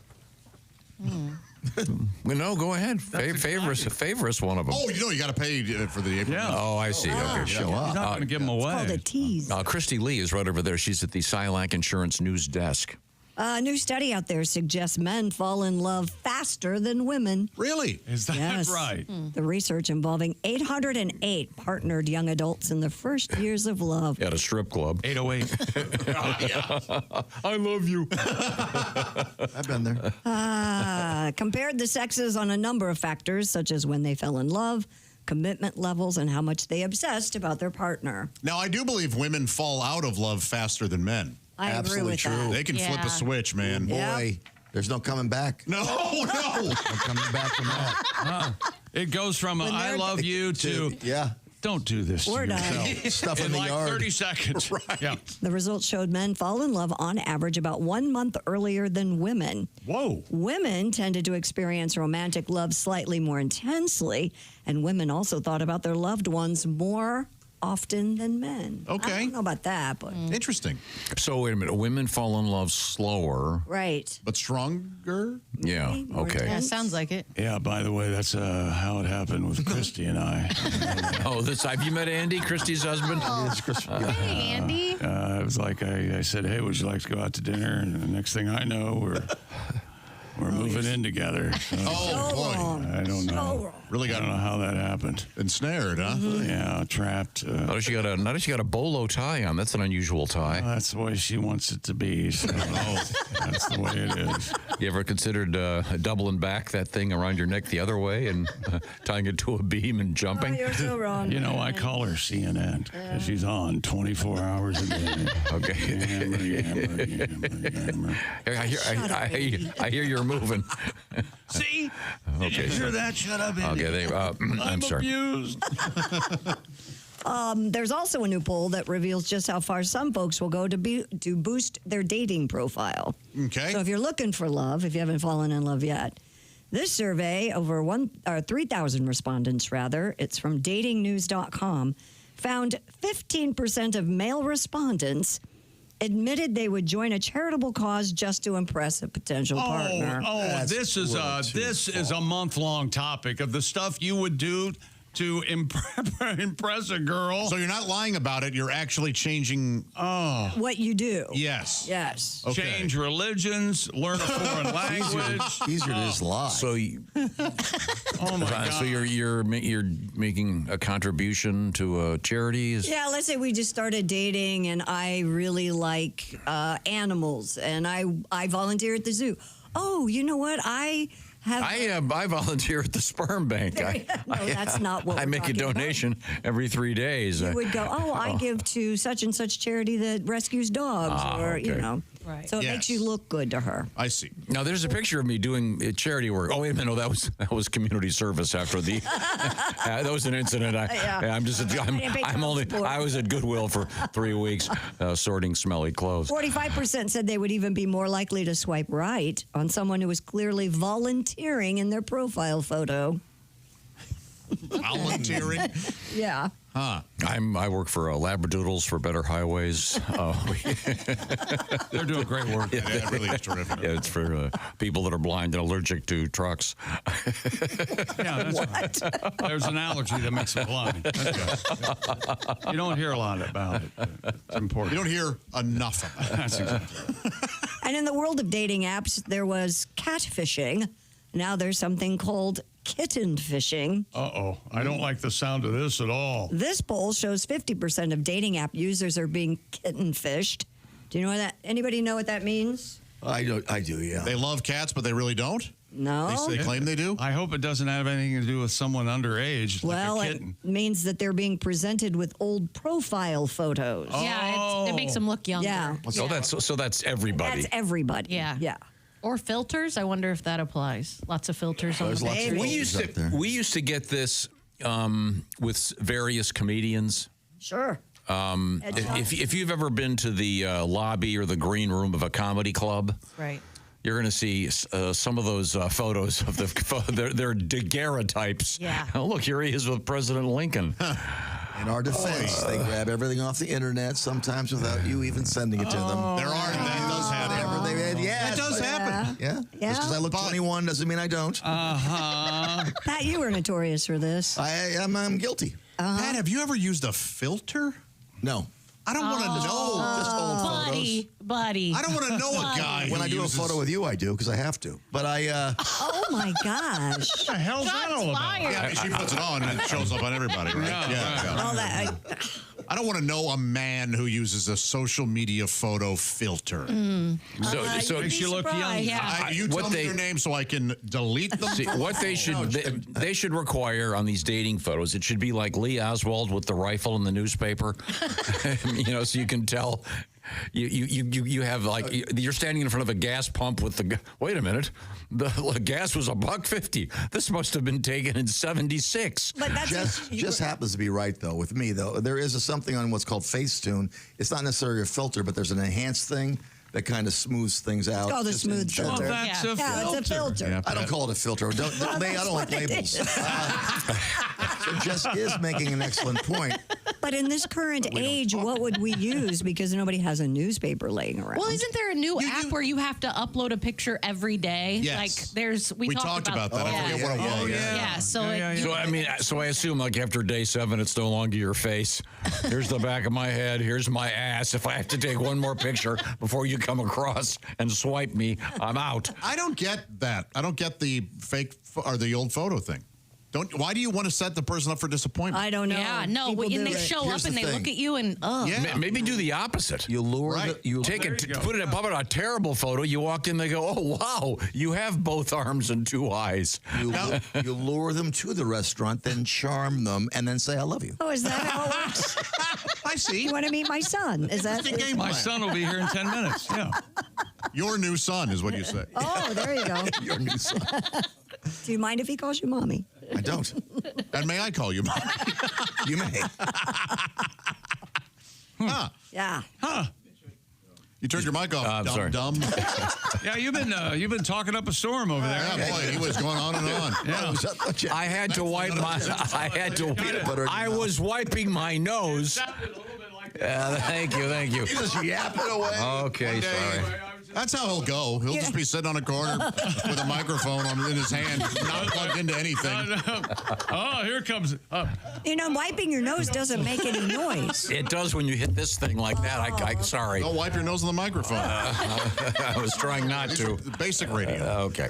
No, go ahead. Favor us one of them. Oh, you got to pay for the April. Yeah. Oh, I see. Okay, show up. He's not going to give them away. It's called a tease. Christy Lee is right over there. She's at the Silac Insurance News Desk. A new study out there suggests men fall in love faster than women. Really? Is that right? The research involving 808 partnered young adults in the first years of love. At a strip club. 808. I love you. I've been there. Compared the sexes on a number of factors, such as when they fell in love, commitment levels, and how much they obsessed about their partner. Now, I do believe women fall out of love faster than men. I agree with that. They can flip a switch, man. Boy, there's no coming back. No. No coming back from that. It goes from I love you to don't do this to We're done. yourself. Stuff in the like yard. 30 seconds. Right. Yeah. The results showed men fall in love on average about 1 month earlier than women. Whoa. Women tended to experience romantic love slightly more intensely, and women also thought about their loved ones more often than men. Okay. I don't know about that, but Interesting. So, wait a minute. Women fall in love slower. right. But stronger? Yeah. More Okay. Yeah, intense. sounds like it. Yeah, by the way, that's how it happened with Christy and I. Oh, have you met Andy, Christy's husband? Hey, Andy. It was like I said, hey, would you like to go out to dinner? And the next thing I know, we're moving in together. So boy. I don't know. Really I don't know how that happened. Ensnared, huh? Yeah, trapped. Notice she got a bolo tie on. That's an unusual tie. That's the way she wants it to be. So that's the way it is. You ever considered doubling back that thing around your neck the other way and tying it to a beam and jumping? Oh, you're so wrong. You know, I call her CNN because she's on 24 hours a day. Okay. Yammer. I hear you're moving. See? Okay. Did you hear that? Shut up, Andy. Okay. I'm sorry. Abused. There's also a new poll that reveals just how far some folks will go to boost their dating profile. Okay. So if you're looking for love, if you haven't fallen in love yet, this survey, over 3,000 respondents, it's from datingnews.com, found 15% of male respondents admitted they would join a charitable cause just to impress a potential partner. This is a month-long topic of the stuff you would do to impress a girl. So you're not lying about it. You're actually changing. Oh. What you do. Yes. Yes. Okay. Change religions, learn a foreign language. Easier to just lie. So, oh my God. So you're making a contribution to charities? Yeah, let's say we just started dating and I really like animals and I volunteer at the zoo. Oh, you know what? I volunteer at the sperm bank. That's not what I we're make a talking about. donation every 3 days. You would go, I give to such and such charity that rescues dogs, you know. Right. So it makes you look good to her. I see. Now there's a picture of me doing charity work. Oh wait a minute, no, that was community service after the that was an incident. I was at Goodwill for 3 weeks sorting smelly clothes. 45% said they would even be more likely to swipe right on someone who was clearly volunteering in their profile photo. Volunteering? Yeah. Huh. I work for Labradoodles for Better Highways. They're doing great work. Yeah, it really is terrific. Yeah, it's for people that are blind and allergic to trucks. Yeah, that's right. There's an allergy that makes them blind. That's good. You don't hear a lot about it. It's important. You don't hear enough about it. That's exactly. And in the world of dating apps, there was catfishing. Now there's something called kitten fishing. Uh-oh. I don't like the sound of this at all. This poll shows 50% of dating app users are being kitten fished. Do you know what that? Anybody know what that means? I do, yeah. They love cats, but they really don't? No. They claim they do? I hope it doesn't have anything to do with someone underage, Well, like a it kitten. means that they're being presented with old profile photos. Yeah, it makes them look younger. Yeah. So that's everybody. That's everybody. Yeah. Yeah. Or filters. I wonder if that applies. Lots of filters on the page. We used to get this with various comedians. Sure. If you've ever been to the lobby or the green room of a comedy club, Right. you're going to see some of those photos of their daguerreotypes. Yeah. Oh, look, here he is with President Lincoln. In our defense, they grab everything off the internet, sometimes without you even sending it to them. That does happen. Yeah, that does happen. Yeah. Just because I look 21 doesn't mean I don't. Pat, you were notorious for this. I'm guilty. Pat, have you ever used a filter? No. I don't want to know. Just old photos. Buddy. I don't want to know a guy When who I do uses... a photo with you, I do, because I have to. But Oh, my gosh. What the hell's that all about? Yeah, she puts it on and it shows up on everybody, right? Yeah. All that. I don't want to know a man who uses a social media photo filter. So makes you look young. Yeah. You tell me your name so I can delete them. See, what they should require on these dating photos, it should be like Lee Oswald with the rifle in the newspaper, so you can tell. You have you're standing in front of a gas pump with the. Wait a minute, the gas was $1.50. This must have been taken in '76. But that's just happens to be right, though, with me, though. There is something on what's called Facetune. It's not necessarily a filter, but there's an enhanced thing that kind of smooths things out. It's called a smooth filter. Well, that's a filter. It's a filter. Yeah, I don't call it a filter. I don't like labels. So Jess is making an excellent point. But in this current age, what would we use? Because nobody has a newspaper laying around. Well, isn't there a new app where you have to upload a picture every day? Yes. Like there's we talked about that. I forget what it was. Yeah. So I assume after day 7, it's no longer your face. Here's the back of my head. Here's my ass. If I have to take one more picture before you come across and swipe me, I'm out. I don't get that. I don't get the fake or the old photo thing. Why do you want to set the person up for disappointment? I don't know. Yeah, no, People and do they it. show Here's up and the they thing. look at you and Maybe do the opposite. You lure you take it, put it above a terrible photo. You walk in, they go, "Oh wow, you have both arms and 2 eyes." You lure them to the restaurant, then charm them, and then say, "I love you." Oh, is that how it works? I see. You want to meet my son? Is that My son will be here in 10 minutes. Yeah. Your new son is what you say. Oh, there you go. Your new son. Do you mind if he calls you mommy? I don't. And may I call you mommy? You may. Huh. Yeah. Huh. You turned your mic off, sorry. dumb. Yeah, you've been talking up a storm over there. Yeah, boy, he was going on and on. Yeah. I had to wipe my. I was wiping my nose. Thank you. You just yap it away. Okay, sorry. That's how he'll go. He'll just be sitting on a corner with a microphone in his hand, not plugged into anything. Oh, here comes. Wiping your nose doesn't make any noise. It does when you hit this thing like that. I sorry. Don't wipe your nose on the microphone. I was trying not to. Basic radio. Okay.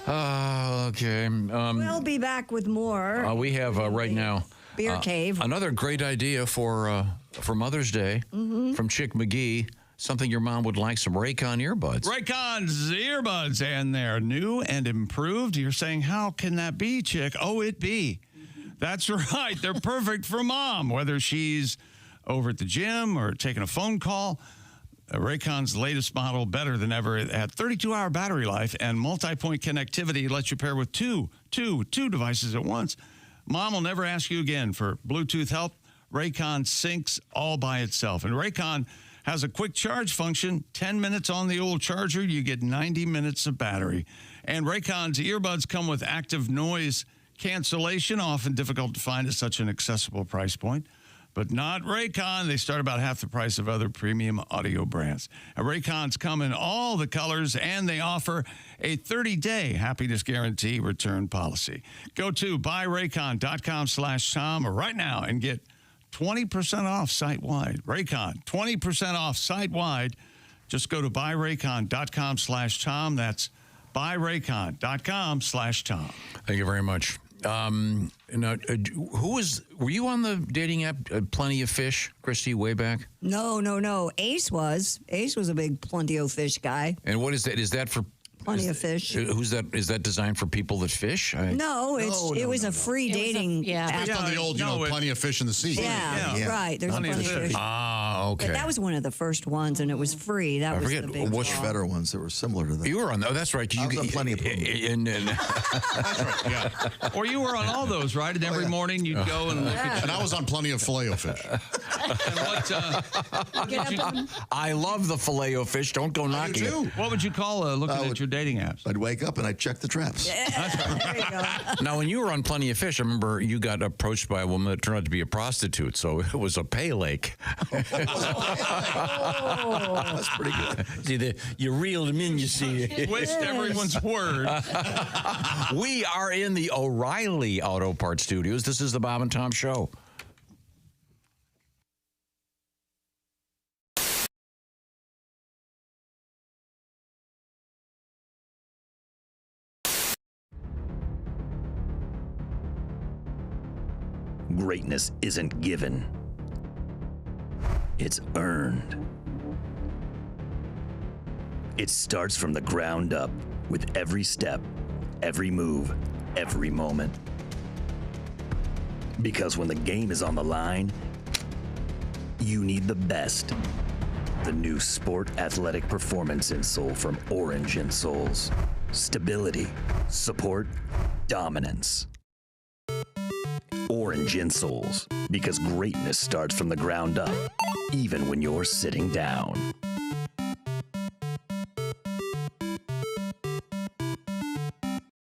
Okay. We'll be back with more. We have right now Beer Cave. Another great idea for Mother's Day from Chick McGee. Something your mom would like, some Raycon earbuds. Raycon's earbuds, and they're new and improved. You're saying, how can that be, Chick? Oh, it be. That's right. They're perfect for mom, whether she's over at the gym or taking a phone call. Raycon's latest model, better than ever. It had 32-hour battery life and multi-point connectivity. Lets you pair with two devices at once. Mom will never ask you again for Bluetooth help. Raycon syncs all by itself. And Raycon has a quick charge function. 10 minutes on the old charger, you get 90 minutes of battery. And Raycon's earbuds come with active noise cancellation, often difficult to find at such an accessible price point. But not Raycon. They start about half the price of other premium audio brands. And Raycons come in all the colors, and they offer a 30-day happiness guarantee return policy. Go to buyraycon.com/Tom right now and get 20% off site-wide. Raycon, 20% off site-wide. Just go to buyraycon.com/Tom. That's buyraycon.com/Tom. Thank you very much. Were you on the dating app Plenty of Fish, Christy, way back? No. Ace was a big Plenty of Fish guy. And what is that? Is that for Plenty of Fish? Who's that? Is that designed for people that fish? It was a free dating app. Based on the old, Plenty of Fish in the sea. Yeah. Right. There's Plenty of Fish. Ah, okay. But that was one of the first ones, and it was free. That was the big much better ones that were similar to that. You were on. Oh, that's right. I was on Plenty of That's right. Yeah. Or you were on all those, right? And every morning you'd go and look at. And I was on Plenty of Filet-O-Fish. I love the Filet-O-Fish. Don't go knocking it. What would you call looking at your dating apps? I'd wake up and I'd check the traps. There you go. Now, when you were on Plenty of Fish, I remember you got approached by a woman that turned out to be a prostitute, so it was a pay lake. That's pretty good. See, you reeled him in, you see. Twist everyone's word. We are in the O'Reilly Auto Parts Studios. This is the Bob and Tom Show. Greatness isn't given. It's earned. It starts from the ground up with every step, every move, every moment. Because when the game is on the line, you need the best. The new Sport Athletic Performance insole from Orange Insoles. Stability, support, dominance. Orange Insoles, because greatness starts from the ground up, even when you're sitting down.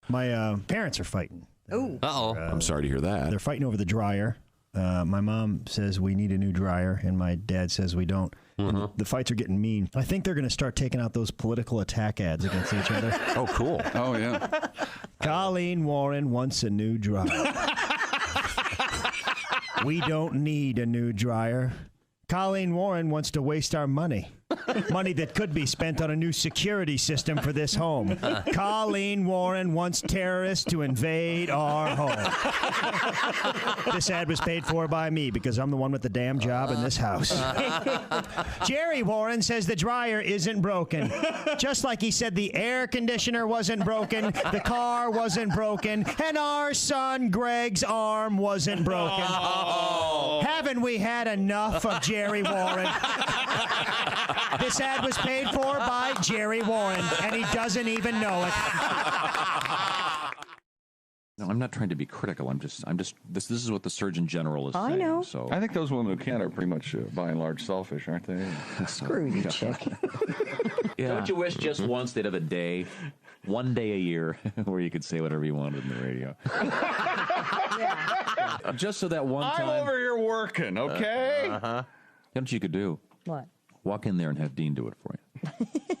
My parents are fighting. Oh. Uh-oh. I'm sorry to hear that. They're fighting over the dryer. My mom says we need a new dryer, and my dad says we don't. And the fights are getting mean. I think they're going to start taking out those political attack ads against each other. Oh, cool. Oh, yeah. Colleen Warren wants a new dryer. We don't need a new dryer. Colleen Warren wants to waste our money. Money that could be spent on a new security system for this home. Colleen Warren wants terrorists to invade our home. This ad was paid for by me because I'm the one with the damn job in this house. Jerry Warren says the dryer isn't broken. Just like he said the air conditioner wasn't broken, the car wasn't broken, and our son Greg's arm wasn't broken. Oh. Haven't we had enough of Jerry Warren? This ad was paid for by Jerry Warren, and he doesn't even know it. No, I'm not trying to be critical. This is what the Surgeon General is saying. I know. So I think those women who can't are pretty much, by and large, selfish, aren't they? Screw you, Chick. Yeah. Don't you wish just once they'd have a day, one day a year, where you could say whatever you wanted in the radio? Just so that one time. I'm over here working, okay? You know what you could do? What? Walk in there and have Dean do it for you.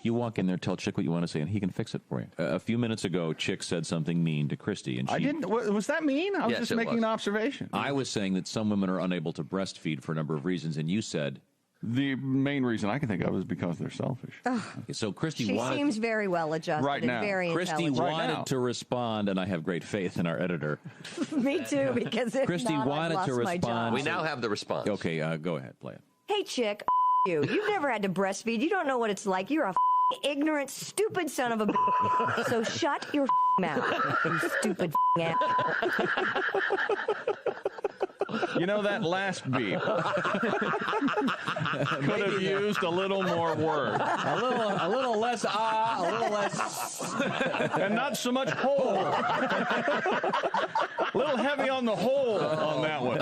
You walk in there, tell Chick what you want to say, and he can fix it for you. A few minutes ago, Chick said something mean to Christy, and she... I didn't. Was that mean? I was Yes, just it making was. an observation. I was saying that some women are unable to breastfeed for a number of reasons, and you said... The main reason I can think of is because they're selfish. Okay, so Christy She wanted... seems very well adjusted Right and now. very Christy intelligent. wanted to respond, and I have great faith in our editor. Me too, because if Christy not, I've wanted lost to my respond. job. We now have the response. Okay, go ahead, play it. Hey, chick, you. You've never had to breastfeed. You don't know what it's like. You're a ignorant, stupid son of a bitch. So shut your mouth, you stupid ass. You know, that last beep could have used a little more words. A little less a little less... And not so much hole. A little heavy on the hole on that one.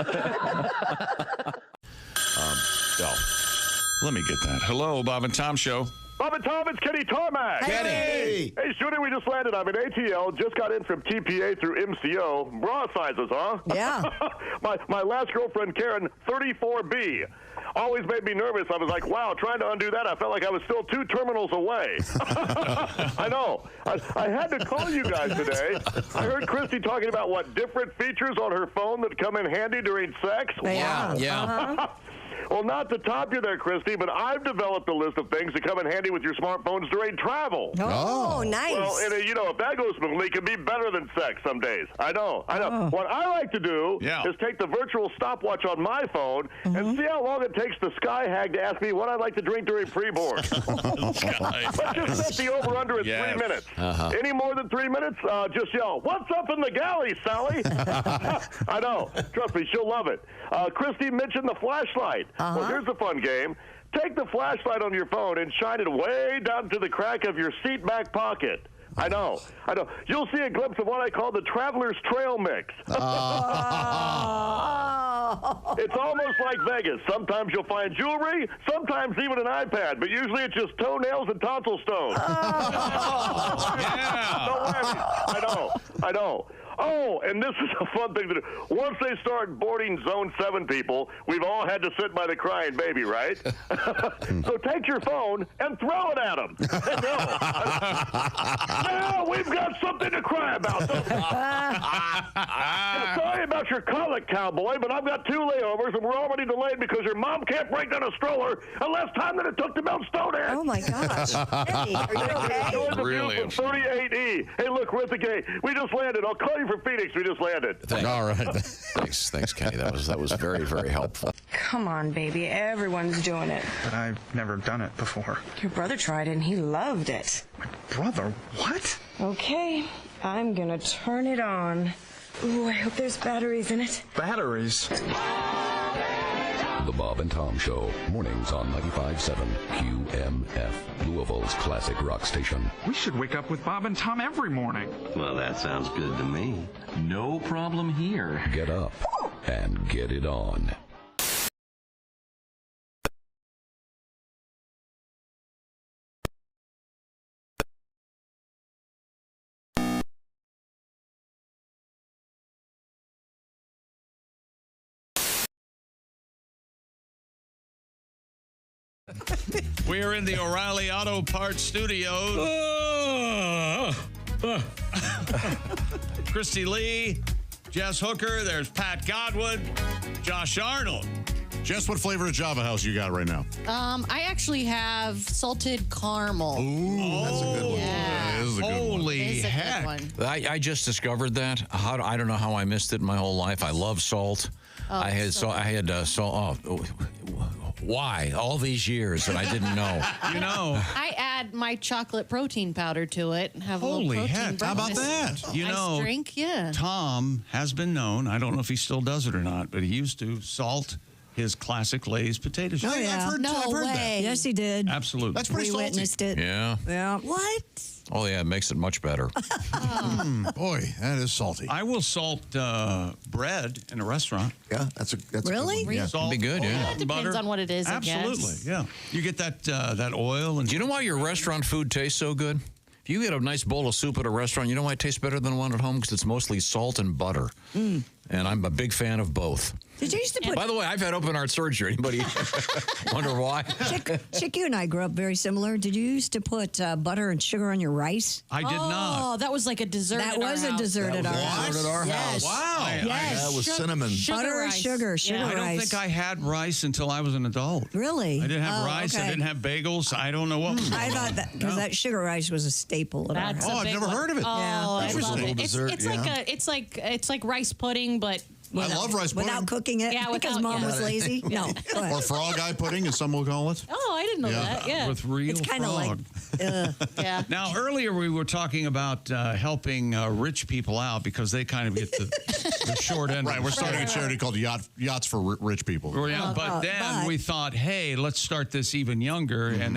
Let me get that. Hello, Bob and Tom Show. Bob and Tom, it's Kenny Tarmac. Kenny. Hey, Shooter, we just landed. I'm in ATL. Just got in from TPA through MCO. Bra sizes, huh? Yeah. my last girlfriend, Karen, 34B. Always made me nervous. I was like, wow, trying to undo that, I felt like I was still 2 terminals away. I know. I had to call you guys today. I heard Christy talking about, different features on her phone that come in handy during sex. Yeah. Wow. Yeah. Uh-huh. Well, not to top you there, Christy, but I've developed a list of things that come in handy with your smartphones during travel. Oh, nice. Well, and if that goes smoothly, it can be better than sex some days. I know. What I like to do is take the virtual stopwatch on my phone and see how long it takes the sky hag to ask me what I'd like to drink during pre-board. Let's just set the over-under at 3 minutes. Any more than 3 minutes, just yell, "What's up in the galley, Sally?" I know. Trust me, she'll love it. Christy mentioned the flashlight. Well, here's a fun game. Take the flashlight on your phone and shine it way down to the crack of your seat back pocket. I know. You'll see a glimpse of what I call the Traveler's Trail Mix. It's almost like Vegas. Sometimes you'll find jewelry, sometimes even an iPad, but usually it's just toenails and tonsil stones. No whammies. I know. Oh, and this is a fun thing to do. Once they start boarding Zone 7 people, we've all had to sit by the crying baby, right? So take your phone and throw it at them. Now we've got something to cry about. Sorry about your colic, cowboy, but I've got 2 layovers, and we're already delayed because your mom can't break down a stroller in less time than it took to melt Stonehenge. Oh, my gosh. Eddie, are you okay? Enjoy the view from 38E. Hey, look, we're at the gate. We just landed. I'll call you from Phoenix. We just landed. All right. Thanks, Kenny. That was very, very helpful. Come on, baby. Everyone's doing it. But I've never done it before. Your brother tried it and he loved it. My brother? What? Okay, I'm gonna turn it on. Ooh, I hope there's batteries in it. Batteries? The Bob and Tom Show, mornings on 95.7 QMF, Louisville's classic rock station. We should wake up with Bob and Tom every morning. Well, that sounds good to me. No problem here. Get up and get it on. We're in the O'Reilly Auto Parts Studios. Christy Lee, Jess Hooker, there's Pat Godwin, Josh Arnold. Jess, what flavor of Java House you got right now? I actually have salted caramel. Ooh, that's a good one. Yeah. This is a good one. Holy heck. I just discovered that. I don't know how I missed it my whole life. I love salt. I had salt. Why? All these years and I didn't know. I add my chocolate protein powder to it and have a little Holy protein heck. How about breakfast. that? Nice drink, yeah. Tom has been known, I don't know if he still does it or not, but he used to salt his classic Lay's potato chips. Oh, yeah. I've heard that. Yes, he did. Absolutely. That's pretty We salty. witnessed it. Yeah. Yeah. What? Oh, yeah, it makes it much better. Boy, that is salty. I will salt bread in a restaurant. Yeah, that's Really? a good one. Yeah. Salt, Be good, yeah. Yeah, it depends butter. on what it is, I Absolutely, guess. yeah. You get that oil. And Do you know why your restaurant food tastes so good? If you get a nice bowl of soup at a restaurant, you know why it tastes better than one at home? Because it's mostly salt and butter. And I'm a big fan of both. Did you used to put? By the way, I've had open heart surgery. Anybody wonder why? Chick, you and I grew up very similar. Did you used to put butter and sugar on your rice? I did not. Oh, that was like a dessert. That was a dessert at our house. Dessert at our house. Wow. Yes. That was cinnamon. Butter and sugar rice. I don't think I had rice until I was an adult. Really? I didn't have rice. Okay. I didn't have bagels. I don't know what was I thought that because that sugar rice was a staple at our house. I've never heard of it. Oh, Yeah. I love it. Dessert, It's like rice pudding, but I love rice pudding. Without cooking it? Yeah, because without- Mom yeah. was lazy? No. Go ahead. Or frog eye pudding, as some will call it. oh, I didn't know that. Yeah. with real It's kind of like, frog. Yeah. Now, earlier we were talking about helping rich people out because they kind of get the short end. Right, we're starting a charity called Yachts for Rich People. Yeah, but then we thought, hey, let's start this even younger and,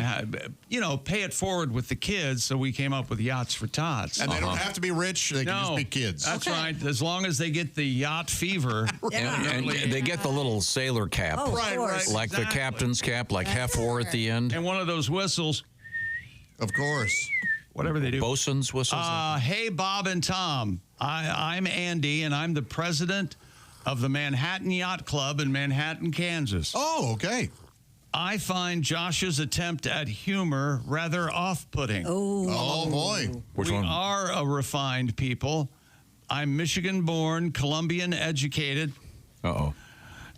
pay it forward with the kids. So we came up with Yachts for Tots. And they don't have to be rich. They can just be kids. That's right. As long as they get the yacht fever. And they get the little sailor cap. Oh, right. Like the captain's cap, like Hefwar at the end. And one of those whistles. Of course. Whatever they do. Bosun's whistles. Hey, Bob and Tom. I'm Andy, and I'm the president of the Manhattan Yacht Club in Manhattan, Kansas. Oh, okay. I find Josh's attempt at humor rather off-putting. Oh boy. Which we one? are a refined people. I'm Michigan-born, Colombian-educated. Uh-oh.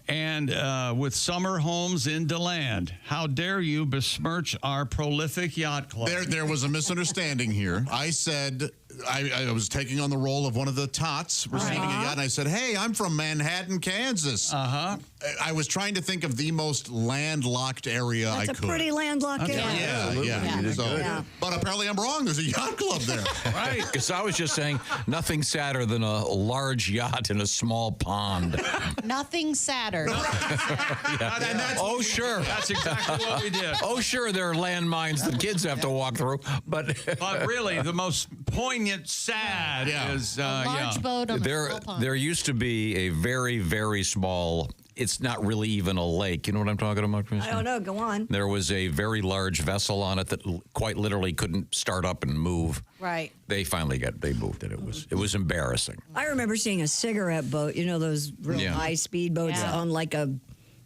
And with summer homes in DeLand. How dare you besmirch our prolific yacht club? There was a misunderstanding here. I said I was taking on the role of one of the tots receiving a yacht, and I said, hey, I'm from Manhattan, Kansas. Uh-huh. I was trying to think of the most landlocked area I could. That's a pretty landlocked area. Yeah. But apparently I'm wrong. There's a yacht club there. Right. Because I was just saying nothing sadder than a large yacht in a small pond. Nothing sadder. Oh, sure. That's exactly what we did. Oh, sure, there are landmines the kids have to walk through, but really, the most poignant sad is a large boat on a small pond. There used to be a very, very small. It's not really even a lake. You know what I'm talking about, Christine? I don't know. Go on. There was a very large vessel on it that quite literally couldn't start up and move. Right. They finally they moved it. It was embarrassing. I remember seeing a cigarette boat, those real high-speed boats on like a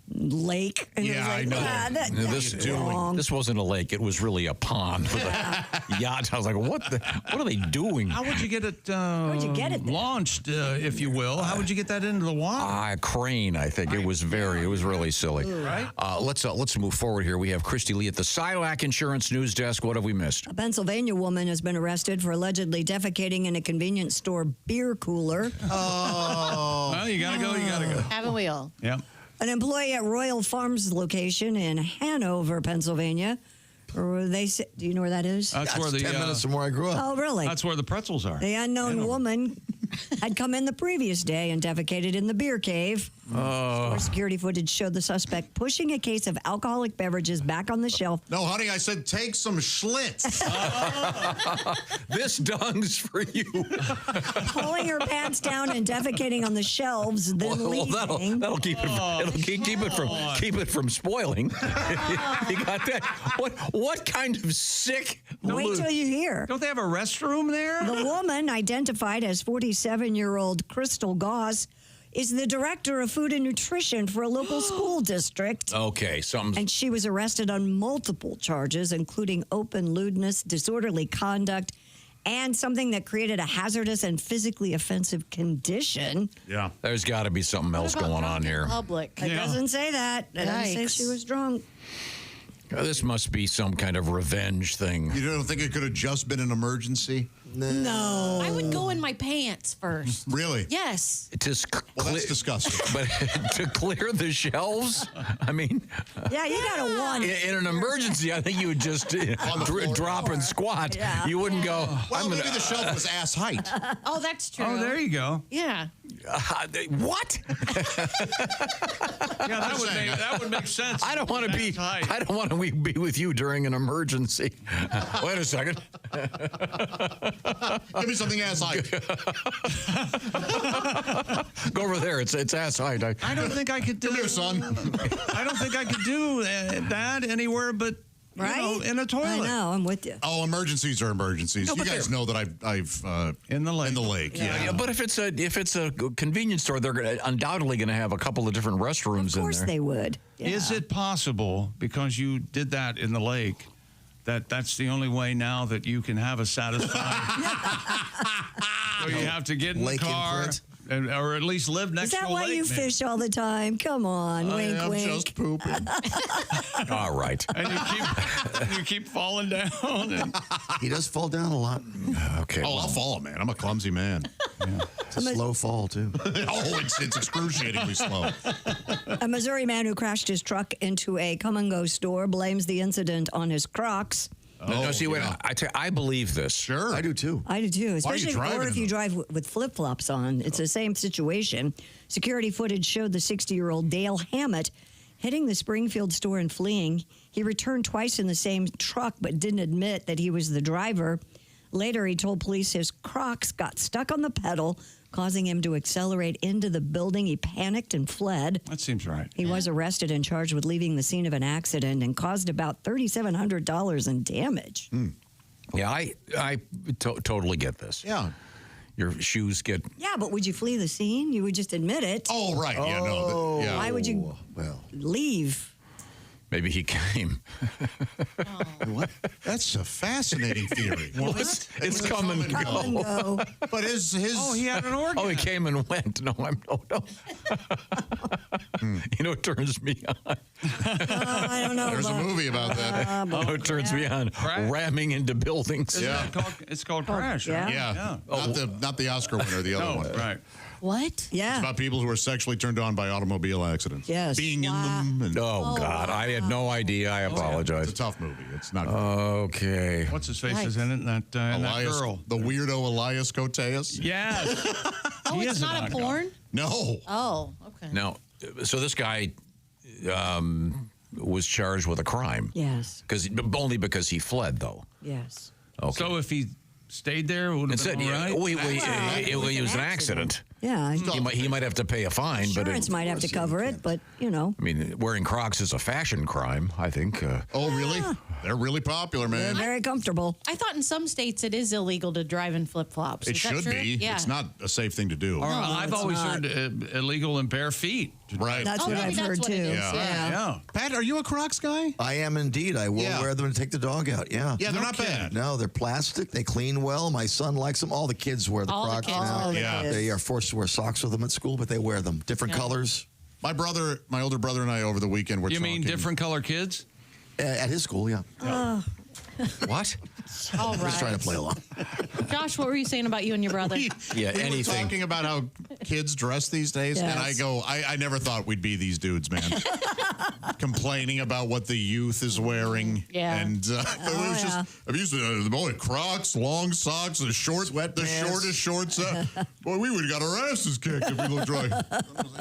lake. And it was like, I know. This wasn't a lake. It was really a pond with a yacht. I was like, what are they doing? How would you get it launched, if you will? How would you get that into the water? A crane, I think. It was really silly. Right. Let's move forward here. We have Christy Lee at the Silac Insurance News Desk. What have we missed? A Pennsylvania woman has been arrested for allegedly defecating in a convenience store beer cooler. Oh. Well, you gotta go. Haven't we all? Yep. An employee at Royal Farms location in Hanover, Pennsylvania. Do you know where that is? That's where 10 minutes from where I grew up. Oh, really? That's where the pretzels are. The unknown woman had come in the previous day and defecated in the beer cave. Store security footage showed the suspect pushing a case of alcoholic beverages back on the shelf. No, honey, I said take some Schlitz. This dung's for you. Pulling her pants down and defecating on the shelves, then leaving. That'll keep it. Keep it from spoiling. You got that? What kind of sick? Wait till you hear. Don't they have a restroom there? The woman, identified as 47-year-old Crystal Goss, is the director of food and nutrition for a local school district. Okay, And she was arrested on multiple charges, including open lewdness, disorderly conduct, and something that created a hazardous and physically offensive condition. Yeah. There's got to be something else going on here. Public. It doesn't say that. It doesn't say she was drunk. This must be some kind of revenge thing. You don't think it could have just been an emergency? No. I would go in my pants first. Really? Yes. Well, that's disgusting. But to clear the shelves, I mean... Yeah, you got to want it. In an emergency, I think you would just drop and squat. Yeah. You wouldn't go... Well, maybe the shelf was ass height. Oh, that's true. Oh, there you go. Yeah. What? Yeah, that would make sense. I don't want to be with you during an emergency. Wait a second. Give me something ass height. Go over there. It's ass height. I don't think I could do. Come here, son. I don't think I could do that anywhere but Right? in a toilet. I know. I'm with you. Oh, emergencies are emergencies. No, you guys know that I've in the lake. In the lake, yeah. But if it's a convenience store, they're undoubtedly going to have a couple of different restrooms in there. Of course they would. Yeah. Is it possible, because you did that in the lake, that's the only way now that you can have a satisfying... So you have to get in the car, or at least live next to a lake. Is that why you fish all the time? Come on, wink, I'm wink. just pooping. All right. And you keep falling down. And... He does fall down a lot. Okay. Oh, I'll fall, man. I'm a clumsy man. It's a slow fall, too. It's excruciatingly slow. A Missouri man who crashed his truck into a come-and-go store blames the incident on his Crocs. No, see, wait. I believe this. Sure. I do, too. I do, too. Why are you Especially driving if you drive with flip-flops on. It's the same situation. Security footage showed the 60-year-old Dale Hammett hitting the Springfield store and fleeing. He returned twice in the same truck but didn't admit that he was the driver. Later, he told police his Crocs got stuck on the pedal, causing him to accelerate into the building. He panicked and fled. That seems right. He was arrested and charged with leaving the scene of an accident and caused about $3,700 in damage. Yeah, I totally get this. Yeah. Your shoes get... Yeah, but would you flee the scene? You would just admit it. Oh, right. Yeah, no. Yeah. Why would you leave? Maybe he came. What? That's a fascinating theory. It's come and go. But his Oh, he had an organ. Oh, he came and went. No. You know, it turns me on. I don't know. There's a movie about that. It turns me on. Ramming into buildings. It's called Crash. Yeah. Yeah. Not the Oscar winner, the other one. Right. What? Yeah. It's about people who are sexually turned on by automobile accidents. Yes. Being in them. And God. I had no idea. I apologize. It's a tough movie. It's not Okay. What's his face is in it? That girl. The weirdo Elias Koteas? Yes. Oh, it's not a porn? No. Oh, okay. Now, so this guy was charged with a crime. Yes. Only because he fled, though. Yes. Okay. So if he stayed there, it would have been all right? It was an accident. Yeah. He might have to pay a fine, but Insurance might have to cover it, but, you know. I mean, wearing Crocs is a fashion crime, I think. Oh, really? They're really popular, They're man. very comfortable. I thought in some states it is illegal to drive in flip-flops. It Is that should true? be. Yeah. It's not a safe thing to do. I've always heard illegal in bare feet. Right. That's what I've heard, too. Yeah. Pat, are you a Crocs guy? I am indeed. I will wear them to take the dog out. Yeah. Yeah, they're not bad. No, they're plastic. They clean well. My son likes them. All the kids wear the Crocs now. They are forced to wear socks with them at school, but they wear them. Different colors. My older brother and I over the weekend were You talking. mean different color kids? At his school, yeah. What? All right. Just trying to play along. Josh, what were you saying about you and your brother? We were talking about how kids dress these days, and I go, I never thought we'd be these dudes, man. Complaining about what the youth is wearing. Yeah. And it was just, I've used the boy Crocs, long socks, the shortest shorts. Boy, we would have got our asses kicked if we looked right.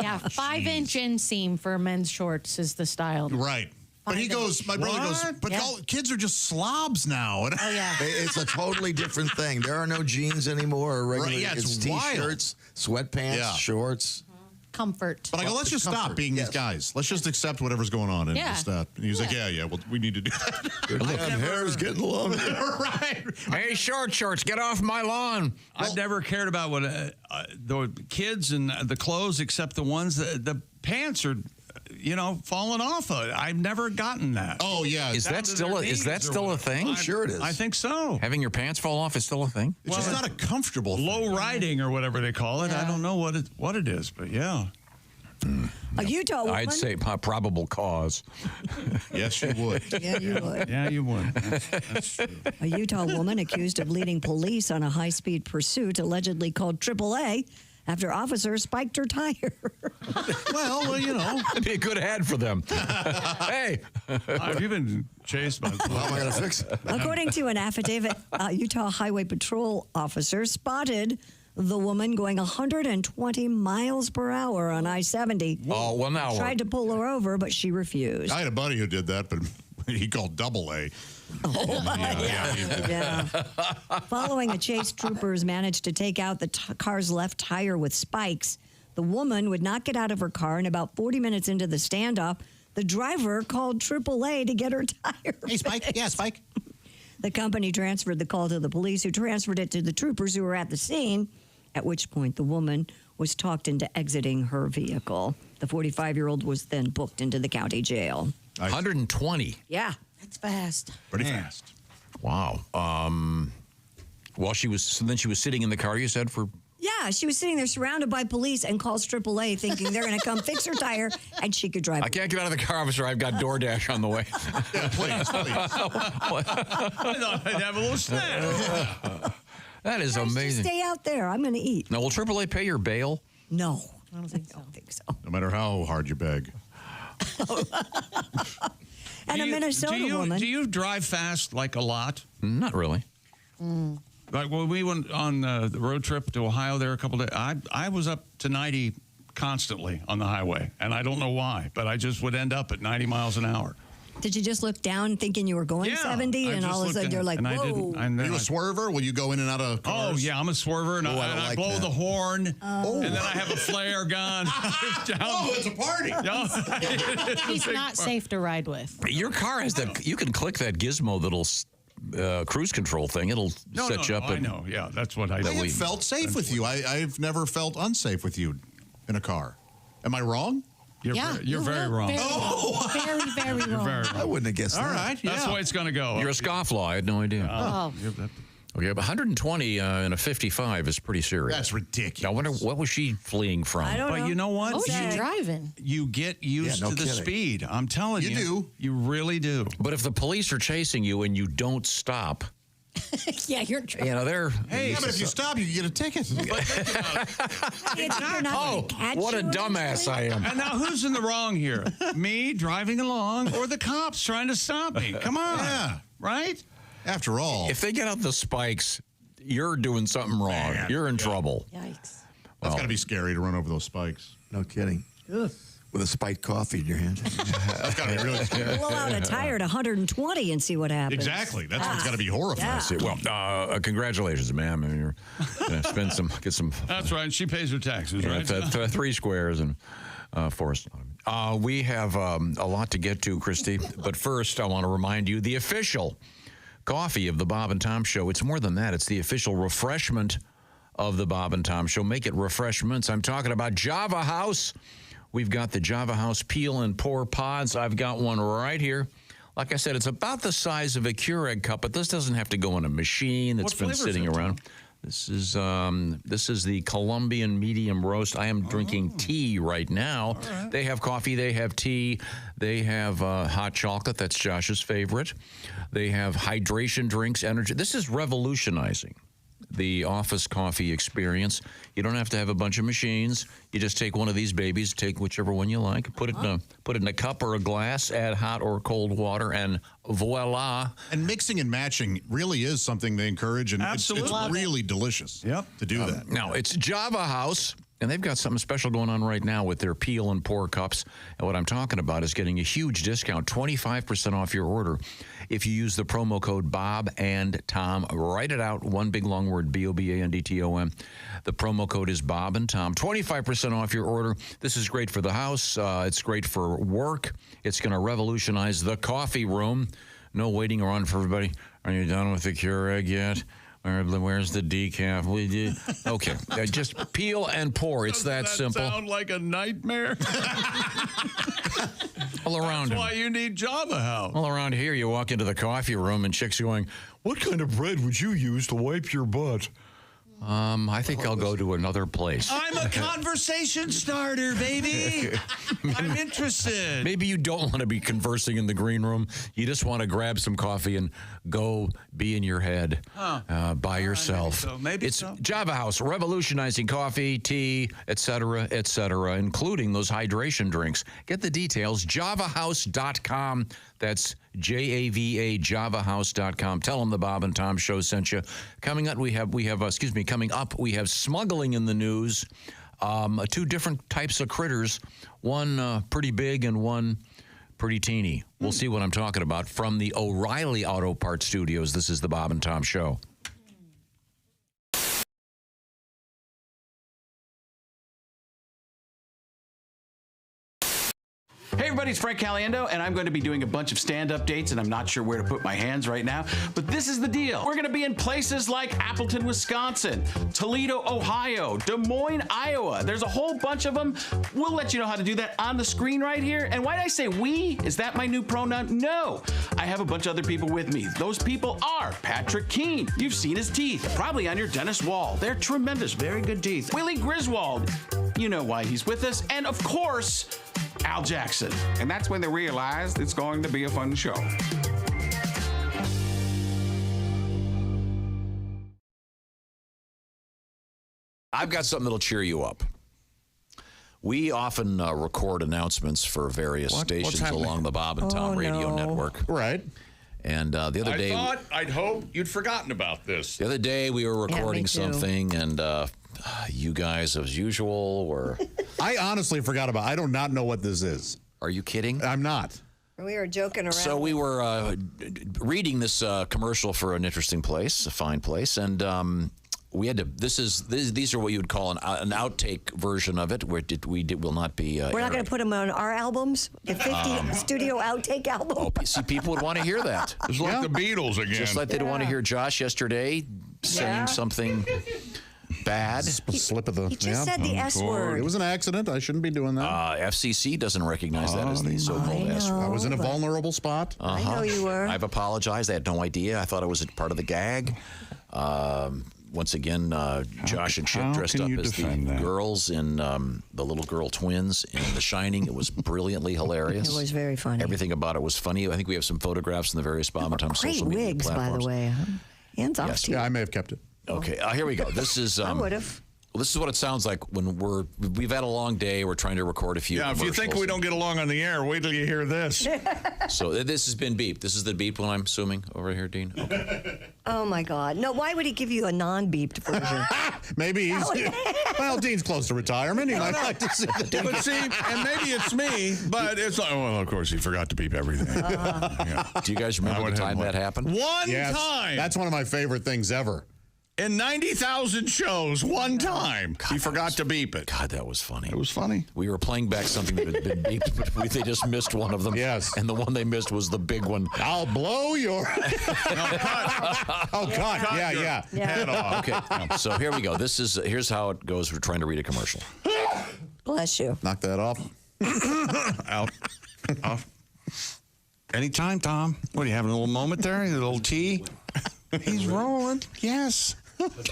Yeah, 5-inch inseam for men's shorts is the style. Right. But he goes, my brother goes, but kids are just slobs now. Oh, yeah. It's a totally different thing. There are no jeans anymore or regular. Right, yeah, it's T-shirts, sweatpants, shorts. Comfort. But I go, let's just stop being these guys. Let's just accept whatever's going on. And just, and he was like, well, we need to do that. My hair is getting longer. Right. Hey, shorts, get off my lawn. I've never cared about what the kids and the clothes, except the ones that the pants are, falling off. I've never gotten that. Oh yeah, is that still a thing? Sure it is. I think so. Having your pants fall off is still a thing. It's just not a comfortable low riding or whatever they call it. I don't know what it is, but yeah. A Utah woman. I'd say probable cause. Yes, you would. Yeah, you would. Yeah, you would. That's true. A Utah woman accused of leading police on a high-speed pursuit allegedly called AAA after officers spiked her tire. Well, it'd be a good ad for them. Hey, have you been chased by? How am I going to fix it? According to an affidavit, Utah Highway Patrol officer spotted the woman going 120 miles per hour on I-70. Oh, well, now. Tried to pull her over, but she refused. I had a buddy who did that, but he called AA. Yeah. Following a chase, troopers managed to take out the car's left tire with spikes. The woman would not get out of her car, and about 40 minutes into the standoff, The driver called AAA to get her tire. Hey, Spike. Yeah, Spike. The company transferred the call to the police, who transferred it to the troopers who were at the scene, at which point the woman was talked into exiting her vehicle. The 45-year-old was then booked into the county jail. 120. Yeah. That's fast. Pretty fast. Wow. Well, she was sitting in the car, you said, for... Yeah, she was sitting there surrounded by police and calls AAA thinking they're going to come fix her tire and she could drive. I can't get out of the car, officer. I've got DoorDash on the way. Yeah, please. I thought I'd have a little snack. That is Just amazing. stay out there. I'm going to eat. Now, will AAA pay your bail? No. I don't think so. No matter how hard you beg. And a Minnesota woman. Do you drive fast, like a lot? Not really. Like when we went on the road trip to Ohio there a couple days, I was up to 90 constantly on the highway, and I don't know why, but I just would end up at 90 miles an hour. Did you just look down thinking you were going 70 and all of a sudden you're like, whoa. Are you a swerver? Will you go in and out of cars? Oh, yeah, I'm a swerver, and I blow the horn, and then I have a flare gun. It's a party. He's not safe to ride with. Your car has that. You can click that gizmo that'll cruise control thing. It'll set you up. I know. Yeah, that's what I do. I have felt safe with you. I've never felt unsafe with you in a car. Am I wrong? You're very wrong. Very, very wrong. I wouldn't have guessed All that. right. That's the way it's going to go. You're a scofflaw. I had no idea. Okay, but 120 in a 55 is pretty serious. That's ridiculous. I wonder what was she fleeing from? I don't know. But you know what? What was she driving? You get used no to the kidding. speed. I'm telling you. You do. You really do. But if the police are chasing you and you don't stop, Yeah, you're you know, they're... Hey, yeah, but if you stop, you can get a ticket. What a dumbass I am. And now who's in the wrong here? Me driving along or the cops trying to stop me? Come on. Yeah. Right? After all. If they get out the spikes, you're doing something wrong. You're in trouble. Yikes. That's got to be scary to run over those spikes. No kidding. With a spiked coffee in your hand. That's got to be really scary. blow out a tire at 120 and see what happens. Exactly. That's what's got to be horrifying. Yeah. Well, congratulations, ma'am. I mean, you're going to get some. That's right. She pays her taxes, right? 3 squares and Forest. We have a lot to get to, Christy. But first, I want to remind you the official coffee of the Bob and Tom Show. It's more than that. It's the official refreshment of the Bob and Tom Show. Make it refreshments. I'm talking about Java House. We've got the Java House peel and pour pods. I've got one right here. Like I said, it's about the size of a Keurig cup, but this doesn't have to go in a machine that's been sitting around. This is the Colombian medium roast. I am drinking tea right now. Right. They have coffee. They have tea. They have hot chocolate. That's Josh's favorite. They have hydration drinks, energy. This is revolutionizing the office coffee experience. You don't have to have a bunch of machines. You just take one of these babies, take whichever one you like, put it in a cup or a glass, add hot or cold water, and voila. And mixing and matching really is something they encourage, and it's really delicious to do that. Now, it's Java House, and they've got something special going on right now with their peel and pour cups. And what I'm talking about is getting a huge discount, 25% off your order, if you use the promo code Bob and Tom. Write it out, one big long word, BOBANDTOM. The promo code is Bob and Tom. 25% off your order. This is great for the house. It's great for work. It's going to revolutionize the coffee room. No waiting around for everybody. Are you done with the Keurig yet? Where's the decaf? We did. Okay, just peel and pour. It's that simple. Sound like a nightmare? All around. That's why you need Java House. All around here, you walk into the coffee room and chicks are going, "What kind of bread would you use to wipe your butt?" I think I'll go to another place. I'm a conversation starter, baby. I'm interested. Maybe you don't want to be conversing in the green room. You just want to grab some coffee and go be in your head by yourself. Maybe it's Java House, revolutionizing coffee, tea, etc., including those hydration drinks. Get the details, javahouse.com. That's JAVA, javahouse.com. Tell them the Bob and Tom Show sent you. Coming up, we have smuggling in the news. 2 different types of critters, one pretty big and one pretty teeny. We'll see what I'm talking about from the O'Reilly Auto Parts Studios. This is the Bob and Tom Show. Hey, everybody. everybody, it's Frank Caliendo, and I'm going to be doing a bunch of stand-up dates, and I'm not sure where to put my hands right now, but this is the deal. We're going to be in places like Appleton, Wisconsin, Toledo, Ohio, Des Moines, Iowa. There's a whole bunch of them. We'll let you know how to do that on the screen right here. And why did I say we? Is that my new pronoun? No. I have a bunch of other people with me. Those people are Patrick Keene. You've seen his teeth, probably on your dentist wall. They're tremendous, very good teeth. Willie Griswold. You know why he's with us. And of course, Al Jackson. And that's when they realized it's going to be a fun show. I've got something that'll cheer you up. We often record announcements for various stations along the Bob and Tom radio network. Right. And the other day... I'd hope you'd forgotten about this. The other day we were recording something, and you guys, as usual, were... I honestly forgot about it. I do not know what this is. Are you kidding? I'm not. We were joking around. So we were reading this commercial for an interesting place, a fine place, and... we had to. These are what you would call an outtake version of it, where will not be. We're not going to put them on our albums. The 50 studio outtake album. Oh, see, people would want to hear that. It's like the Beatles again. Just like they'd want to hear Josh yesterday saying something bad. Slip of the. He just said the S word. It was an accident. I shouldn't be doing that. FCC doesn't recognize that as the so-called S word. I was in a vulnerable spot. I know you were. I've apologized. I had no idea. I thought it was a part of the gag. Once again, Josh and Chip dressed up as the girls in the little girl twins in The Shining. It was brilliantly hilarious. It was very funny. Everything about it was funny. I think we have some photographs in the various Bob and Tom social media wigs, platforms. by the way. Hands off to you. Yeah, I may have kept it. Okay, here we go. This is. I would have. Well, this is what it sounds like when we've had a long day. We're trying to record a few. Yeah, if you think we don't get along on the air, wait till you hear this. So this has been beeped. This is the beeped one, I'm assuming, over here, Dean. Okay. Oh my God! No, why would he give you a non-beeped version? Maybe he's. Well, Dean's close to retirement. He might like to see the. But see, and maybe it's me, but it's like, well, of course he forgot to beep everything. Yeah. Do you guys remember the time that happened? One time. That's one of my favorite things ever. In 90,000 shows, one time, he forgot to beep it. God, that was funny. It was funny. We were playing back something that had been beeped, but they just missed one of them. Yes. And the one they missed was the big one. I'll blow your... Oh, God. Yeah. Head off. Okay, so here we go. Here's how it goes. We're trying to read a commercial. Bless you. Knock that off. Out. Off. Anytime, Tom. What, are you having a little moment there? A little tea? He's rolling. Yes.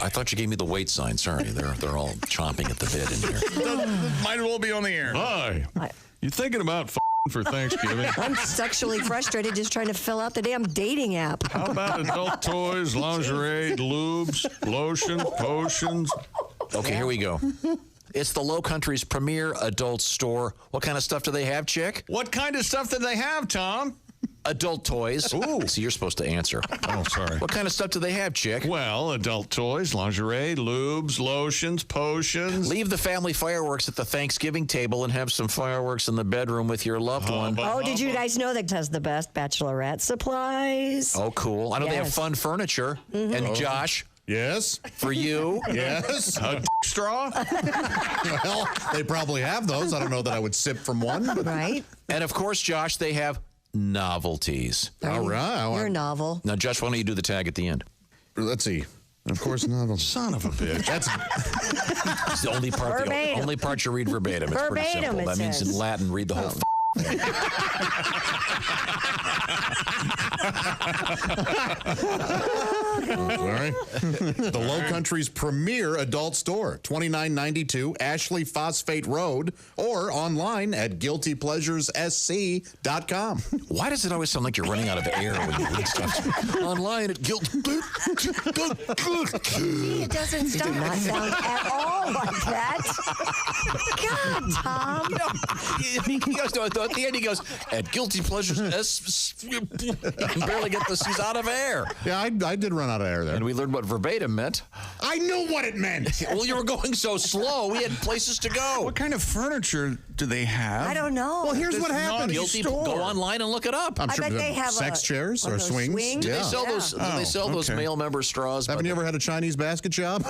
I thought you gave me the wait sign. Sorry, they're all chomping at the bit in here. Might as well be on the air. Hi. You thinking about for Thanksgiving? I'm sexually frustrated just trying to fill out the damn dating app. How about adult toys, lingerie, lubes, lotion, potions? Okay, here we go. It's the Low Country's premier adult store. What kind of stuff do they have, Chick? What kind of stuff do they have, Tom? Adult toys. Ooh. So you're supposed to answer. Oh, sorry. What kind of stuff do they have, Chick? Well, adult toys, lingerie, lubes, lotions, potions. Leave the family fireworks at the Thanksgiving table and have some fireworks in the bedroom with your loved one. Did you guys know that has the best bachelorette supplies? Oh, cool. I know they have fun furniture. Mm-hmm. And Josh. Yes. For you? Yes. A straw? Well, they probably have those. I don't know that I would sip from one. But... Right. And, of course, Josh, they have novelties. All right. You're novel. Now, Josh, why don't you do the tag at the end? Let's see. Of course, novel. Son of a bitch. That's the only part. The only part you read verbatim. It's pretty simple. That means in Latin, read the whole. Sorry. The Low Country's premier adult store, 2992 Ashley Phosphate Road, or online at guiltypleasuressc.com. Why does it always sound like you're running out of air when you read stuff? Online at It doesn't sound at all like that. God, Tom. He goes at the end. He goes at Guilty Pleasures. You can barely get this. He's out of air. Yeah, I did run out of air there. And we learned what verbatim meant. I knew what it meant. Well, you were going so slow. We had places to go. What kind of furniture do they have? I don't know. Well, here's what happens. Go online and look it up. I'm sure bet they have sex chairs or swings. Do they sell those? Do they sell those male member straws? Haven't you ever had a Chinese basket shop?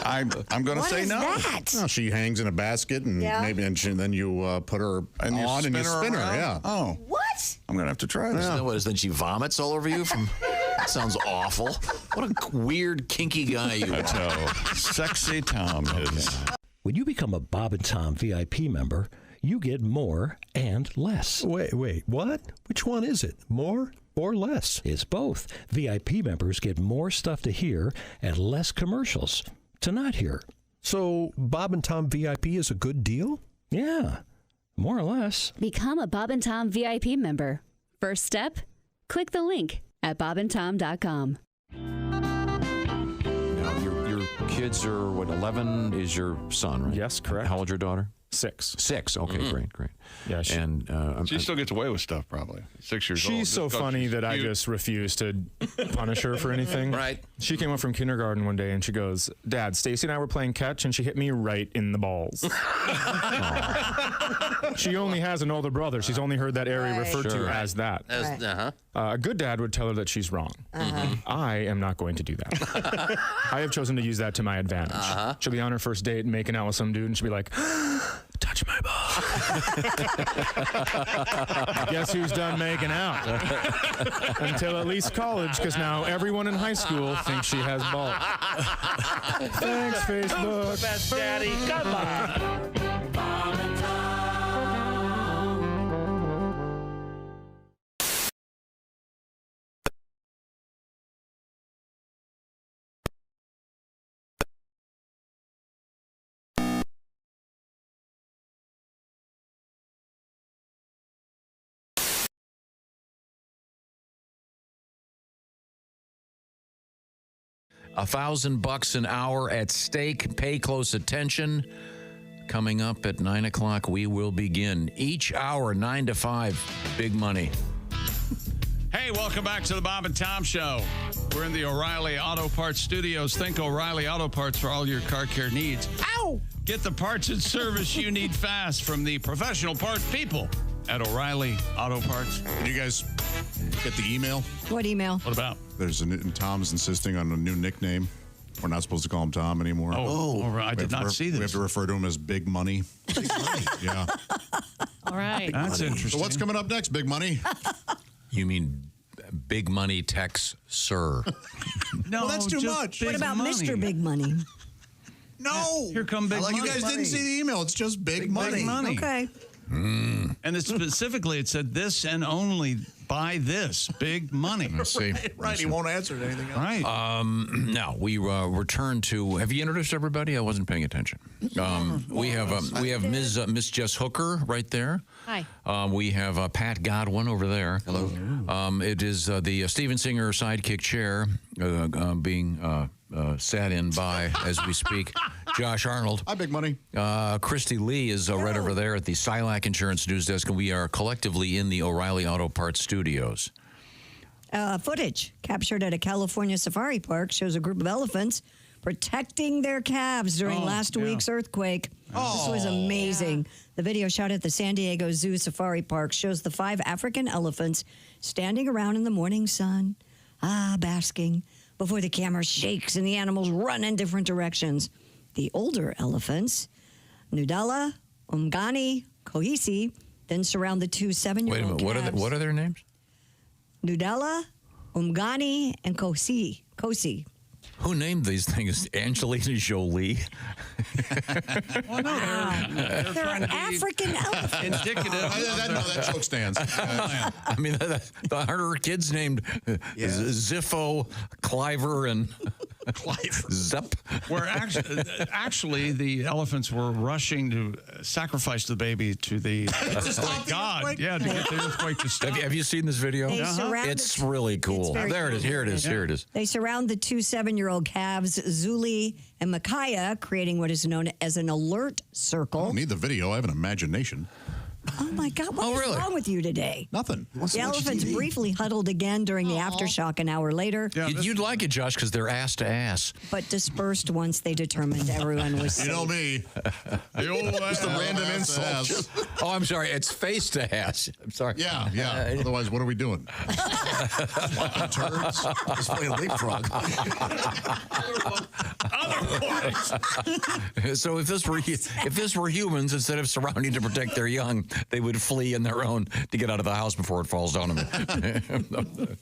I'm going to say no. That? No, she hangs in a basket, and then you put her and you on and you spin her. Yeah. Oh. What? I'm going to have to try this. What is then she vomits all over you? That sounds awful. What a weird, kinky guy you are. That's how sexy Tom is. When you become a Bob and Tom VIP member, you get more and less. Wait, what? Which one is it? More or less? It's both. VIP members get more stuff to hear and less commercials to not hear. So Bob and Tom VIP is a good deal? Yeah, more or less. Become a Bob and Tom VIP member. First step, click the link at bobandtom.com. Now, your kids are, 11 is your son, right? Yes, correct. How old's your daughter? 6. 6. Okay, great. Yeah, she still gets away with stuff, probably. 6 years old. She's so funny that I just refuse to punish her for anything. Right. She came up from kindergarten one day and she goes, "Dad, Stacy and I were playing catch and she hit me right in the balls." She only has an older brother. She's only heard that area referred to as that. A good dad would tell her that she's wrong. I am not going to do that. I have chosen to use that to my advantage. She'll be on her first date and making out with some dude and she'll be like, "Touch my ball." Guess who's done making out? Until at least college, because now everyone in high school thinks she has balls. Thanks, Facebook. Best daddy, come on. $1,000 an hour at stake. Pay close attention. Coming up at 9 o'clock, we will begin. Each hour, 9 to 5, big money. Hey, welcome back to the Bob and Tom Show. We're in the O'Reilly Auto Parts Studios. Think O'Reilly Auto Parts for all your car care needs. Ow! Get the parts and service you need fast from the professional parts people at O'Reilly Auto Parts. Did you guys get the email? What email? What about? Tom's insisting on a new nickname. We're not supposed to call him Tom anymore. I did not see this. We have to refer to him as Big Money. Big Money. Yeah. All right. That's interesting. So what's coming up next, Big Money? You mean Big Money Tex Sir? No, well, that's too much. What about Mr. Big Money? No. Here come Big Money. You guys didn't see the email. It's just Big Money. Big Money. Okay. And it specifically, it said this and only buy this Big Money. Let's see. Right. He won't answer to anything else. Right. Now we return to. Have you introduced everybody? I wasn't paying attention. We have Miss Jess Hooker right there. Hi. We have Pat Godwin over there. Hello. It is the Steven Singer sidekick chair being sat in by, as we speak, Josh Arnold. Hi, Big Money. Christy Lee is right over there at the Silac Insurance News Desk, and we are collectively in the O'Reilly Auto Parts studios. Footage captured at a California safari park shows a group of elephants protecting their calves during last week's earthquake. This was amazing. The video shot at the San Diego Zoo Safari Park shows the 5 African elephants standing around in the morning sun, basking, before the camera shakes and the animals run in different directions. The older elephants, Nudala, Umgani, Kohisi, then surround the 2 7-year-old calves. Wait a minute, what are their names? Nudala, Umgani, and Kosi. Who named these things? Angelina Jolie? They're an African elephant. Indicative. That joke stands. I mean, her kids named Ziffo, Cliver, and Zep. Where actually the elephants were rushing to sacrifice the baby to the God. Yeah, to get the earthquake to stop. Have you seen this video? It's really cool. There it is. Here it is. Here it is. They surround the 2 7-year-old calves, Zuli and Micaiah, creating what is known as an alert circle. I don't need the video. I have an imagination. Oh, my God. What is wrong with you today? Nothing. The elephants briefly huddled again during the aftershock an hour later. Yeah, you'd like it, Josh, because they're ass to ass. But dispersed once they determined everyone was safe. You know me. Just a random insult. Oh, I'm sorry. It's face to ass. I'm sorry. Yeah. Otherwise, what are we doing? Turds. Just playing leapfrog. otherwise. So if this were humans, instead of surrounding to protect their young, they would flee on their own to get out of the house before it falls down on them.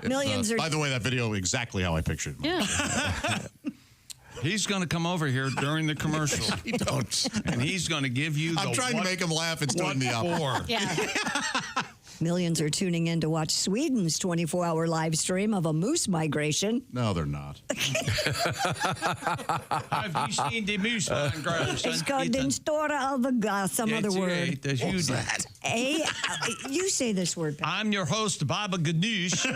Millions are. By the way, that video exactly how I pictured it. Yeah. He's going to come over here during the commercial. Don't. And he's going to give you I'm trying to make him laugh. It's doing the opposite. Yeah. Millions are tuning in to watch Sweden's 24-hour live stream of a moose migration. No, they're not. Have you seen the moose migration? It's called Den Stora of some other word. What's that? You say this word, Pat. I'm your host, Baba Ganoush.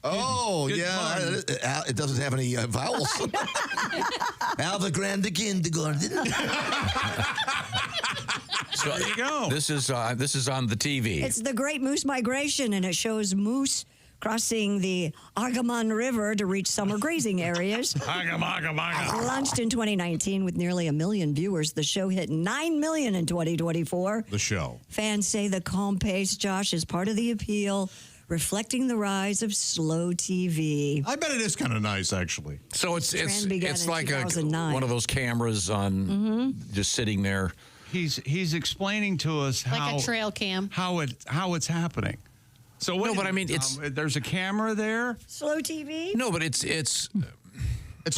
Oh, Good yeah. fun. It doesn't have any vowels. Al the Grande Kindergarten. So there you go. This is on the TV. It's the Great Moose Migration, and it shows moose crossing the Agaman River to reach summer grazing areas. Launched in 2019 with nearly 1 million viewers, the show hit 9 million in 2024. The show. Fans say the calm pace, Josh, is part of the appeal, reflecting the rise of slow TV. I bet it is kind of nice, actually. So it's began in like 2009. one of those cameras on just sitting there. He's explaining to us how Like a trail cam. how it's happening. So what? No, but I mean, it's there's a camera there. Slow TV? No, but it's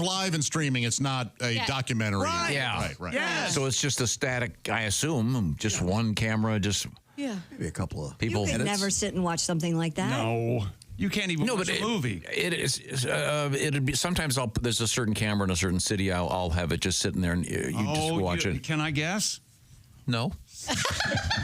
live and streaming. It's not a documentary. Right. Yeah. Right. Yes. So it's just a static. I assume just one camera. Just Yeah. Maybe a couple of people. You could never sit and watch something like that. No, you can't even watch a movie. It is. It'd be sometimes. There's a certain camera in a certain city. I'll have it just sitting there and you just watch it. Can I guess? No.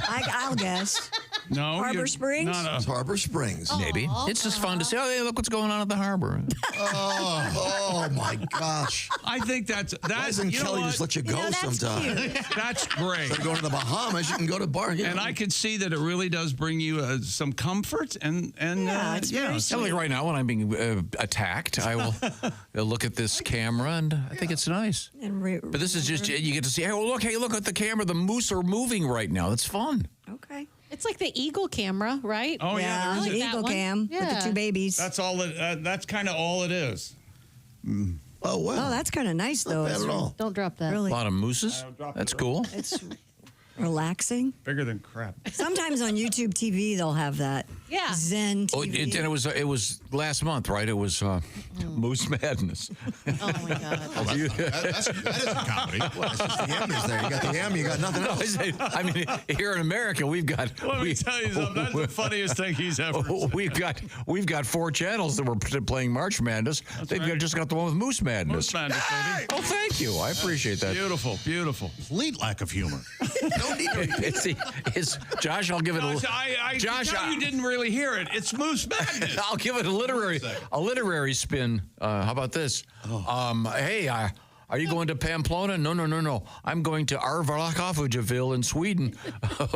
I'll guess. No. Harbor Springs? It's Harbor Springs. Maybe. It's just fun to say, oh, hey, look what's going on at the harbor. Oh my gosh. I think that's Why doesn't you know Kelly what? just let you go that's sometime? cute. That's great. Instead of going to the Bahamas, you can go to bar. And I can see that it really does bring you some comfort and it's very So like right now when I'm being attacked, I will look at this camera and I think it's nice. But this is just you get to see. Hey, look at the camera. The moose are moving right now. It's fun. Okay. It's like the Eagle camera, right? Oh yeah, the like that Eagle one. Cam with the two babies. That's all it. That's kind of all it is. Oh wow. Oh, that's kind of nice though. Not bad at all. Don't drop that. Really, A lot of mooses. That's cool. it's relaxing. Bigger than crap. Sometimes on YouTube TV they'll have that. Yeah. Zen Oh, TV. it was last month, right? It was Moose Madness. Oh my God. That is a comedy. Well, it's just the M is there. You got the M, you got nothing else. I mean, here in America, we've got. Let me tell you something. That's the funniest thing he's ever said. We've got 4 channels that were playing March Madness. They've just got the one with Moose Madness. Moose Madness, baby. Oh, thank you. I appreciate that. Beautiful, beautiful. Complete lack of humor. It's Josh. I'll give it a. I Josh, can tell you didn't really hear it. It's Moose Madness. I'll give it a literary spin. How about this? Hey, are you going to Pamplona? No. I'm going to Arvalakafujaville in Sweden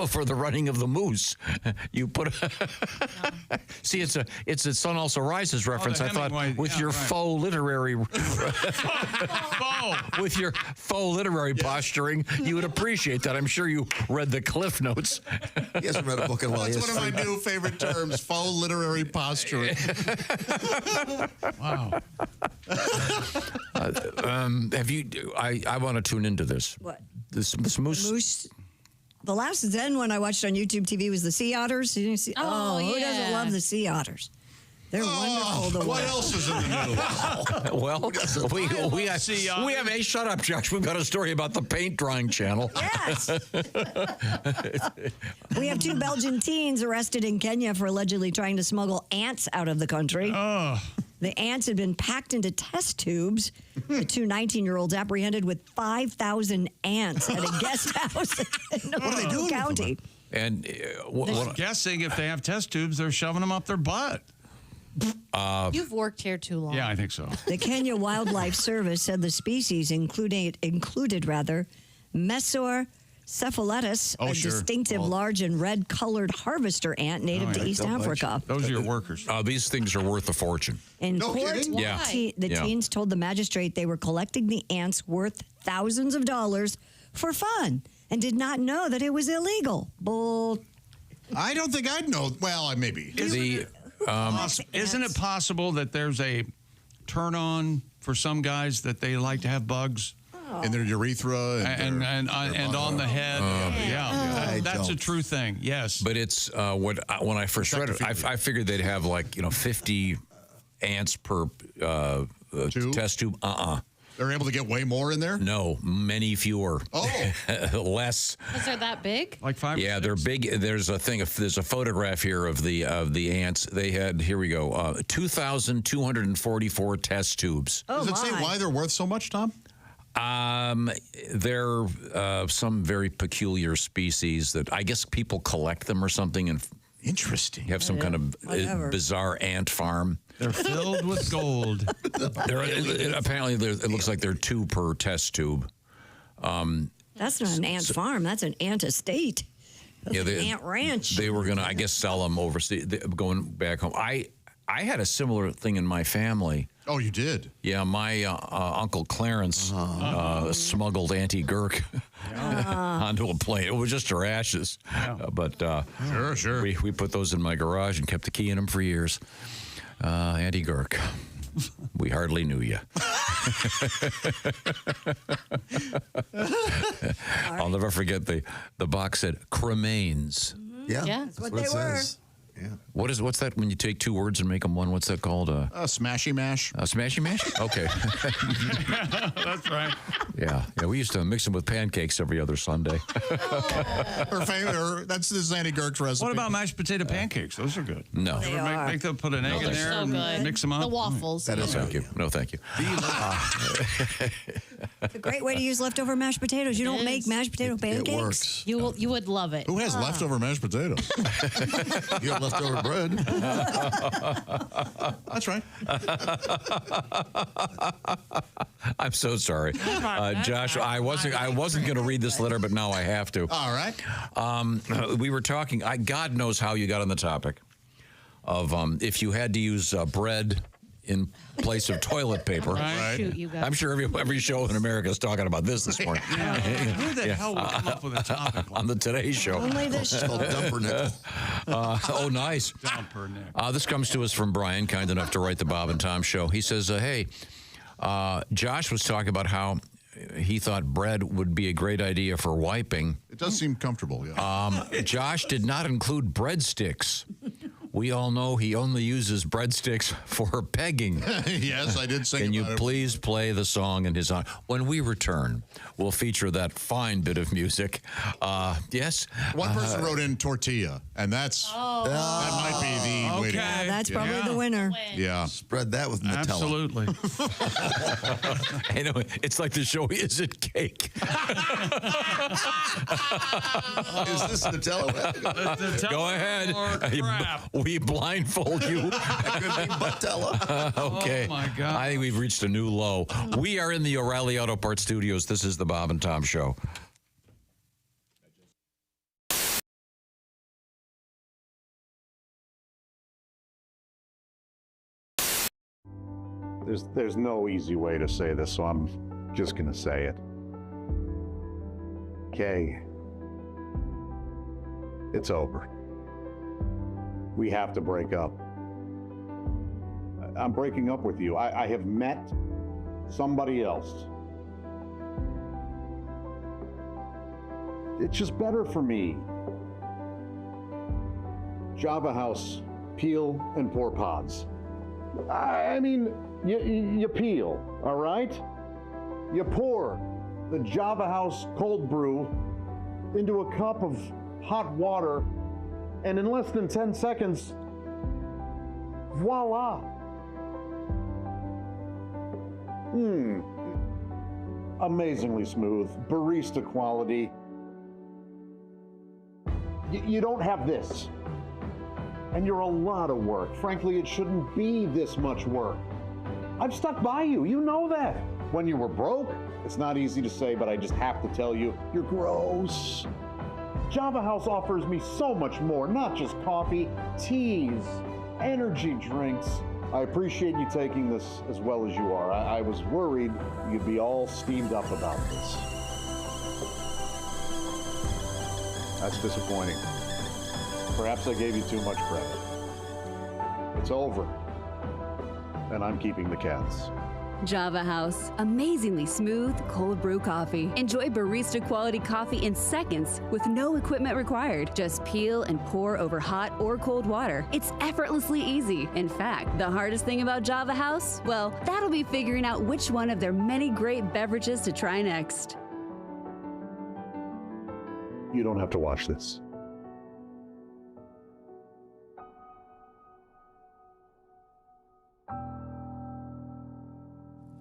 for the running of the moose. You put see, it's a Sun Also Rises reference. I thought with your faux literary with your faux literary posturing, you would appreciate that. I'm sure you read the Cliff Notes. He hasn't read a book in a while. That's one of my new favorite terms: faux literary posturing. Wow. Have you? I want to tune into this. What? This moose. The last Zen one I watched on YouTube TV was the sea otters. Who doesn't love the sea otters? They're wonderful. What else is in the news? Well, we have a shut up, Josh. We've got a story about the paint drying channel. Yes. We have 2 Belgian teens arrested in Kenya for allegedly trying to smuggle ants out of the country. Oh. The ants had been packed into test tubes. The 2 19-year-olds apprehended with 5,000 ants at a guest house in Orange County. And I'm guessing if they have test tubes, they're shoving them up their butt. You've worked here too long. Yeah, I think so. The Kenya Wildlife Service said the species included Mesocephalatus, distinctive large and red-colored harvester ant native to East Africa. Those are your workers. These things are worth a fortune. In court, the teens told the magistrate they were collecting the ants worth thousands of dollars for fun and did not know that it was illegal. Bull. I don't think I'd know. Well, maybe. Isn't it possible that there's a turn on for some guys that they like to have bugs? In their urethra and on the head. That's a true thing. Yes. But it's when I first read it, I figured they'd have 50 ants per test tube. They're able to get way more in there? No, many fewer. Oh. Is Less. they that big? Like 5 or 6? They're big. There's a photograph here of the ants. They had, here we go, 2,244 test tubes. Does it say why they're worth so much, Tom? They're some very peculiar species that I guess people collect them or something. And interesting. You have some kind of bizarre ant farm. They're filled with gold. Apparently, it looks like they're 2 per test tube. That's not an ant farm. That's an ant estate. That's an ant ranch. They were going to, I guess, sell them overseas, going back home. I had a similar thing in my family. Oh, you did? Yeah, my Uncle Clarence smuggled Auntie Gurk onto a plane. It was just her ashes. But sure. We put those in my garage and kept the key in them for years. Auntie Gurk, we hardly knew you. I'll never forget the box said cremains. Yeah, that's what they were. Yeah. What's that when you take 2 words and make them one? What's that called? Smashy mash. Smashy mash? Okay. That's right. Yeah. We used to mix them with pancakes every other Sunday. This is Auntie Gurk's recipe. What about mashed potato pancakes? Those are good. No. Make them put an egg in there and mix them up. The waffles. No, thank you. No, thank you. It's a great way to use leftover mashed potatoes. You don't make mashed potato pancakes? It works. You would love it. Who has leftover mashed potatoes? You have leftover bread. That's right. I'm so sorry, Josh. I wasn't going to read this letter, but now I have to. All right. We were talking. God knows how you got on the topic of if you had to use bread in place of toilet paper. Right. Shoot, you guys. I'm sure every show in America is talking about this morning. Who the hell would come up with a topic on the Today Show? Only this It's called Dumpernickel. Oh, nice. This comes to us from Brian, kind enough to write the Bob and Tom Show. He says, hey, Josh was talking about how he thought bread would be a great idea for wiping. It does seem comfortable, yeah. Josh did not include breadsticks. We all know he only uses breadsticks for pegging. Yes, I did sing Can you about it. please play the song in his honor? When we return, we'll feature that fine bit of music. Yes? One person wrote in tortilla, and that might be the way to go. Yeah, that's probably the winner. Yeah. Spread that with Nutella. Absolutely. I know, it's like the show, Is It Cake? Is this Nutella? Go ahead. We blindfold you. That could be Nutella. Okay. Oh, my God. I think we've reached a new low. We are in the O'Reilly Auto Parts Studios. This is the Bob and Tom Show. There's no easy way to say this, so I'm just going to say it. Kay, it's over. We have to break up. I'm breaking up with you. I have met somebody else. It's just better for me. Java House, peel and pour pods. I mean, you peel, all right? You pour the Java House cold brew into a cup of hot water, and in less than 10 seconds, voila. Amazingly smooth, barista quality. You don't have this. And you're a lot of work. Frankly, it shouldn't be this much work. I've stuck by you, you know that. When you were broke, it's not easy to say, but I just have to tell you, you're gross. Java House offers me so much more, not just coffee, teas, energy drinks. I appreciate you taking this as well as you are. I was worried you'd be all steamed up about this. That's disappointing. Perhaps I gave you too much credit. It's over. and I'm keeping the cats. Java House, amazingly smooth cold brew coffee. Enjoy barista quality coffee in seconds with no equipment required. Just peel and pour over hot or cold water. It's effortlessly easy. In fact, the hardest thing about Java House, well, that'll be figuring out which one of their many great beverages to try next. You don't have to watch this.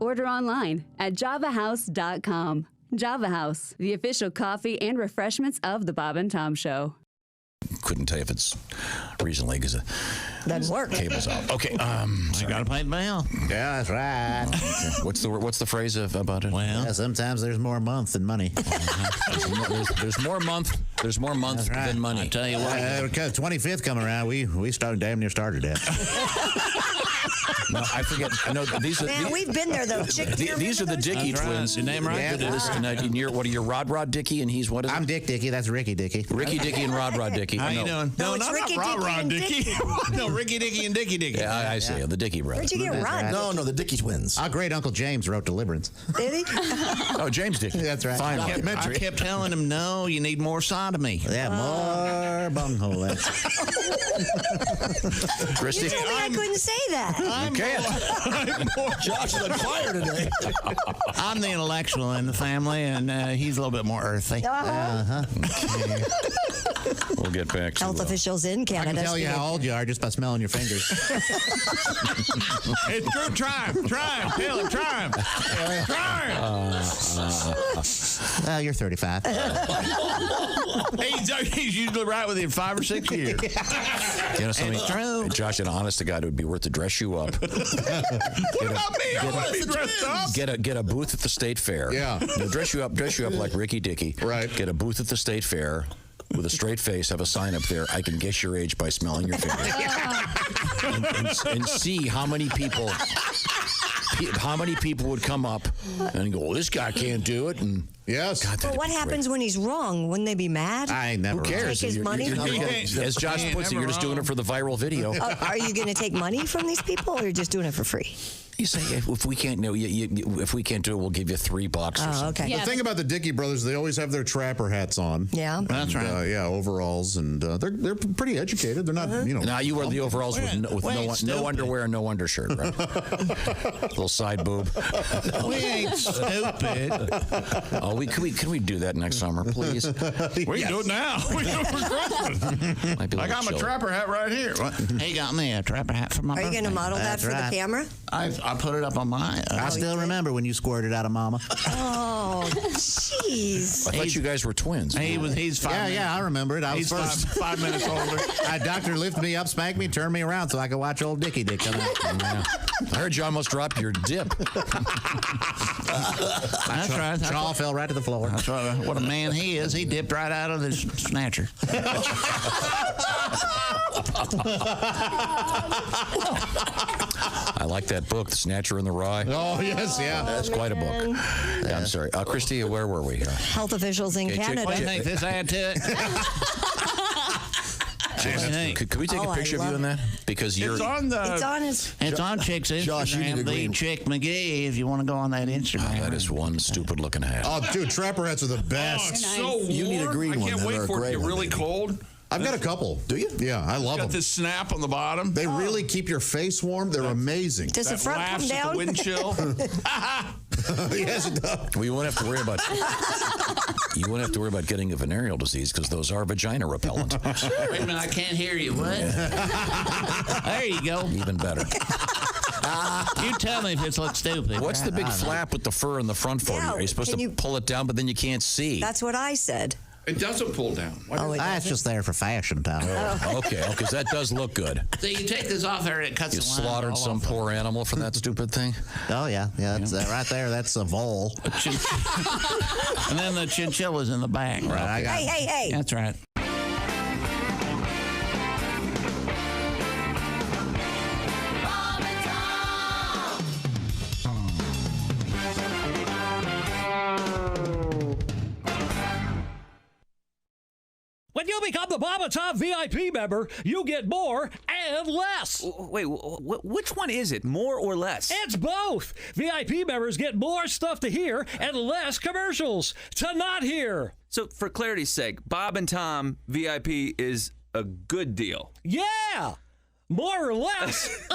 Order online at javahouse.com. Java House, the official coffee and refreshments of the Bob and Tom Show. Couldn't tell you if it's recently because doesn't work. Cable's out. Okay, you got to pay the bill. Yeah, that's right. Okay. What's the phrase about it? Well, yeah, sometimes there's more month than money. there's more month. There's more month than money. I tell you what. 25th come around, we damn near started that. No, I forget. I know these are. Man, we've been there though. These are the Dickey twins. Your name right? Yeah, it is. And you're what are you, Rod Dickey, and he's what is it? I'm Dick Dickey. That's Ricky Dickey. Ricky Dickey and Rod Dickey. How you doing? No, it's Ricky not Dickey and Dickey. No, Ricky Dickey and Dickey Dickey. Yeah, I see. The Dickey brothers. Where'd you get Rod? No, the Dickey twins. Our great Uncle James wrote Deliverance. Did he? Oh, James Dickey. That's right. Fine. I kept telling him, no, you need more sodomy. Yeah, more bunghole. Christy. You told me I couldn't say that. You can't. Josh is on fire today. I'm the intellectual in the family, and he's a little bit more earthy. Okay. We'll get back to Health officials in Canada. I can tell you how old you are just by smelling your fingers. It's true. Try him. Feel it. Try him. You're 35. He's usually right within 5 or 6 years. You know something? It's true. Hey, Josh, and honest to God, it would be worth to dress you up. What about me? I want to be dressed up. Get a booth at the state fair. Yeah. Dress you up like Ricky Dickey. Right. Get a booth at the state fair with a straight face. Have a sign up there. I can guess your age by smelling your fingers. and see how many people would come up and go, well, this guy can't do it. And yes. God, Well, what happens when he's wrong? Wouldn't they be mad? I never. Who cares? Take his money? As Josh puts it, you're just doing it for the viral video. Are you going to take money from these people, or you're just doing it for free? You say if we can't do it, we'll give you $3 or something. Okay. The thing about the Dickey brothers, they always have their trapper hats on. Yeah. That's right. Yeah, overalls, and they're pretty educated. They're not, Now you wear the overalls with no underwear and no undershirt, right? Little side boob. We ain't stupid. Oh, can we do that next summer, please? We can do it now. We do it for Christmas. I got my trapper hat right here. He got me a trapper hat for my Are you going to model that for the camera? I put it up on mine. I still remember when you squirted out of Mama. Oh, jeez. I thought you guys were twins. He's 5 minutes. Yeah, I remember it. I was first. 5 minutes older. A doctor lifted me up, spanked me, turned me around so I could watch old Dick come out. Yeah. I heard you almost dropped your dip. That's right. Shaw fell right to the floor. That's what a man he is. He dipped right out of his snatcher. I like that book, The Snatcher and the Rye. Oh, yes, yeah. That's quite a book. Yeah, I'm sorry. Christy, where were we here? Health officials in Canada. What do you think? This add to it? Could we take a picture of you in that? Because you're. It's on Chick's Instagram. Josh, you need a green. Chick McGee. If you want to go on that Instagram. Oh, that is one stupid looking hat. Oh, dude, trapper hats are the best. So You need a green one. I can't wait for it to get really cold. I've got a couple. Do you? Yeah, I love them. Got this snap on the bottom. They really keep your face warm. They're amazing. Does the front come laughs at down? the wind chill. Yes, it does. Well, you won't have to worry about. You won't have to worry about getting a venereal disease because those are vagina repellent. Wait a minute, I can't hear you. What? There you go. Even better. You tell me if it looks stupid. What's the big flap with the fur in the front for you? Are you supposed to pull it down, but then you can't see? That's what I said. It doesn't pull down. That's just there for fashion, Tom. Okay, because that does look good. So you take this off there and it cuts You the line slaughtered all some off. poor animal for that stupid thing? Oh, yeah. That's right there. That's a vole. And then the chinchilla's in the back. Right. Hey. That's right. When you become the Bob and Tom VIP member, you get more and less. Wait, which one is it, more or less? It's both. VIP members get more stuff to hear and less commercials to not hear. So, for clarity's sake, Bob and Tom VIP is a good deal. Yeah! More or less.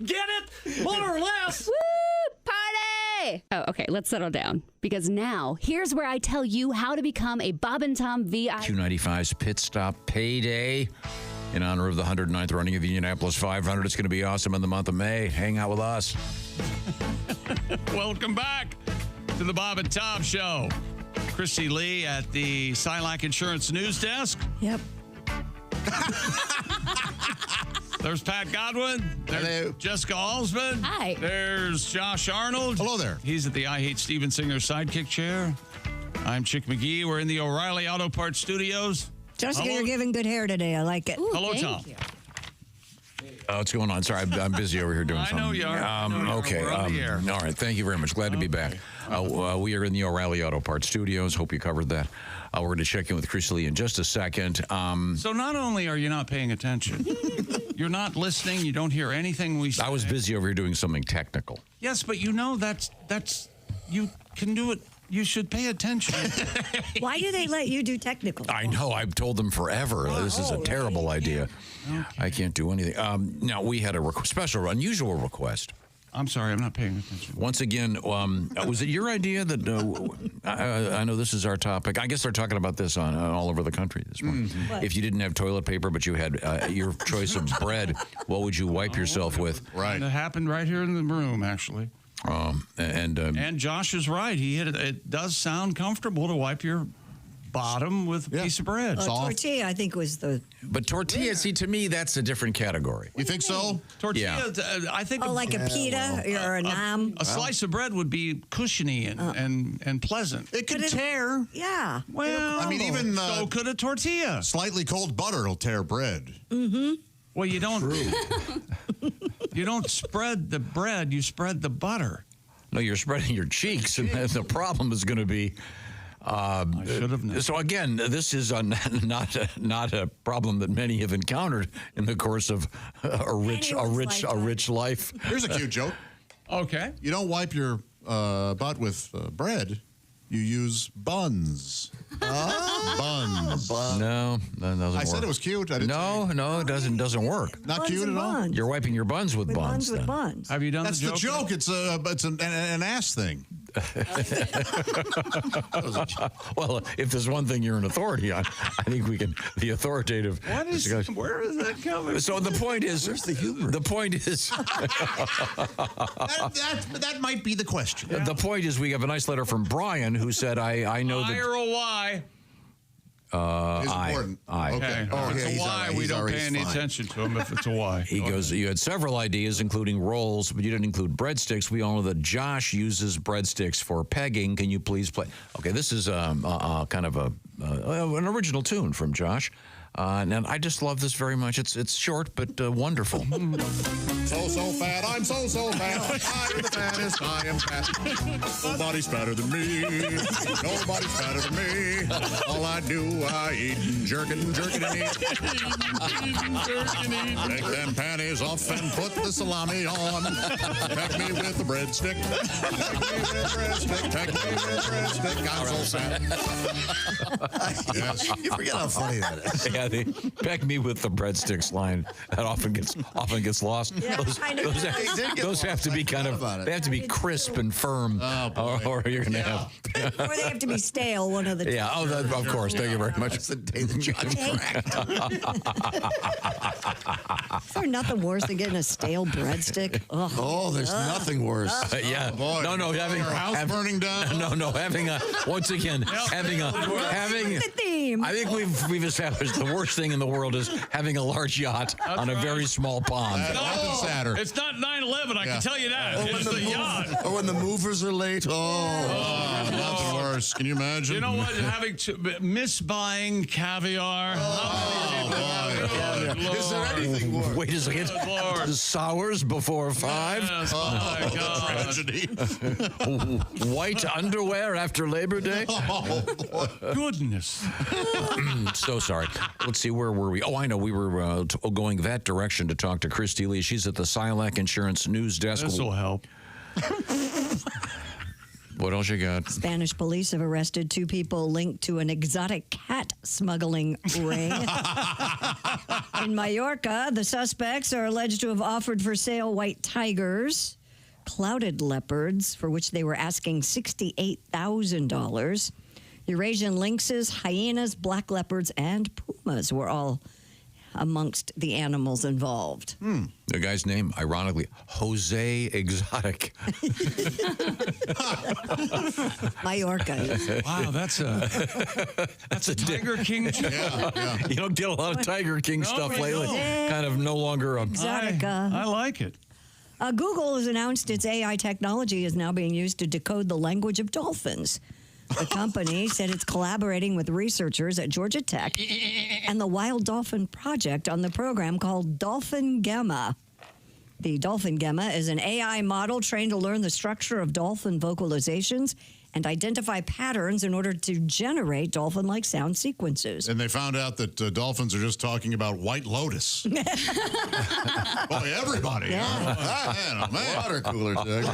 Get it? More or less. Woo! Party! Oh, okay, let's settle down. Because now, here's where I tell you how to become a Bob and Tom VIP. Q95's Pit Stop Payday in honor of the 109th running of the Indianapolis 500. It's going to be awesome in the month of May. Hang out with us. Welcome back to the Bob and Tom Show. Christy Lee at the Silac Insurance News Desk. Yep. There's Pat Godwin. There's Jessica Alsman. Hi. There's Josh Arnold. Hello there. He's at the I Hate Steven Singer sidekick chair. I'm Chick McGee. We're in the O'Reilly Auto Parts Studios. Jessica, you're giving good hair today. I like it. Ooh, hello, Tom. What's going on? Sorry, I'm busy over here doing something. I know you are. Okay. We're on the air. All right. Thank you very much. Glad to be back. We are in the O'Reilly Auto Parts Studios. Hope you covered that. We're going to check in with Christy Lee in just a second. So not only are you not paying attention, you're not listening. You don't hear anything we say. I was busy over here doing something technical. Yes, but you know that's you can do it. You should pay attention. Why do they let you do technical? I know. I've told them forever. This is a terrible idea. Okay. I can't do anything. Now, we had a special, unusual request. I'm sorry, I'm not paying attention. Once again, was it your idea that, I know this is our topic. I guess they're talking about this on all over the country this morning. Mm-hmm. If you didn't have toilet paper, but you had your choice of bread, what would you wipe yourself with? Right. And it happened right here in the room, actually. And Josh is right. He hit it. It does sound comfortable to wipe your bottom with a piece of bread. Tortilla, I think, was the... But tortilla, see, to me, that's a different category. You think so? Tortilla, I think... Oh, like a pita or a naan? A slice of bread would be cushiony and pleasant. It could tear. Yeah. Well, I mean, even... so could a tortilla. Slightly cold butter will tear bread. Mm-hmm. Well, you don't... You don't spread the bread, you spread the butter. No, you're spreading your cheeks, and the problem is going to be... I should have known. So again, this is not a problem that many have encountered in the course of a rich life. Here's a cute joke. Okay. You don't wipe your butt with bread. You use buns. Buns. No, that doesn't work. I said it was cute. No, it doesn't work. Not Buns cute and at all. buns. You're wiping your buns with buns. With buns. Have you done That's the joke? It's an ass thing. Well, if there's one thing you're an authority on, I think we can. The authoritative. Where is that coming? So the point is, where's the humor? The point is, that might be the question. The point is, we have a nice letter from Brian who said, "I know that." I or a Y? It's important. Okay. If it's a Y, we don't pay any attention to him if it's a Y. He goes, you had several ideas, including rolls, but you didn't include breadsticks. We all know that Josh uses breadsticks for pegging. Can you please play? Okay, this is kind of an original tune from Josh. And I just love this very much. It's short, but wonderful. So fat, I'm so fat. I'm the fattest, I am fat. Nobody's fatter than me. Nobody's fatter than me. All I do, I eat and jerk and eat. Take them panties off and put the salami on. Peck me with the breadstick. Peck me with breadstick. I'm so fat. Yes. You forget how funny that is. Yeah, they peck me with the breadsticks line. That often gets lost. Yeah, those have to be kind of, they have to be crisp and firm, or you're going to have. Or they have to be stale, one of the two. Yeah, of course. Thank you very much. That's the day that Josh cracked. Is there nothing worse than getting a stale breadstick? Ugh. Oh, there's nothing worse. Yeah. Boy. No, having your house burning down. No, having a once again having the theme. I think we've established that worst thing in the world is having a large yacht on a very small pond. It's not 9/11, I can tell you that. It's the yacht. Or when the movers are late. Nothing worse. Can you imagine? You know what? Having to misbuying caviar. Is there anything worse? Wait a second. Sours before 5? Yes, my God. Tragedy. White underwear after Labor Day? Goodness. So sorry. Let's see, where were we? Oh, I know. We were going that direction to talk to Christy Lee. She's at the Silac Insurance News Desk. This will help. What else you got? Spanish police have arrested 2 people linked to an exotic cat smuggling ring. In Mallorca, the suspects are alleged to have offered for sale white tigers, clouded leopards, for which they were asking $68,000. Eurasian lynxes, hyenas, black leopards, and pumas were all amongst the animals involved. The guy's name, ironically, Jose Exotic. Mallorca. Wow, that's a Tiger King. Yeah. You don't get a lot of Tiger King stuff lately. don't. Kind of no longer a... Exotica. I like it. Google has announced its AI technology is now being used to decode the language of dolphins. The company said it's collaborating with researchers at Georgia Tech and the Wild Dolphin Project on the program called Dolphin Gemma. The Dolphin Gemma is an AI model trained to learn the structure of dolphin vocalizations and identify patterns in order to generate dolphin-like sound sequences. And they found out that dolphins are just talking about White Lotus. Boy, everybody. Yeah. Man. Water cooler, Doug.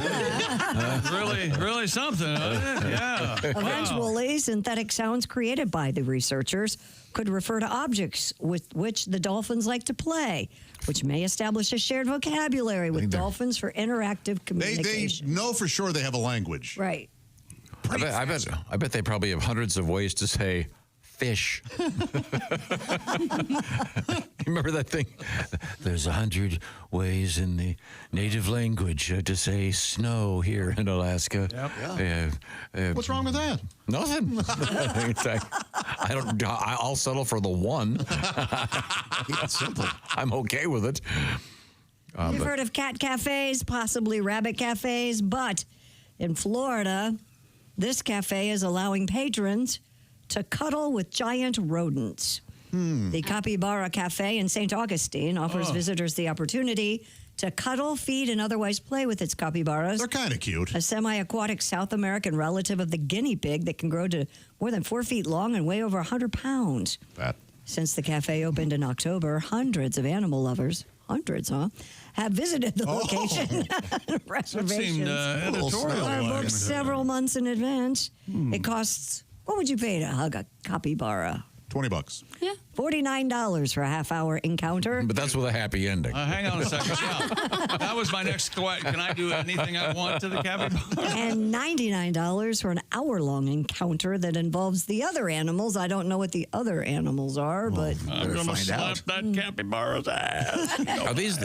Really something. Yeah. Eventually, synthetic sounds created by the researchers could refer to objects with which the dolphins like to play, which may establish a shared vocabulary with dolphins for interactive communication. They know for sure they have a language. Right. I bet they probably have hundreds of ways to say fish. Remember that thing? There's 100 ways in the native language to say snow here in Alaska. Yep. What's wrong with that? Nothing. I'll settle for the one. Keep it simple. I'm okay with it. You've heard of cat cafes, possibly rabbit cafes, but in Florida, this cafe is allowing patrons to cuddle with giant rodents. The Capybara Cafe in St. Augustine offers visitors the opportunity to cuddle, feed, and otherwise play with its capybaras. They're kind of cute. A semi-aquatic South American relative of the guinea pig that can grow to more than 4 feet long and weigh over 100 pounds. Since the cafe opened in October, hundreds of animal lovers, have visited the location. Reservations are booked several months in advance. It costs, what would you pay to hug a capybara? $20. Yeah. $49 for a half-hour encounter. But that's with a happy ending. Hang on a second. Yeah. That was my next question. Can I do anything I want to the capybara? And $99 for an hour-long encounter that involves the other animals. I don't know what the other animals are, but I'm going to slap that capybara's ass.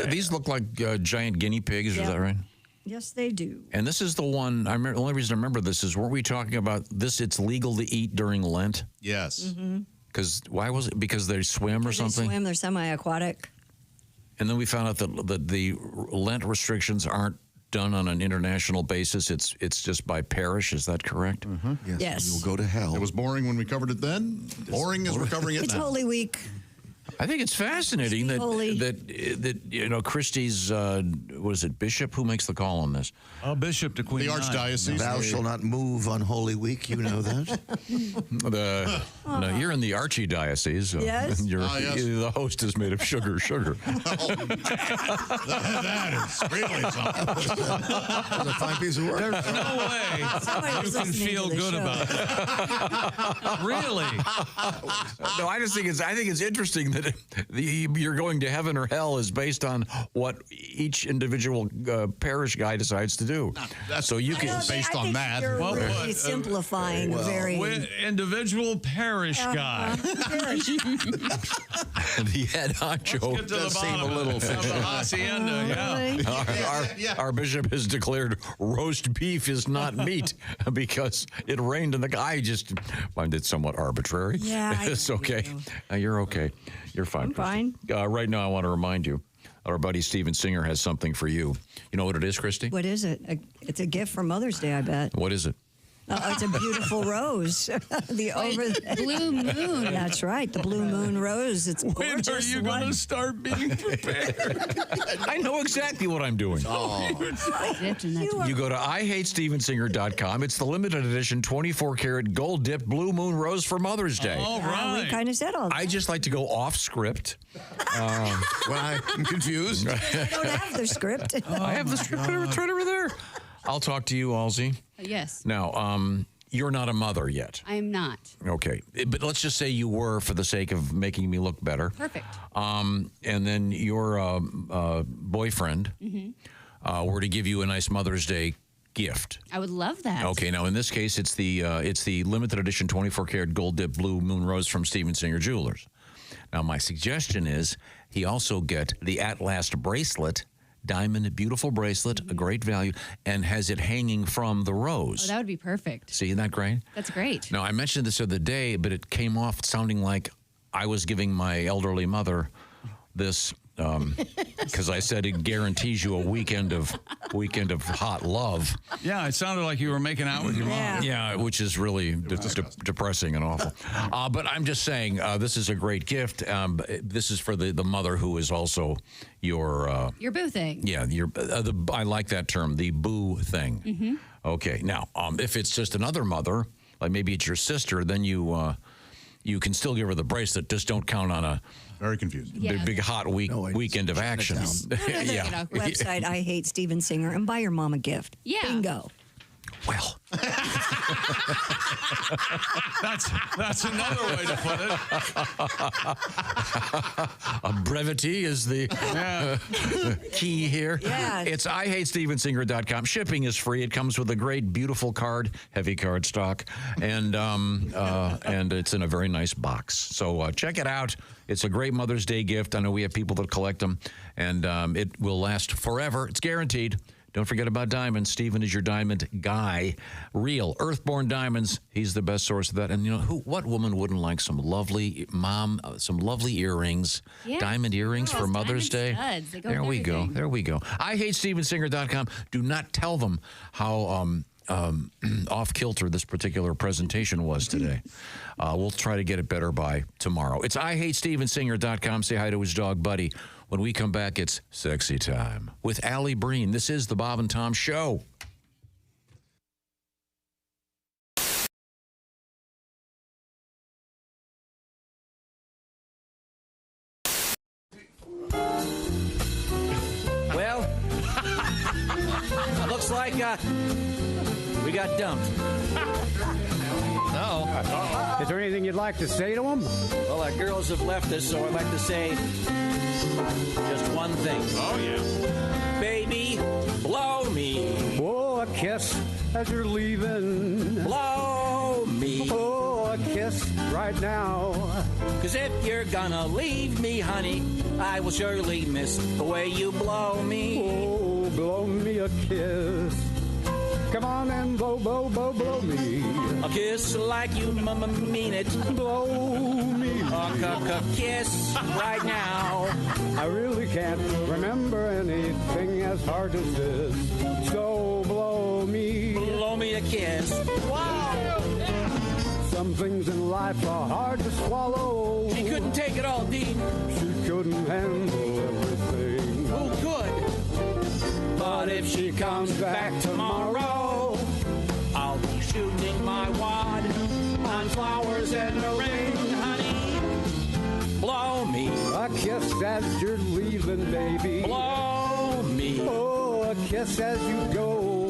These look like giant guinea pigs, is that right? Yes, they do. And this is the one, the only reason I remember this is, weren't we talking about this, it's legal to eat during Lent? Yes. Because why was it? Because they swim or something? They swim, they're semi-aquatic. And then we found out that the Lent restrictions aren't done on an international basis. It's just by parish. Is that correct? Yes. You'll go to hell. It was boring when we covered it then. Boring as we're covering it It's now. Holy Week. I think it's fascinating that you know, Christie's what is it, bishop? Who makes the call on this? Bishop to Queen. The Archdiocese. Thou shalt not move on Holy Week. You know that. No, you're in the Archdiocese. So Yes. The host is made of sugar. That is really something. That's a fine piece of work. There's no way you can feel good about it. Really? No, I think it's interesting that you're going to heaven or hell is based on what each individual parish guy decides to do. So you can based on that. You're really simplifying very individual parish guy. the head honcho Let's get to does the seem a bottom little of the hacienda. Our bishop has declared roast beef is not meat because it rained and the guy just find it somewhat arbitrary. Yeah, it's okay. You're okay. You're fine. I'm fine. Right now, I want to remind you, our buddy Steven Singer has something for you. You know what it is, Christy? What is it? It's a gift for Mother's Day, I bet. What is it? It's a beautiful rose. Blue moon. That's right, the blue moon rose. It's gorgeous. When are you going to start being prepared? I know exactly what I'm doing. You go to IHateStevenSinger.com. It's the limited edition 24-karat gold dipped blue moon rose for Mother's Day. All right. We kind of said all that. I just like to go off script. When I'm confused. I don't have the script. I have the script right over there. I'll talk to you, Halsey. Yes. Now, you're not a mother yet. I am not. Okay. But let's just say you were for the sake of making me look better. Perfect. And then your boyfriend were to give you a nice Mother's Day gift. I would love that. Okay. Now, in this case, it's the limited edition 24-karat gold dip blue moon rose from Steven Singer Jewelers. Now, my suggestion is he also get the At Last bracelet, diamond, beautiful bracelet, a great value, and has it hanging from the rose. Oh, that would be perfect. See, isn't that great? That's great. Now, I mentioned this the other day, but it came off sounding like I was giving my elderly mother this because I said it guarantees you a weekend of hot love. Yeah, it sounded like you were making out with your mom. Yeah, which is really depressing and awful. But I'm just saying, this is a great gift. This is for the mother who is also your boo thing. Yeah, I like that term, the boo thing. Mm-hmm. Okay, now if it's just another mother, like maybe it's your sister, then you can still give her the bracelet. Just don't count on a very confused big hot weekend of action. Yeah. Website I Hate Steven Singer and buy your mom a gift. Yeah. Bingo. Well, that's another way to put it. Brevity is the key here. Yeah. It's IHateStevenSinger.com. Shipping is free. It comes with a great, beautiful card, heavy card stock, and it's in a very nice box. So check it out. It's a great Mother's Day gift. I know we have people that collect them, and it will last forever. It's guaranteed. Don't forget about diamonds. Steven is your diamond guy. Real Earthborn Diamonds. He's the best source of that. And you know, what woman wouldn't like some lovely earrings, diamond earrings for Mother's Day? Studs. They go There we go. There we go. IHateStevenSinger.com. Do not tell them how off kilter this particular presentation was today. We'll try to get it better by tomorrow. It's IHateStevenSinger.com. Say hi to his dog, Buddy. When we come back, it's Sexy Time with Alli Breen. This is the Bob and Tom Show. Well, looks like we got dumped. Uh-oh. Is there anything you'd like to say to them? Well, our girls have left us, so I'd like to say just one thing. Oh, yeah. Baby, blow me. Oh, a kiss as you're leaving. Blow me. Oh, a kiss right now. 'Cause if you're gonna leave me, honey, I will surely miss the way you blow me. Oh, blow me a kiss. Come on and blow me. A kiss like you mean it. Blow me. A kiss right now. I really can't remember anything as hard as this. So blow me. Blow me a kiss. Wow. Some things in life are hard to swallow. She couldn't take it all, Dean. She couldn't handle everything. Who could? But if she comes back tomorrow, I'll be shooting my wad on flowers and the rain, honey. Blow me. A kiss as you're leaving, baby. Blow me. Oh, a kiss as you go.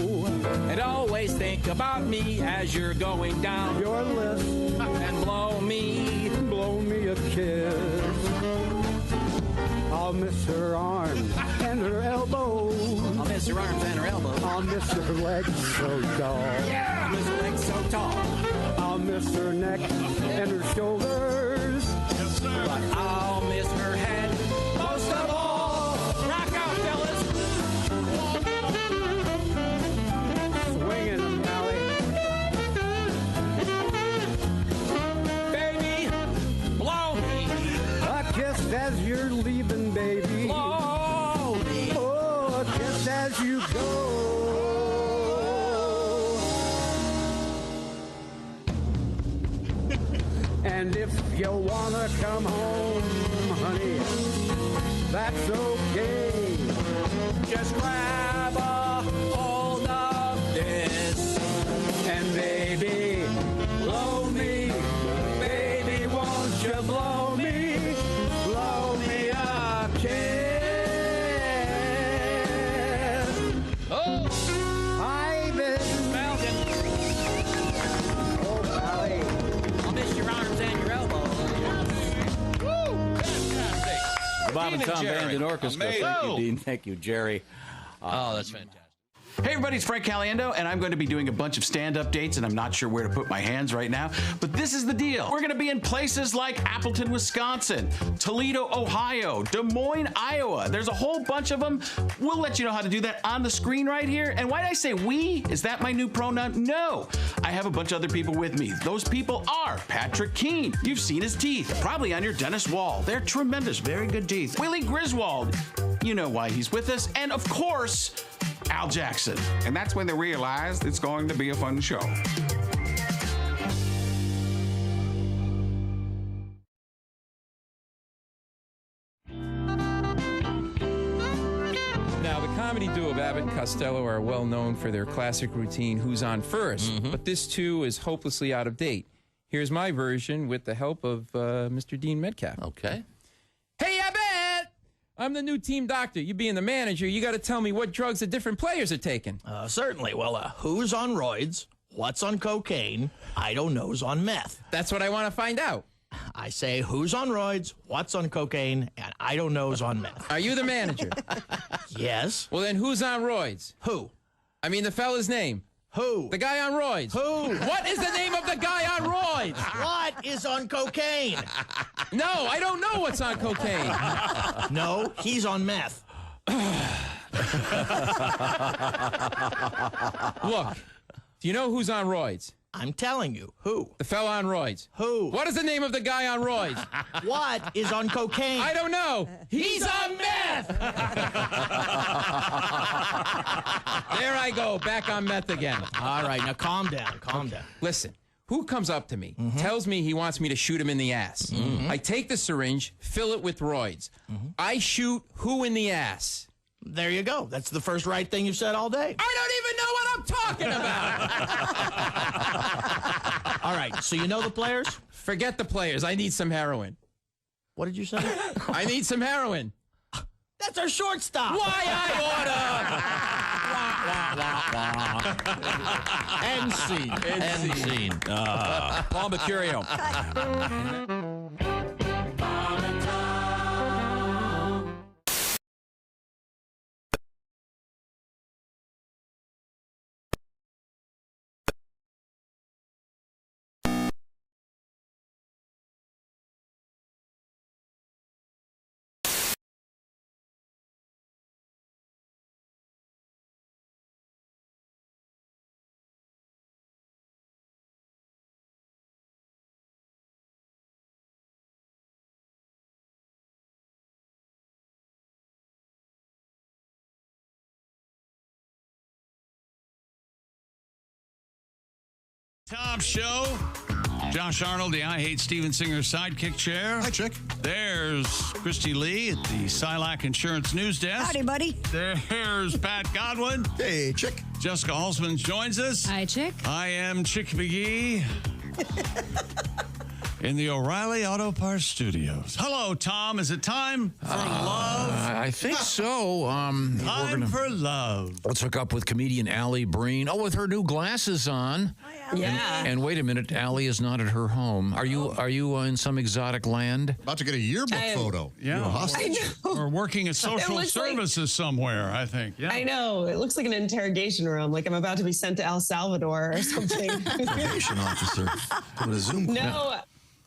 And always think about me as you're going down your list. And blow me. Blow me a kiss. I'll miss her arms and her elbows. I'll miss her arms and her elbows. I'll miss her legs so tall. Yeah, I'll miss her legs so tall. I'll miss her neck and her shoulders. Yes, sir. But I'll miss her just as you're leaving, baby. Oh, just as you go. And if you wanna come home, honey, that's okay. Just grab a hold of this, and baby, blow me. Baby, won't you blow me? Blow me a kiss. Oh, I've been melting. Oh, Sally. I'll miss your arms and your elbows. The Bob and Tom Band and Orchestra. Amazing. Thank you, Dean. Thank you, Jerry. Oh, that's fantastic. Hey everybody, it's Frank Caliendo, and I'm going to be doing a bunch of stand-up dates, and I'm not sure where to put my hands right now, but this is the deal. We're going to be in places like Appleton, Wisconsin, Toledo, Ohio, Des Moines, Iowa. There's a whole bunch of them. We'll let you know how to do that on the screen right here. And why did I say we? Is that my new pronoun? No. I have a bunch of other people with me. Those people are Patrick Keene. You've seen his teeth, probably on your dentist wall. They're tremendous, very good teeth. Willie Griswold. You know why he's with us. And of course, Al Jackson. And that's when they realized it's going to be a fun show. Now, the comedy duo of Abbott and Costello are well known for their classic routine, Who's On First? But this, too, is hopelessly out of date. Here's my version with the help of Mr. Dean Metcalf. Okay. Hey, Abbott! I'm the new team doctor. You being the manager, you got to tell me what drugs the different players are taking. Certainly. Well, who's on roids? What's on cocaine? I don't know's on meth. That's what I want to find out. I say who's on roids, what's on cocaine, and I don't know's on meth. Are you the manager? Yes. Well, then who's on roids? Who? I mean the fella's name. Who? The guy on roids. Who? What is the name of the guy on roids? What is on cocaine? No, I don't know what's on cocaine. No, he's on meth. Look, do you know who's on roids? I'm telling you. Who? The fella on roids. Who? What is the name of the guy on roids? What is on cocaine? I don't know. He's on meth! There I go, back on meth again. All right, now calm down, calm down. Listen, who comes up to me, tells me he wants me to shoot him in the ass. I take the syringe, fill it with roids. I shoot who in the ass? There you go. That's the first right thing you've said all day. I don't even know what I'm talking about. All right, so you know the players? Forget the players. I need some heroin. What did you say? I need some heroin. That's our shortstop. Why I order? End scene. End scene. Paul Mercurio. Tom Show. Josh Arnold, the I Hate Steven Singer sidekick chair. Hi, Chick. There's Christy Lee at the Silac Insurance News Desk. Howdy, buddy. There's Pat Godwin. Hey, Chick. Jessica Alsman joins us. Hi, Chick. I am Chick McGee in the O'Reilly Auto Parts Studios. Hello, Tom. Is it time for love? I think so. Time for love. Let's hook up with comedian Alli Breen. Oh, with her new glasses on. Yeah. And wait a minute, Alli is not at her home. Are you in some exotic land? About to get a yearbook photo. Yeah. You're a hostage. Or working at social looks like- services somewhere, I think. Yeah. I know. It looks like an interrogation room, like I'm about to be sent to El Salvador or something. Probation officer. Doing a Zoom call. No,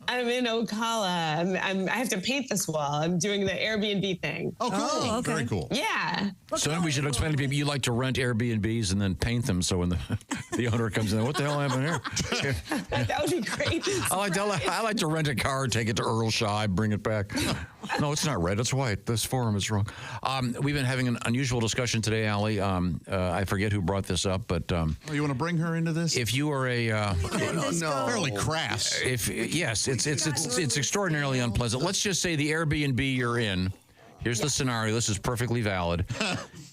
I'm in Ocala. I have to paint this wall. I'm doing the Airbnb thing. Oh, cool. Oh, okay. Very cool. Yeah. So we should explain to people you like to rent Airbnbs and then paint them so when the owner comes in, what the hell happened here? That would be great. I like to rent a car, take it to Earlshire, bring it back. No, it's not red. It's white. This forum is wrong. We've been having an unusual discussion today, Allie. I forget who brought this up, but you want to bring her into this? If you are a fairly crass. Yes, it's extraordinarily unpleasant. Let's just say the Airbnb you're in. Here's the scenario. This is perfectly valid.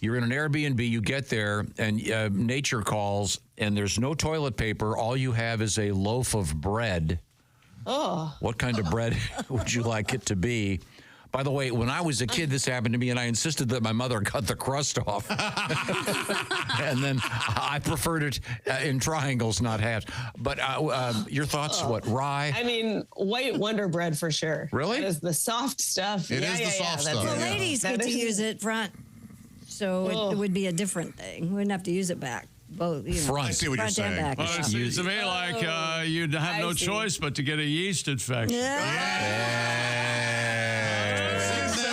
You're in an Airbnb. You get there, and nature calls, and there's no toilet paper. All you have is a loaf of bread. Oh. What kind of bread would you like it to be? By the way, when I was a kid, this happened to me, and I insisted that my mother cut the crust off. And then I preferred it in triangles, not halves. But your thoughts, what, rye? I mean, white Wonder Bread for sure. Really? That is the soft stuff. It is the soft stuff. The ladies get to use it front, so it would be a different thing. We wouldn't have to use it back. Both, front. I see what you're saying. Back. Well, it seems to me like you'd have no choice but to get a yeast infection.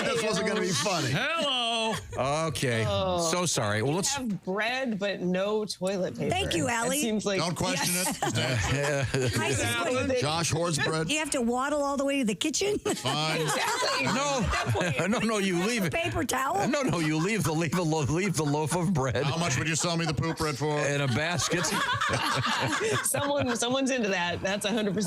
This wasn't going to be funny. Hello. Okay. So sorry. Well, let's have bread, but no toilet paper. Thank you, Allie. That seems like Don't question it. Josh Hort's bread. Do you have to waddle all the way to the kitchen? Fine. Exactly. No. You leave it. Paper towel. No. You leave the loaf of bread. How much would you sell me the poop bread for? In a basket. Someone's into that. That's 100%.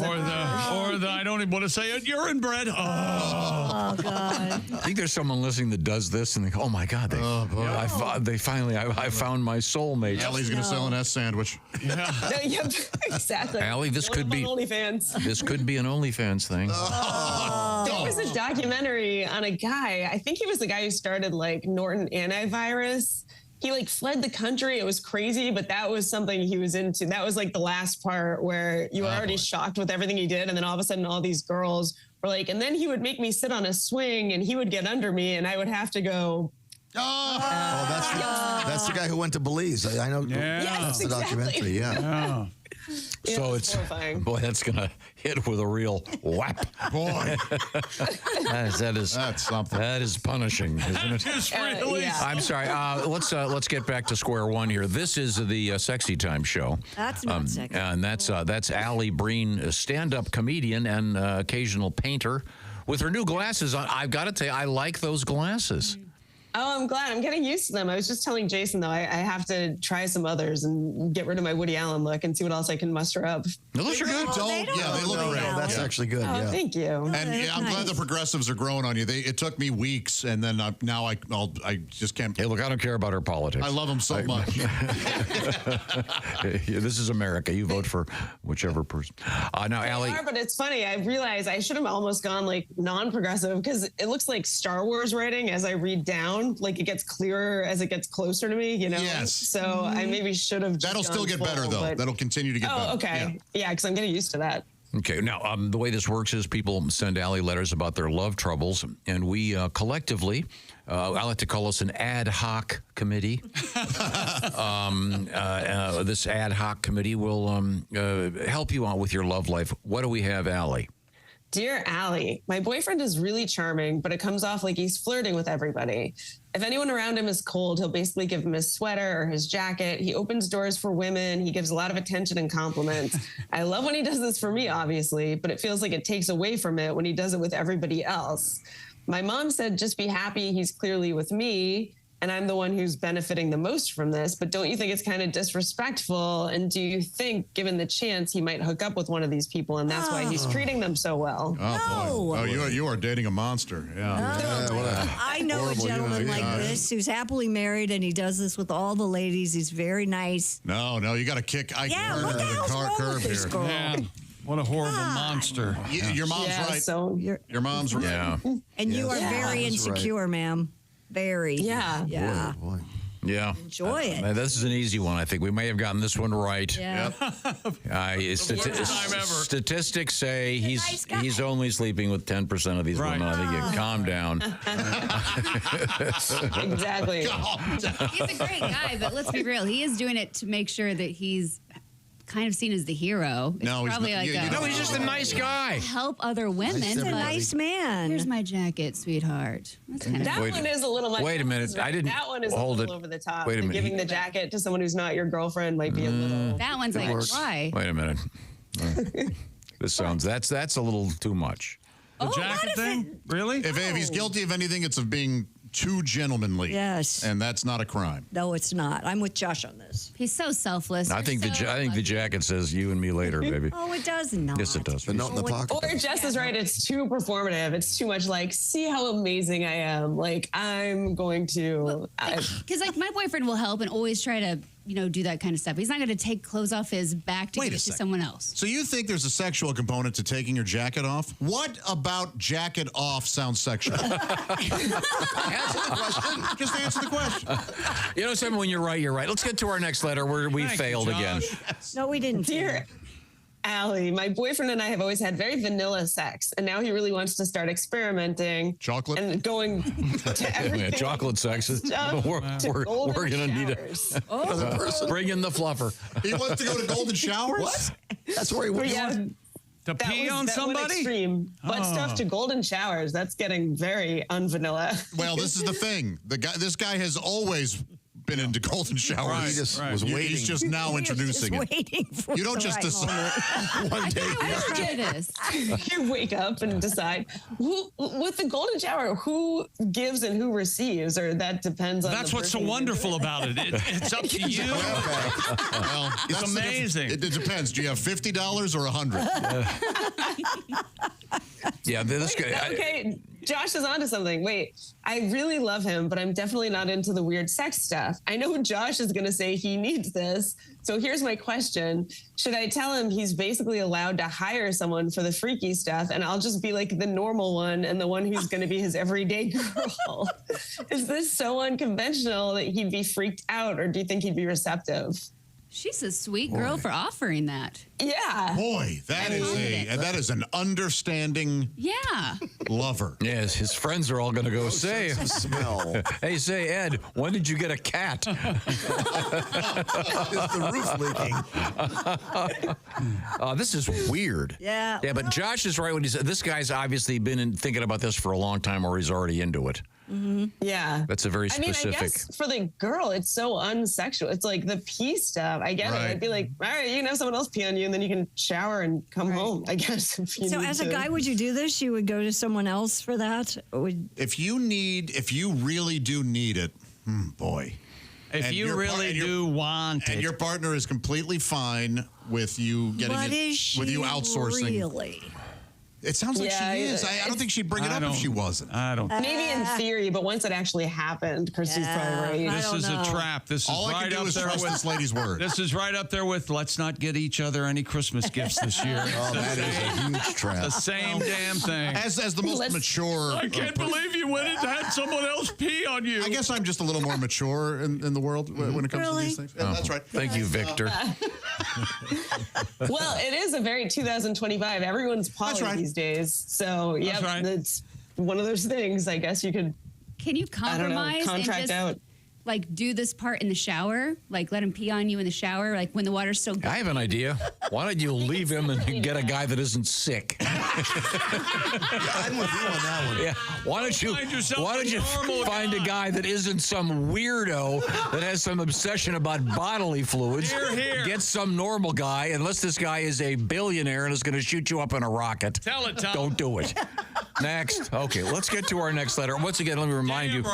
Or the I don't even want to say it. Urine bread. Oh God. I think there's someone listening that does this and they go, oh my God, I found my soulmate. Allie's going to sell an S sandwich. Yep, exactly. Allie, this could be OnlyFans. This could be an OnlyFans thing. There was a documentary on a guy. I think he was the guy who started like Norton Antivirus. He like fled the country. It was crazy, but that was something he was into. That was like the last part where you were already shocked with everything he did, and then all of a sudden all these girls were like, and then he would make me sit on a swing and he would get under me and I would have to go. That's the guy who went to Belize. I know. That's the documentary. Yeah. So it's horrifying. Boy, that's gonna hit with a real whap. Boy, that's something. That is punishing, isn't it? It's really. I'm sorry. Let's get back to square one here. This is the Sexy Time show. That's not sexy. And that's Alli Breen, a stand-up comedian and occasional painter, with her new glasses on. I've got to tell you, I like those glasses. Oh, I'm glad. I'm getting used to them. I was just telling Jason, though, I have to try some others and get rid of my Woody Allen look and see what else I can muster up. No, those are good. They look great. That's actually good. Oh, thank you. And I'm glad the progressives are growing on you. It took me weeks, and then now I just can't. Hey, look, I don't care about her politics. I love them so much. This is America. You vote for whichever person. Now, Allie. But it's funny. I realized I should have almost gone like non-progressive because it looks like Star Wars writing as I read down. Like it gets clearer as it gets closer to me, you know? Yes. So I maybe should have. That'll still get better, though. But... That'll continue to get better. Oh, okay. Yeah, because I'm getting used to that. Okay. Now, the way this works is people send Allie letters about their love troubles, and we collectively, I like to call us an ad hoc committee. This ad hoc committee will help you out with your love life. What do we have, Allie? Dear Allie, my boyfriend is really charming, but it comes off like he's flirting with everybody. If anyone around him is cold, he'll basically give him his sweater or his jacket. He opens doors for women. He gives a lot of attention and compliments. I love when he does this for me, obviously, but it feels like it takes away from it when he does it with everybody else. My mom said, just be happy he's clearly with me, and I'm the one who's benefiting the most from this. But don't you think it's kind of disrespectful? And do you think, given the chance, he might hook up with one of these people, and that's why he's treating them so well? Oh, boy. Oh, you are dating a monster. Yeah. I know a gentleman like this who's happily married, and he does this with all the ladies. He's very nice. No, you got to kick Ike Turner to the curb here. Man, what a horrible monster. Your mom's right. So your mom's right. Yeah. And you are very insecure, ma'am. Very. Yeah. Boy. Yeah. Enjoy it. This is an easy one, I think. We may have gotten this one right. Yeah. Statistics say he's only sleeping with 10% of these women. I think you calm down. Exactly. He's a great guy, but let's be real. He is doing it to make sure that he's kind of seen as the hero. No, he's probably he's just a nice guy. Help other women. He's a nice man. Here's my jacket, sweetheart. That one is a little much. Wait a minute. I didn't. That one is hold a little it. over the top. Wait a minute. Giving the jacket to someone who's not your girlfriend might be a little. That one's like, why? Wait a minute. This sounds that's a little too much. The jacket thing? Really? If he's guilty of anything, it's of being too gentlemanly. Yes. And that's not a crime. No, it's not. I'm with Josh on this. He's so selfless. I think the jacket says you and me later, baby. Oh, it does not. Yes, it does. The note in the pocket. Or Jess is right. It's too performative. It's too much like, see how amazing I am. Like, I'm going to. Because like my boyfriend will help and always try to, do that kind of stuff. He's not going to take clothes off his back to give it to someone else. So you think there's a sexual component to taking your jacket off? What about jacket off sounds sexual? Answer the question. Just answer the question. Simon, when you're right, you're right. Let's get to our next letter where we failed again. No, we didn't. Dear Allie, my boyfriend and I have always had very vanilla sex, and now he really wants to start experimenting. Chocolate? And going to everything. Chocolate sex. We're going to need another person. Bring in the fluffer. He wants to go to golden showers? What? That's where he wants to pee on somebody? Extreme. Butt stuff to golden showers. That's getting very unvanilla. Well, this is the thing. This guy has always been into golden showers. Right, he just was waiting. He's just now introducing it. Waiting for You don't just decide one day. I try this. You wake up and decide with the golden shower, who gives and who receives, or that depends on. That's what's so wonderful about it. It's up to you. Well, it's amazing. It depends. Do you have $50 or $100? Yeah, this guy. Okay, Josh is onto something. Wait, I really love him, but I'm definitely not into the weird sex stuff. I know Josh is going to say he needs this. So here's my question. Should I tell him he's basically allowed to hire someone for the freaky stuff, and I'll just be like the normal one and the one who's going to be his everyday girl? Is this so unconventional that he'd be freaked out, or do you think he'd be receptive? She's a sweet girl for offering that. Yeah. Boy, that is an understanding lover. Yes, his friends are all going to go say, smell. Hey, say, Ed, when did you get a cat? Is the roof leaking? This is weird. Yeah. Yeah, but Josh is right when he said this guy's obviously been thinking about this for a long time, or he's already into it. Mm-hmm. Yeah. That's a very specific. I guess for the girl, it's so unsexual. It's like the pee stuff. I get it. I'd be like, all right, you can have someone else pee on you, and then you can shower and come home, I guess. So as a guy, would you do this? You would go to someone else for that? If you really do need it, boy. If you really do want it. And your partner is completely fine with you getting with you outsourcing. Really? It sounds like she is. I don't think she'd bring it up if she wasn't. I don't. Maybe in theory, but once it actually happened, Christy's probably right. This is a trap. This is all I right can do up is there trust with this lady's word. This is right up there with let's not get each other any Christmas gifts this year. That is a huge trap. The same damn thing. As the most mature. I can't believe you went and had someone else pee on you. I guess I'm just a little more mature in the world when it comes to these things. Yeah, that's right. Thank you, Victor. Well, it is a very 2025. Everyone's poly these days. So, yeah, it's one of those things. I guess you could. Can you compromise contract and just, out? Like, do this part in the shower? Like, let him pee on you in the shower? Like, when the water's still good? I have an idea. Why don't you leave him and get a guy that isn't sick? I'm with you on that one. Yeah. Why don't you find a guy that isn't some weirdo that has some obsession about bodily fluids? Here. Get some normal guy, unless this guy is a billionaire and is going to shoot you up in a rocket. Tell it, Tom. Don't do it. Next. Okay, let's get to our next letter. Once again, let me remind you,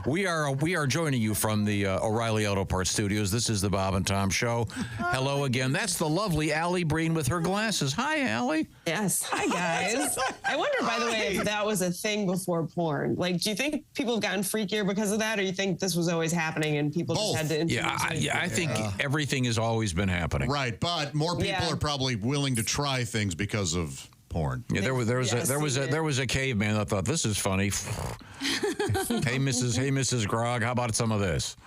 we are joining you from the O'Reilly Auto Parts Studios. This is the Bob and Tom Show. Hello again. That's the lovely Alli Breen with her glasses. Hi, Alli. Yes. Hi, guys. I wonder, by the way, if that was a thing before porn. Like, do you think people have gotten freakier because of that, or you think this was always happening and people just had to introduce it? I think everything has always been happening. Right, but more people are probably willing to try things because of porn. Yeah, there was a caveman that thought this is funny. Hey, Mrs. Grog, how about some of this?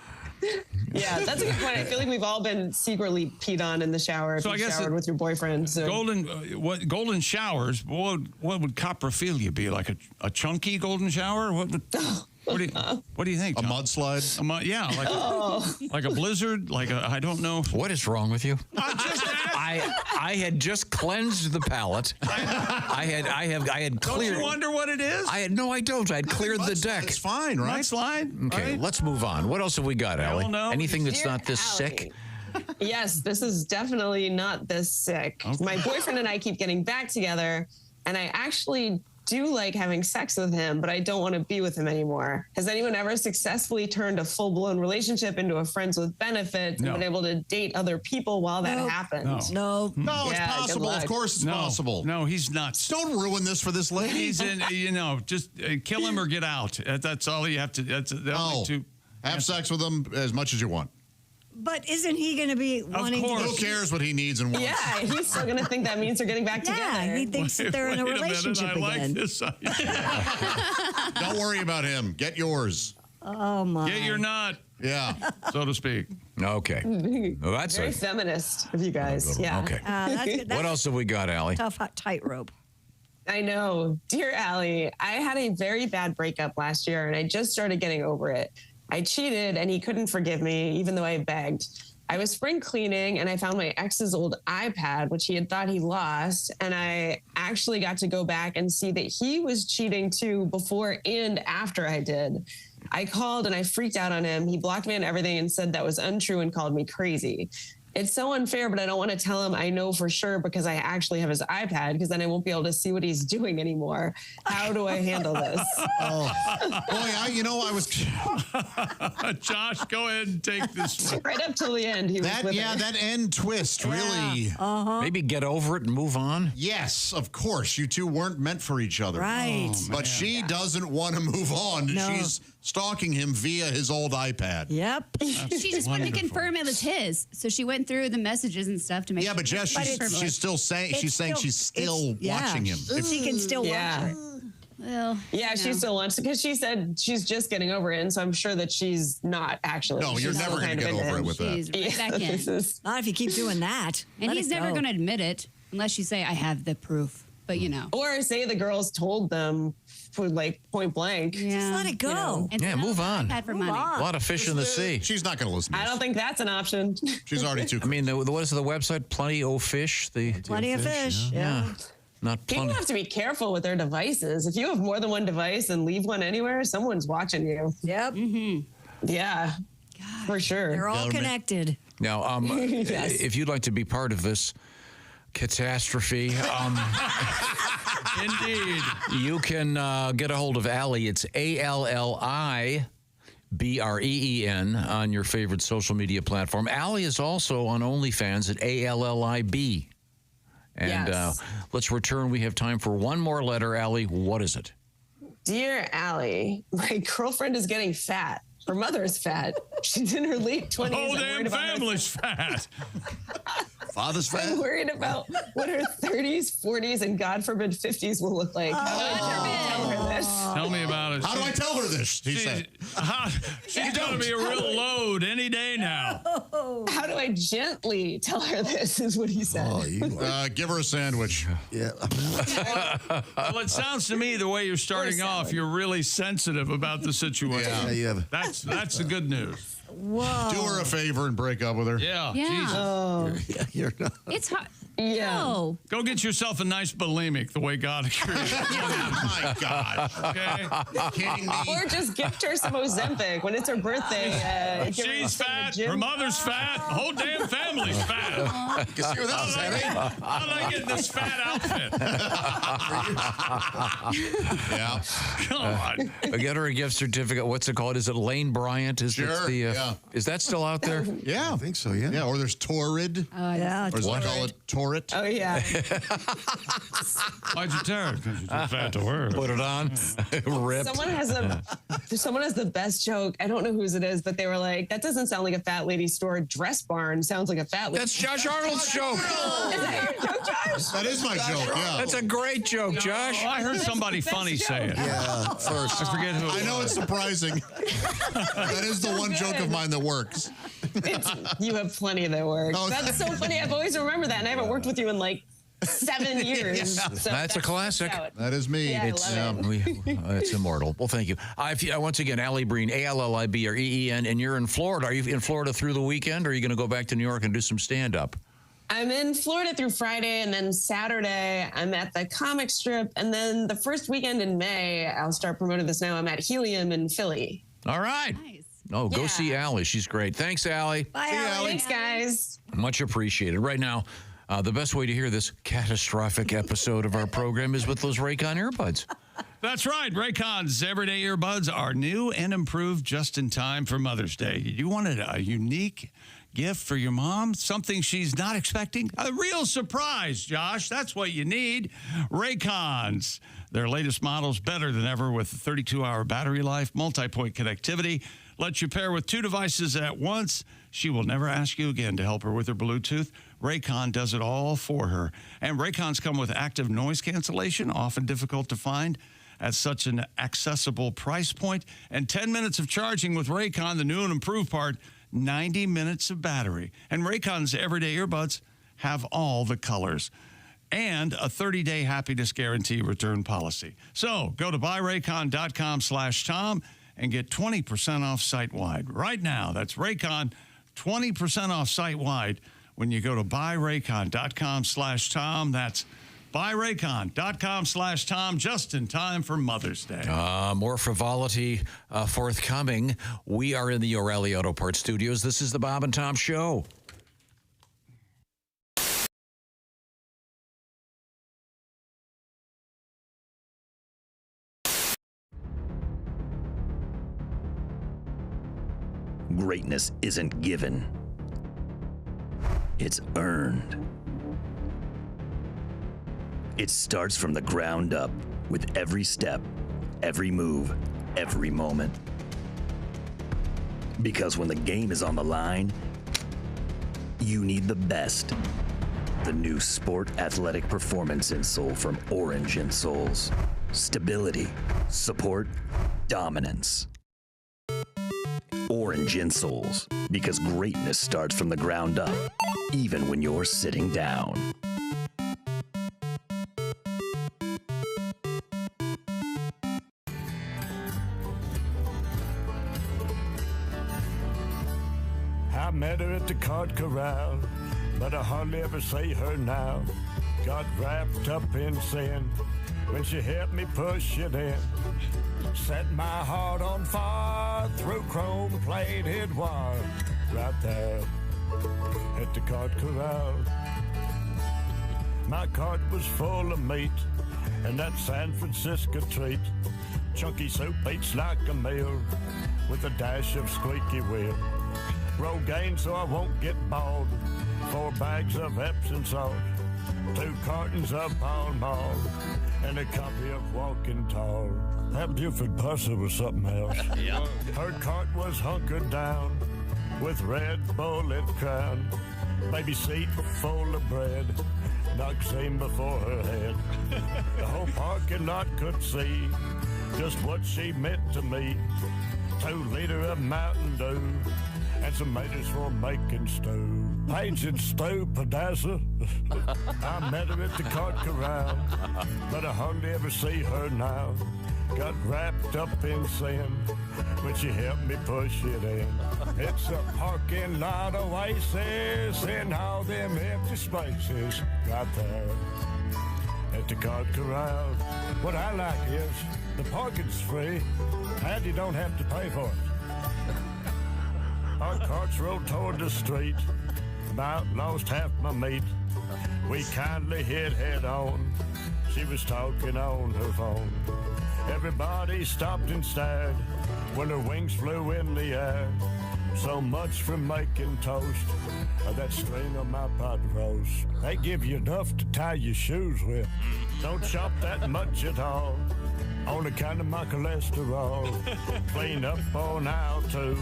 Yeah, that's a good point. I feel like we've all been secretly peed on in the shower if you showered with your boyfriend. So. Golden showers. What would coprophilia be? Like a chunky golden shower? What do you think? A mudslide? Like a blizzard? I don't know. What is wrong with you? I had just cleansed the palate. I had cleared. Don't you wonder what it is? No, I don't. I had cleared the deck. It's fine, right? Mudslide? Okay, let's move on. What else have we got, Alli? Anything that's not this sick? Yes, this is definitely not this sick. Okay. My boyfriend and I keep getting back together, and I actually do like having sex with him, but I don't want to be with him anymore. Has anyone ever successfully turned a full-blown relationship into a friends with benefits and been able to date other people while that happened? No, it's possible. Of course it's possible. No, he's nuts. Don't ruin this for this lady. He's in, just kill him or get out. That's all you have to. That's the only two. Have sex with him as much as you want. But isn't he going to be wanting to? Who cares what he needs and wants? Yeah, he's still going to think that means they're getting back together. Yeah, he thinks that they're in a relationship I again. like this. Don't worry about him. Get yours. Oh, my. Get your nut. Yeah. So to speak. Okay. Well, that's very feminist of you guys. Yeah. Okay. That's What else have we got, Allie? tough tightrope. I know. Dear Allie, I had a very bad breakup last year and I just started getting over it. I cheated and he couldn't forgive me, even though I begged. I was spring cleaning and I found my ex's old iPad, which he had thought he lost. And I actually got to go back and see that he was cheating too before and after I did. I called and I freaked out on him. He blocked me on everything and said that was untrue and called me crazy. It's so unfair, but I don't want to tell him I know for sure because I actually have his iPad because then I won't be able to see what he's doing anymore. How do I handle this? Boy, I was... Josh, go ahead and take this one. Right up till the end. He was with her. that end twist, really. Maybe get over it and move on? Yes, of course. You two weren't meant for each other. Right. But she doesn't want to move on. No. She's stalking him via his old iPad. Yep. She just wanted to confirm it was his. So she went through the messages and stuff to make Yeah, but Jess, she's still saying she's still watching him. She can still watch it. Well, yeah, she still wants because she said she's just getting over it, and so I'm sure that she's not actually. No, you're never going to get over it with She's that. right back in. Not if you keep doing that. And he's never going to admit it unless you say, I have the proof. But, Or say the girls told them for point blank. Yeah. Just let it go. Move on. For money. A lot of fish in the sea. She's not going to listen to I don't think that's an option. She's already too. I mean, what is the website? Plenty o' fish. Plenty of fish. Yeah. Not People plenty. have to be careful with their devices. If you have more than one device and leave one anywhere, someone's watching you. Yep. Yeah. For sure. They're all connected. Now, Yes. if you'd like to be part of this catastrophe, Indeed. you can get a hold of Allie. It's ALLI. BREEN on your favorite social media platform. Allie is also on OnlyFans at ALLIB. And Yes. let's return. We have time for one more letter. Allie, what is it? Dear Allie, my girlfriend is getting fat. Her mother's fat. She's in her late 20s. The whole I'm damn worried about her- family's fat. Father's fat. I'm worried about what her 30s, 40s, and God forbid 50s will look like. How do I tell her this? Tell me about it. How do I tell her this? He said. She's going to be a real load any day now. How do I gently tell her this? Is what he said. Give her a sandwich. Yeah. Well, it sounds to me the way you're starting off, you're really sensitive about the situation. Yeah, you have. That's the good news. Whoa. Do her a favor and break up with her. Yeah. Yeah. Jesus. You're not. It's hard. Yeah. No. Go get yourself a nice bulimic the way God created. Oh, my God. Okay. Kidding me? Or just gift her some Ozempic when it's her birthday. Give her She's some fat. gym. Her mother's fat. The whole damn family's fat. You see where that was heading? How did I get in this fat outfit? Yeah. Come on. Get her a gift certificate. What's it called? Is it Lane Bryant? Is Sure, yeah. Is that still out there? Yeah. I think so, yeah. Yeah, or there's Torrid. Yeah. Or as I call it, Torrid. Oh, yeah. Why'd you tear it? Because you're too fat to wear it. Put it on. Ripped. Someone has the best joke. I don't know whose it is, but they were like, that doesn't sound like a fat lady store. Dress barn sounds like a fat lady. That's Josh Arnold's joke. Is that your joke, Josh? That is my joke, yeah. That's a great joke, Josh. Oh, I heard somebody funny say it. Yeah, first. I forget who it was. I know it's surprising. That is the one joke of mine that works. You have plenty that work. Oh, That's so funny. I've always remembered that, and I haven't worked with you in like 7 years. So That's a classic. That is me. Yeah, I love it. It's immortal. Well, thank you. Once again, Alli Breen, ALLIBREEN, and you're in Florida. Are you in Florida through the weekend, or are you going to go back to New York and do some stand-up? I'm in Florida through Friday, and then Saturday I'm at the comic strip, and then the first weekend in May, I'll start promoting this now, I'm at Helium in Philly. All right. Nice. Oh, go Yeah. see Allie. She's great. Thanks, Allie. Bye, Allie. Thanks, guys. Much appreciated. Right now, The best way to hear this catastrophic episode of our program is with those Raycon earbuds. That's right. Raycon's everyday earbuds are new and improved just in time for Mother's Day. You wanted a unique gift for your mom, something she's not expecting? A real surprise, Josh. That's what you need. Raycons. Their latest model's better than ever with 32-hour battery life, multi-point connectivity, lets you pair with 2 devices at once. She will never ask you again to help her with her Bluetooth. Raycon does it all for her. And Raycons come with active noise cancellation, often difficult to find at such an accessible price point. And 10 minutes of charging with Raycon, the new and improved part, 90 minutes of battery. And Raycon's everyday earbuds have all the colors and a 30-day happiness guarantee return policy. So go to buyraycon.com/Tom and get 20% off site-wide. Right now, that's Raycon, 20% off site-wide when you go to buyraycon.com/Tom. That's buyraycon.com/Tom, just in time for Mother's Day. More frivolity forthcoming. We are in the O'Reilly Auto Parts Studios. This is the Bob and Tom Show. Greatness isn't given. It's earned. It starts from the ground up with every step, every move, every moment. Because when the game is on the line, you need the best. The new Sport Athletic Performance insole from Orange Insoles. Stability, support, dominance. Orange Insoles, because greatness starts from the ground up, even when you're sitting down. I met her at the card corral, but I hardly ever see her now. Got wrapped up in sin when she helped me push it in. Set my heart on fire through chrome-plated wire. Right there at the card corral. My cart was full of meat and that San Francisco treat. Chunky soup eats like a meal with a dash of squeaky wheel. Rogaine so I won't get bald. 4 bags of Epsom salt. 2 cartons of Pall Mall. And a copy of Walking Tall. That Buford Buster was something else. Yeah. Her cart was hunkered down with Red Bullet crown. Baby seat full of bread. Knock seen before her head. The whole parking lot could see just what she meant to me. 2 liter of Mountain Dew and some maters for making stew. Paige and Stu Pedazza. I met her at the cart corral, but I hardly ever see her now. Got wrapped up in sin when she helped me push it in. It's a parking lot oasis in all them empty spaces right there at the cart corral. What I like is the parking's free and you don't have to pay for it. Our carts rode toward the street, about lost half my meat. We kindly hit head on, she was talking on her phone. Everybody stopped and stared when her wings flew in the air. So much for making toast, that string on my pot roast. They give you enough to tie your shoes with. Don't chop that much at all, on account of my cholesterol. Clean up on aisle 2,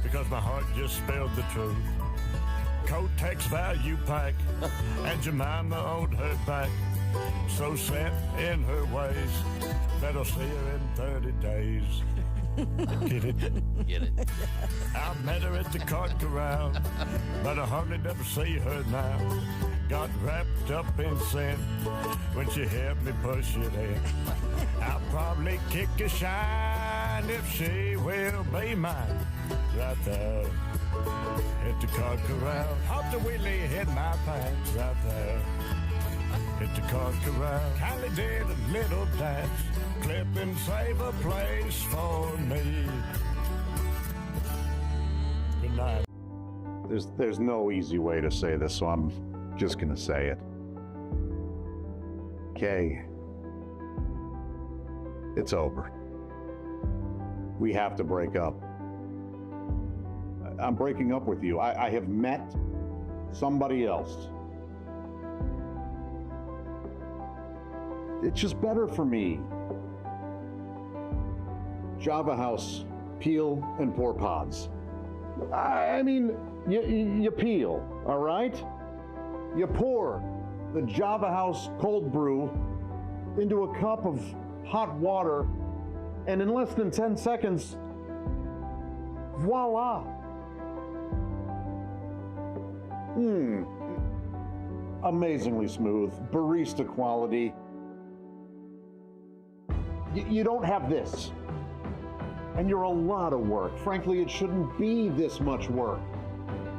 because my heart just spilled the truth. Kotex value pack, and Jemima on her back. So set in her ways, that I'll see her in 30 days. Get it? Get it. I met her at the cart corral, but I hardly never see her now. Got wrapped up in sin when she helped me push it in. I'll probably kick a shine if she will be mine. Right there at the cart corral. Hop the wheelie in my pants. Right there at the cart corral. Kylie did a little dance. Clip and save a place for me. Good night. There's no easy way to say this, so I'm Just gonna say it. Kay, it's over. We have to break up. I'm breaking up with you. I have met somebody else. It's just better for me. Java House, peel and pour pods. I mean, you peel, all right? You pour the Java House cold brew into a cup of hot water, and in less than 10 seconds, voila. Amazingly smooth, barista quality. You don't have this. And you're a lot of work. Frankly, it shouldn't be this much work.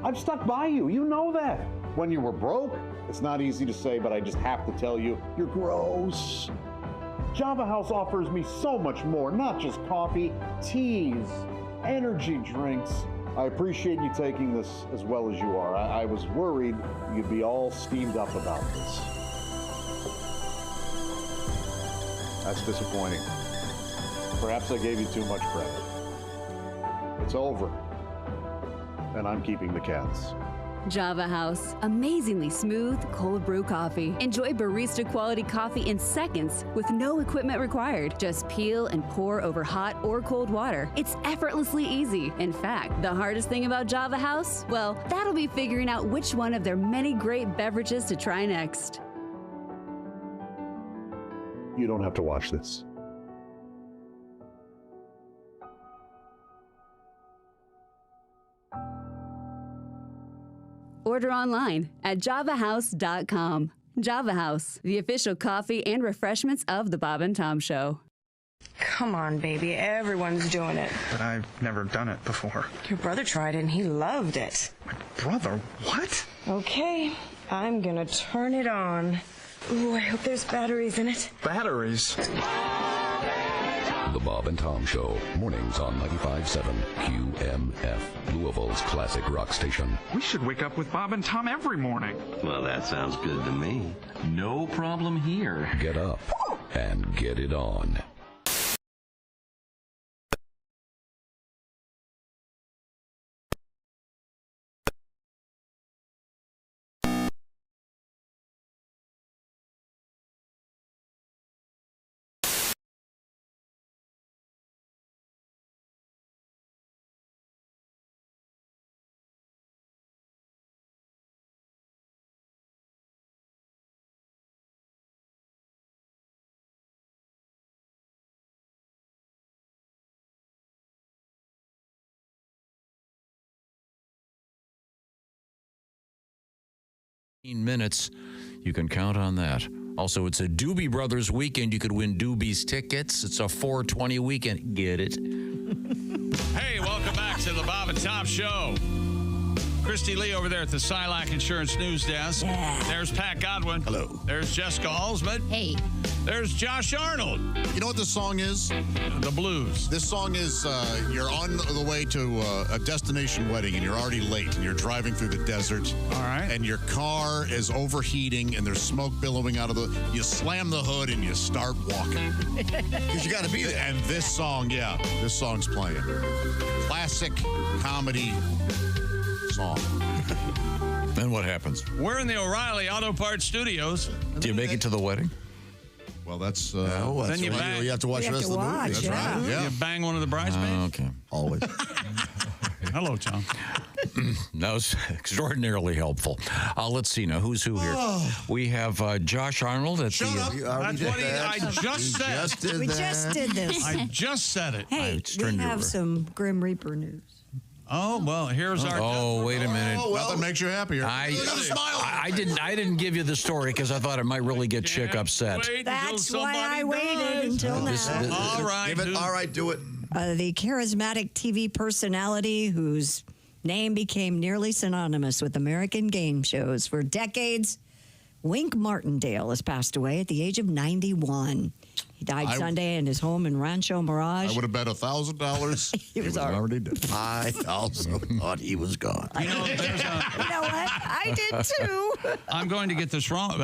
I've stuck by you, you know that. When you were broke, it's not easy to say, but I just have to tell you, you're gross. Java House offers me so much more, not just coffee, teas, energy drinks. I appreciate you taking this as well as you are. I was worried you'd be all steamed up about this. That's disappointing. Perhaps I gave you too much credit. It's over, and I'm keeping the cats. Java House, amazingly smooth cold brew coffee. Enjoy barista quality coffee in seconds with no equipment required. Just peel and pour over hot or cold water. It's effortlessly easy. In fact, the hardest thing about Java House, well, that'll be figuring out which one of their many great beverages to try next. You don't have to watch this. Order online at javahouse.com. Java House, the official coffee and refreshments of the Bob and Tom Show. Come on, baby. Everyone's doing it. But I've never done it before. Your brother tried it and he loved it. My brother? What? Okay, I'm gonna turn it on. Ooh, I hope there's batteries in it. Batteries? The Bob and Tom Show, mornings on 95.7 QMF, Louisville's classic rock station. We should wake up with Bob and Tom every morning. Well, that sounds good to me. No problem here. Get up and get it on. Minutes, you can count on that. Also, it's a Doobie Brothers weekend. You could win Doobie's tickets. It's a 420 weekend. Get it? Hey, welcome back to the Bob and Tom Show. Christy Lee over there at the Silac Insurance News Desk. Yeah. There's Pat Godwin. Hello. There's Jessica Alsman. Hey. There's Josh Arnold. You know what this song is? The blues. This song is you're on the way to a destination wedding and you're already late and you're driving through the desert. All right. And your car is overheating and there's smoke billowing out of the... You slam the hood and you start walking. Because you got to be there. And this song, this song's playing. Classic comedy song. Then what happens? We're in the O'Reilly Auto Parts Studios. Do you make it to the wedding? Well, that's... then you bang. You have to watch the rest of the movie. That's right. Yeah. You bang one of the bridesmaids? Okay. Always. Hello, Tom. That was extraordinarily helpful. Let's see now. Who's who here? We have Josh Arnold at Shut up. That's what I just said. We just did this. I just said it. Hey, we have some Grim Reaper news. Oh, well, here's our... Oh, wait a minute. Oh, well, nothing makes you happier. I didn't give you the story because I thought it might really get Chick upset. That's why I waited until now. All right. All right, do it. The charismatic TV personality whose name became nearly synonymous with American game shows for decades, Wink Martindale, has passed away at the age of 91. He died Sunday in his home in Rancho Mirage. I would have bet $1,000. He was already dead. I also thought he was gone. You know what? I did too. I'm going to get this wrong.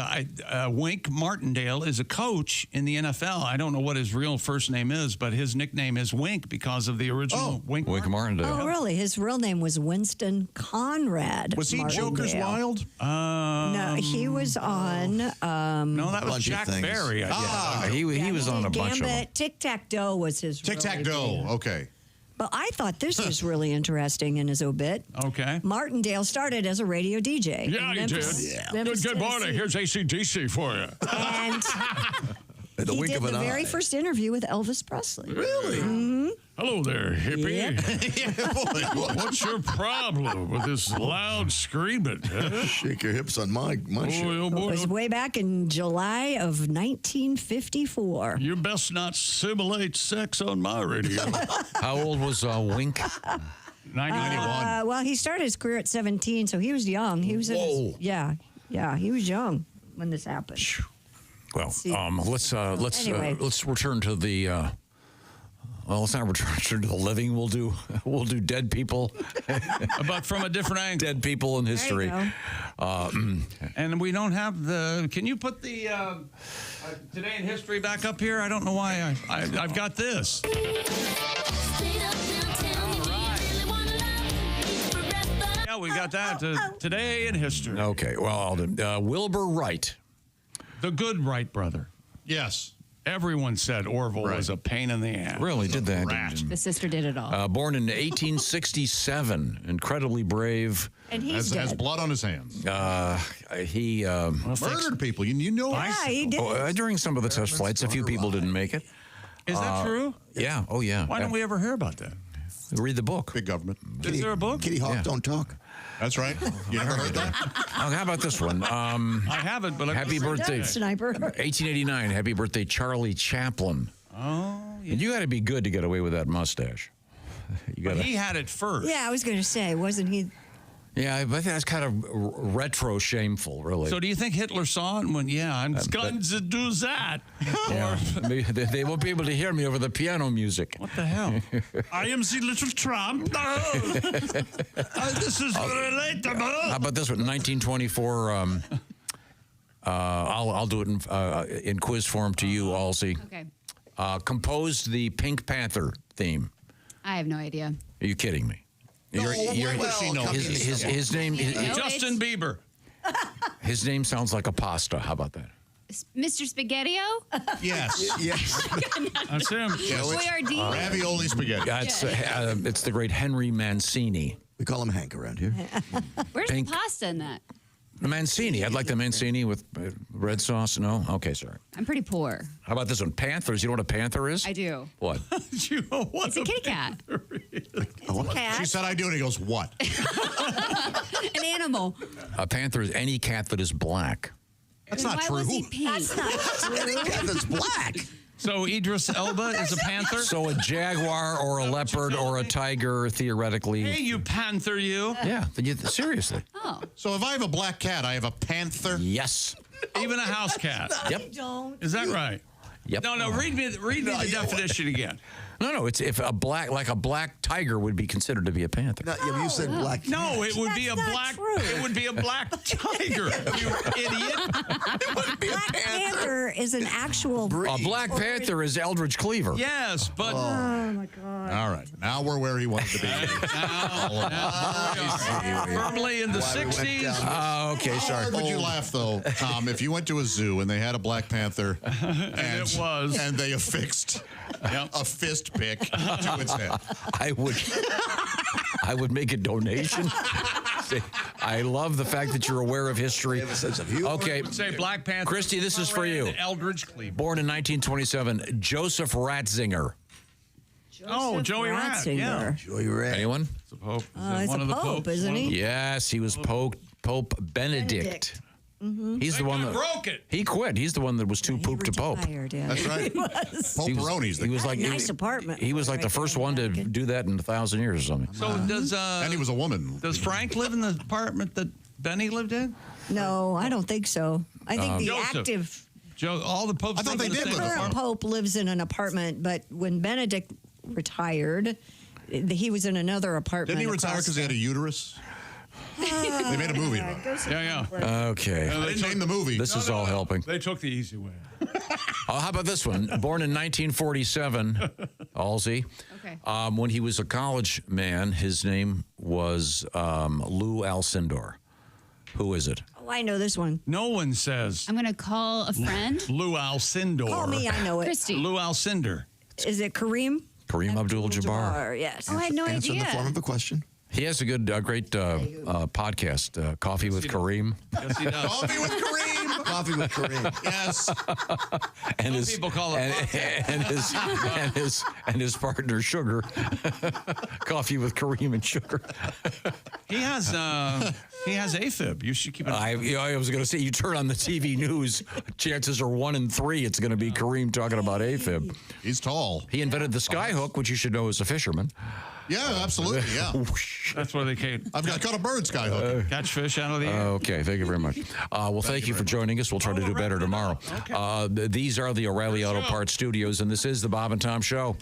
Wink Martindale is a coach in the NFL. I don't know what his real first name is, but his nickname is Wink because of the original Wink Martindale. Oh, really? His real name was Winston Conrad. Was he Martindale. Joker's Wild? No, he was on. No, that was Jack Barry. He was on a bunch of them. Tic-Tac-Toe was his Tic-Tac-Toe, okay. But I thought this was really interesting in his obit. Okay. Martindale started as a radio DJ. Yeah, he did. Good morning. Here's AC/DC for you. And he did the very first interview with Elvis Presley. Really? Mm-hmm. Hello there, hippie. What's your problem with this loud screaming? Huh? Shake your hips on my show. It was way back in July of 1954. You best not simulate sex on my radio. How old was Wink? 91. Well, he started his career at 17, so he was young. He was in his, yeah, he was young when this happened. Well, let's Anyway. let's return to the. Well, let's not return to the living. We'll do dead people, but from a different angle. Dead people in history. And we don't have the. Can you put the Today in History back up here? I don't know why I've got this. Yeah, we got that. Today in History. Okay. Well, Alden, Wilbur Wright. The good Wright brother. Yes. Everyone said Orville was a pain in the ass. Really did that. The sister did it all. Born in 1867, incredibly brave. And he's dead. Has blood on his hands. He murdered people. You know. Yeah, he did. During some of the test flights, a few people didn't make it. Is that true? Yeah. Oh, yeah. Why don't we ever hear about that? Read the book. Big government. Is there a book? Kitty Hawk don't talk. That's right. You never heard that? How about this one? I haven't, but happy birthday, Sniper. 1889. Happy birthday, Charlie Chaplin. Oh, yeah. And you got to be good to get away with that mustache. But he had it first. Yeah, I was going to say, wasn't he? Yeah, but that's kind of retro shameful, really. So do you think Hitler saw it and went, yeah, I'm going to do that? Yeah, they won't be able to hear me over the piano music. What the hell? I am the little Trump. This is relatable. How about this one? 1924. I'll do it in quiz form to you, Halsey. Okay. Composed the Pink Panther theme. I have no idea. Are you kidding me? His name. Justin Bieber. His name sounds like a pasta. How about that? Mr. Spaghetti-O? Yes. Yes. That's him. Boyardee? Ravioli spaghetti. It's the great Henry Mancini. We call him Hank around here. Where's the pasta in that? Mancini. I'd like the Mancini with red sauce. No? Okay, sorry. I'm pretty poor. How about this one? Panthers. You know what a panther is? I do. What? It's a kitty cat. It's a cat. She said I do, and he goes, what? An animal. A panther is any cat that is black. That's not Why true. was he pink? That's not true. Any cat that's black. So Idris Elba is a panther? So a jaguar or a leopard or a tiger, theoretically. Hey, you panther, you. Yeah, seriously. Oh. So if I have a black cat, I have a panther? Yes. Even a house cat. Yep. Is that right? Yep. No, read me the definition again. No, it's if a black tiger would be considered to be a panther. No, you said black. No, it would be a black. It would be a black tiger. You idiot! It wouldn't be Black Panther is an actual breed. A black panther is Eldridge Cleaver. Yes, but Oh my God. All right. Now we're where he wanted to be. firmly in the 60s. Okay, sorry. Hard would you laugh, though, Tom, if you went to a zoo and they had a black panther and they affixed a fist pick to its head? I would make a donation. I love the fact that you're aware of history. Okay. Say Black Panther. Christy, this is for you. Eldridge Cleaver. Born in 1927, Joseph Ratzinger. Joey Ratzinger. Yeah. Joey Rat. Anyone? It's a pope. He's a pope, isn't he? Yes, he was Pope Benedict. Mm-hmm. He's the one that broke it. He quit. He's the one that was too pooped to pope. That's right. Pope-Peroni's He was like nice apartment. He was like the first one to do that in 1,000 years or something. So does and he was a woman. Does Frank live in the apartment that Benny lived in? No, I don't think so. I think the Joseph. active all the popes. I thought they did live in current pope lives in an apartment, but when Benedict retired, he was in another apartment. Didn't he retire because he had a uterus? They made a movie about it. Yeah. Okay. I didn't name the movie. This is all helping. They took the easy way. How about this one? Born in 1947, Halsey. Okay. When he was a college man, his name was Lou Alcindor. Who is it? Oh, I know this one. No one says I'm going to call a friend. Lou Alcindor. Call me, I know it. Christy. Lou Alcindor. Is it Kareem? Kareem Abdul-Jabbar. Yes. Oh, I had no Answer in the idea. form of a question. He has a good, great podcast, Coffee with Kareem. Yes, he does. Coffee with Kareem. Coffee with Kareem. Yes. And Some people call it and his partner Sugar. Coffee with Kareem and Sugar. He has AFib. You should keep it. I was going to say, you turn on the TV news, chances are 1 in 3 it's going to be Kareem talking about AFib. He's tall. He invented the skyhook, which you should know as a fisherman. Yeah, absolutely. Yeah. That's where they came. I've got a bird skyhook. Catch fish out of the air. Okay, thank you very much. Well, thank you for joining us. We'll try to do better tomorrow. Okay. These are the O'Reilly Auto Parts Studios, and this is the Bob and Tom Show.